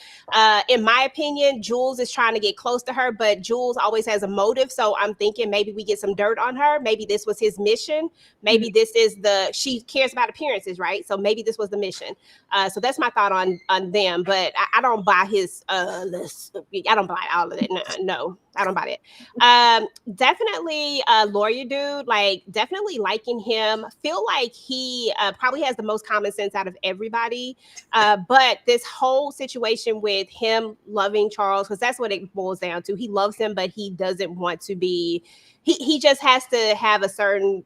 In my opinion, Jules is trying to get close to her, but Jules always has a motive. So I'm thinking maybe we get some dirt on her. Maybe this was his mission. Maybe this is she cares about appearances, right? So maybe this was the mission. So that's my thought on them. But I don't buy his, I don't buy all of it. No, I don't buy it. Definitely lawyer dude, like definitely liking him. Feel like he probably has the most common sense out of everybody. But this whole situation with him loving Charles, because that's what it boils down to. He loves him, but he doesn't want to be, he just has to have a certain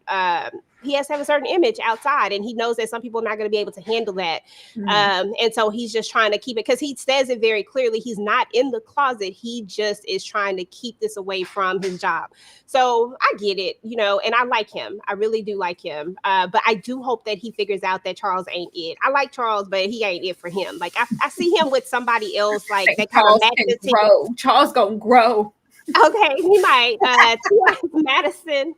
he has to have a certain image outside, and he knows that some people are not going to be able to handle that. And so he's just trying to keep it, because he says it very clearly. He's not in the closet. He just is trying to keep this away from his job. So I get it, you know, and I like him. I really do like him. But I do hope that he figures out that Charles ain't it. I like Charles, but he ain't it for him. Like I see him with somebody else, like that kind of matches him. Charles gonna grow. Okay, he might. Madison,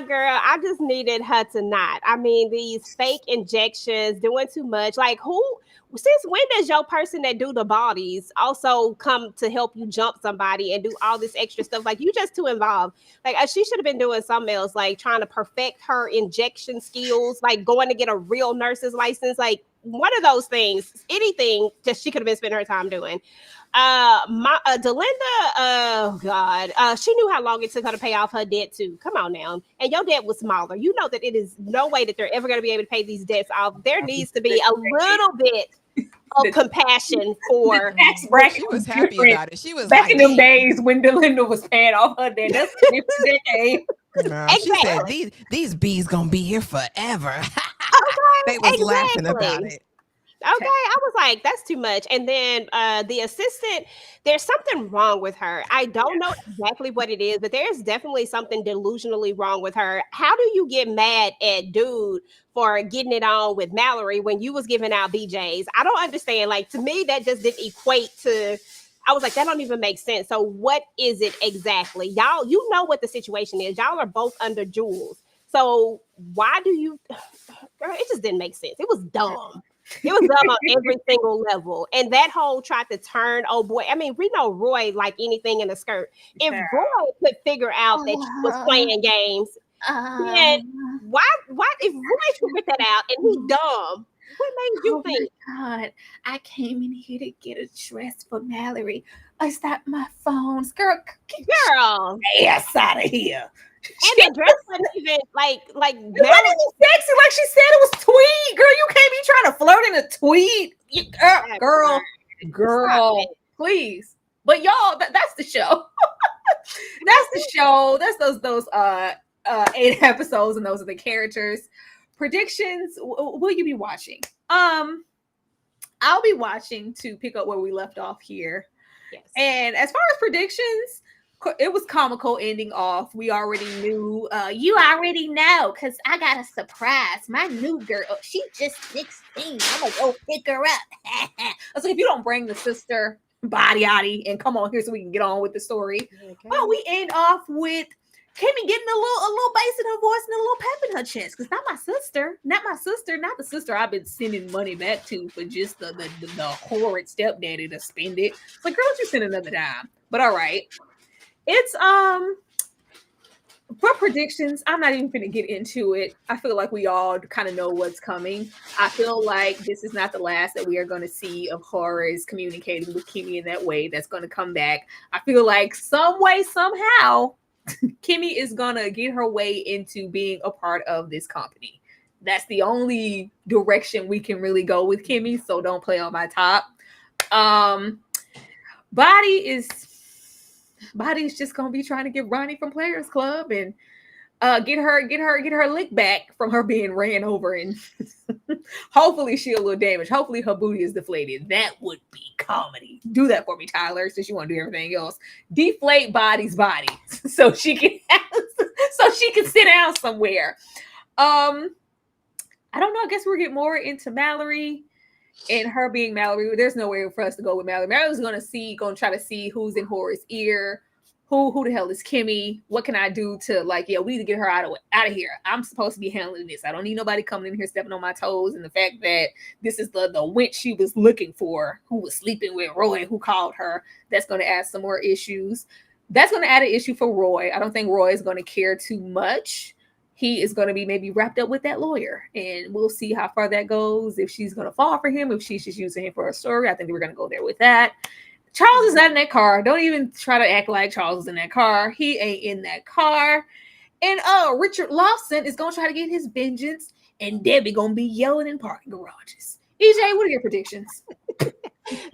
girl, I just needed her to not. I mean, these fake injections, doing too much. Like, since when does your person that do the bodies also come to help you jump somebody and do all this extra stuff? Like, you just too involved. Like, she should have been doing something else, like trying to perfect her injection skills, like going to get a real nurse's license. Like, one of those things, anything that she could have been spending her time doing. Delinda, oh God, she knew how long it took her to pay off her debt too. Come on now. And your debt was smaller. You know that it is no way that they're ever going to be able to pay these debts off. There needs to be a little bit compassion for. Tax bracket. She was happy different. about it. She was Back like, in them "Damn." days when Delinda was paying off her debt. That's a different decade. No, she said these bees gonna be here forever. They was laughing about it. Okay, I was like, that's too much. And then the assistant, there's something wrong with her. I don't know exactly what it is, but there's definitely something delusionally wrong with her. How do you get mad at dude for getting it on with Mallory when you was giving out BJs? I don't understand. Like, to me, that just didn't equate to. I was like, that don't even make sense. So what is it exactly? Y'all, you know what the situation is. Y'all are both under Jules. So why do you, girl, it just didn't make sense. It was dumb. It was dumb on every single level. And that whole tried to turn, oh boy. I mean, we know Roy like anything in a skirt. If Roy could figure out that she was playing games, then why if Roy figured that out and he's dumb, what made you think? God, I came in here to get a dress for Mallory. Is that my phones? Girl, ass out of here. And the dress wasn't even like it wasn't even sexy like she said it was tweed. Girl, you can't be trying to flirt in a tweed. Girl, please. But y'all, that's the show. That's the show. That's those 8 episodes, and those are the characters. Predictions, will you be watching? I'll be watching to pick up where we left off here. Yes. And as far as predictions, it was comical ending off. We already knew. You already know, because I got a surprise. My new girl, she just 16. I'm going to go pick her up. I was like, if you don't bring the sister, body and come on here so we can get on with the story. Okay. Well, we end off with Kimmie getting a little bass in her voice and a little pep in her chest. Because not the sister I've been sending money back to for just the horrid stepdaddy to spend it. It's like, girl, you send another dime. But all right. It's for predictions, I'm not even gonna get into it. I feel like we all kind of know what's coming. I feel like this is not the last that we are going to see of Horace communicating with Kimmie in that way. That's going to come back. I feel like some way, somehow, Kimmie is gonna get her way into being a part of this company. That's the only direction we can really go with Kimmie. So don't play on my top. Body's just gonna be trying to get Ronnie from Players Club and get her lick back from her being ran over, and hopefully she a little damaged. Hopefully her booty is deflated. That would be comedy. Do that for me, Tyler, since you want to do everything else. Deflate Body's body so she can sit down somewhere. I don't know. I guess we'll get more into Mallory. And her being Mallory, there's no way for us to go with Mallory. Mallory's gonna try to see who's in Horace's ear. Who the hell is Kimmie? What can I do to we need to get her out of here. I'm supposed to be handling this. I don't need nobody coming in here stepping on my toes. And the fact that this is the wench she was looking for, who was sleeping with Roy, who called her, that's gonna add some more issues. That's gonna add an issue for Roy. I don't think Roy is gonna care too much. He is going to be maybe wrapped up with that lawyer, and we'll see how far that goes. If she's going to fall for him, if she's just using him for a story, I think we're going to go there with that. Charles is not in that car. Don't even try to act like Charles is in that car. He ain't in that car. And Richard Lawson is going to try to get his vengeance, and Debbie going to be yelling in parking garages. EJ, what are your predictions?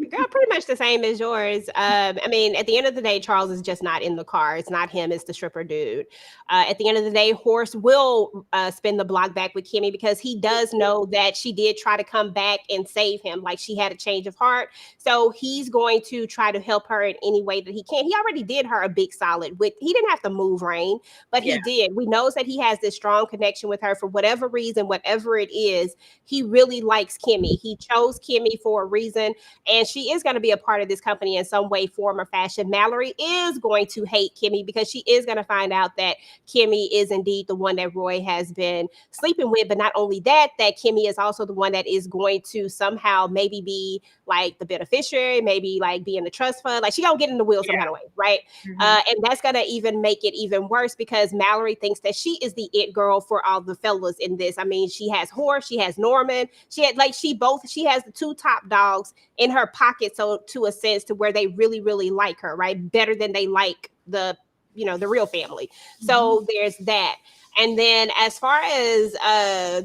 Girl, pretty much the same as yours. I mean, at the end of the day, Charles is just not in the car. It's not him. It's the stripper dude. At the end of the day, Horace will spin the block back with Kimmie because he does know that she did try to come back and save him. Like, she had a change of heart. So he's going to try to help her in any way that he can. He already did her a big solid. He didn't have to move Rain, but he did. We know that he has this strong connection with her for whatever reason, whatever it is. He really likes Kimmie. He chose Kimmie for a reason. And she is going to be a part of this company in some way, form, or fashion. Mallory is going to hate Kimmie because she is going to find out that Kimmie is indeed the one that Roy has been sleeping with. But not only that Kimmie is also the one that is going to somehow maybe be like the beneficiary, maybe like be in the trust fund. Like, she going to get in the wheel some kind of way, right? Mm-hmm. And that's going to even make it even worse because Mallory thinks that she is the it girl for all the fellas in this. I mean, she has Horace, she has Norman, she has the 2 top dogs in her pocket, so to a sense to where they really, really like her, right? Better than they like the real family. So there's that. And then as far as I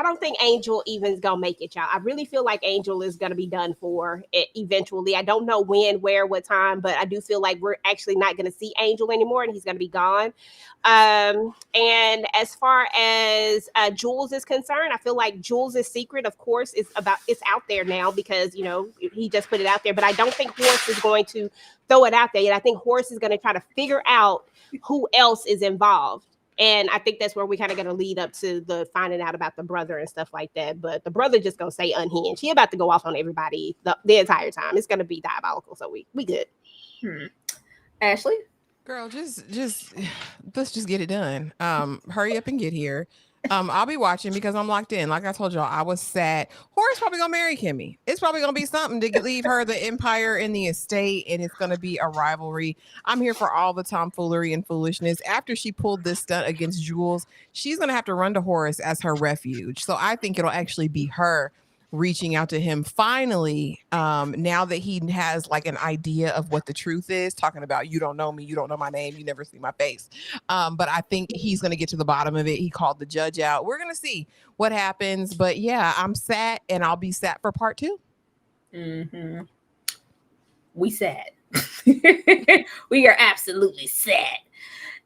don't think Angel even is gonna make it, y'all. I really feel like Angel is gonna be done for eventually. I don't know when, where, what time, but I do feel like we're actually not gonna see Angel anymore, and he's gonna be gone. And as far as Jules is concerned, I feel like Jules' secret, of course, it's out there now because he just put it out there. But I don't think Horace is going to throw it out there yet. I think Horace is going to try to figure out who else is involved. And I think that's where we kind of going to lead up to the finding out about the brother and stuff like that. But the brother just going to stay unhinged. He about to go off on everybody the entire time. It's going to be diabolical. So we good. Ashley? Girl, just let's just get it done. Hurry up and get here. I'll be watching because I'm locked in. Like I told y'all, I was sad. Horace probably gonna marry Kimmie. It's probably gonna be something to leave her the empire and the estate, and it's gonna be a rivalry. I'm here for all the tomfoolery and foolishness. After she pulled this stunt against Jules, she's gonna have to run to Horace as her refuge. So I think it'll actually be her reaching out to him finally, now that he has like an idea of what the truth is, talking about, you don't know me, you don't know my name, you never see my face. But I think he's going to get to the bottom of it. He called the judge out. We're going to see what happens. But yeah, I'm sad, and I'll be sad for part 2. Mm-hmm. We sad. We are absolutely sad.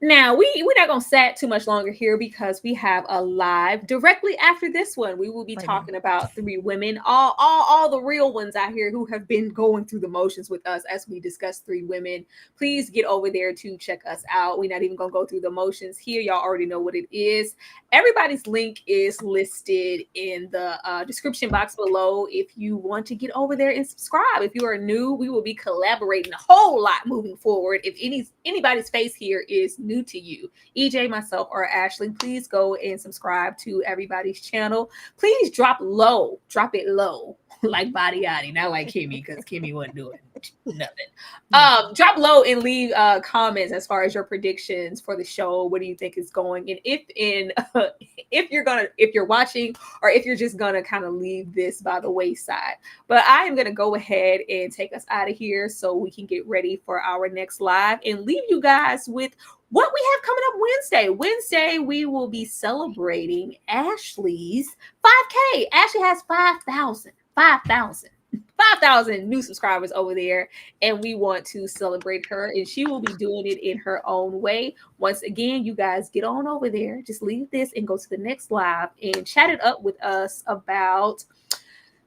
Now, we're not going to sat too much longer here because we have a live directly after this one. We will be talking about 3 women, all the real ones out here who have been going through the motions with us as we discuss 3 women. Please get over there to check us out. We're not even going to go through the motions here. Y'all already know what it is. Everybody's link is listed in the description box below if you want to get over there and subscribe. If you are new, we will be collaborating a whole lot moving forward. If anybody's face here is new to you, EJ, myself, or Ashley, please go and subscribe to everybody's channel. Please drop it low, like Body Yaddy, not like Kimmie, because Kimmie wasn't doing nothing. Drop low and leave comments as far as your predictions for the show. What do you think is going? And if you're watching, or if you're just gonna kind of leave this by the wayside. But I am gonna go ahead and take us out of here so we can get ready for our next live and leave you guys with what we have coming up Wednesday. Wednesday, we will be celebrating Ashley's 5K. Ashley has 5,000 new subscribers over there, and we want to celebrate her, and she will be doing it in her own way. Once again, you guys get on over there, just leave this and go to the next live and chat it up with us about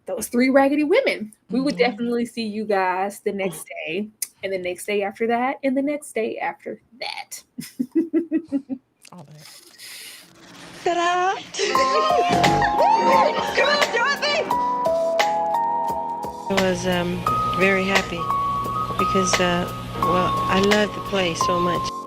those 3 raggedy women. We would definitely see you guys the next day, and the next day after that, and the next day after that. All that. Ta-da! Come on, Dorothy! I was very happy because, I love the play so much.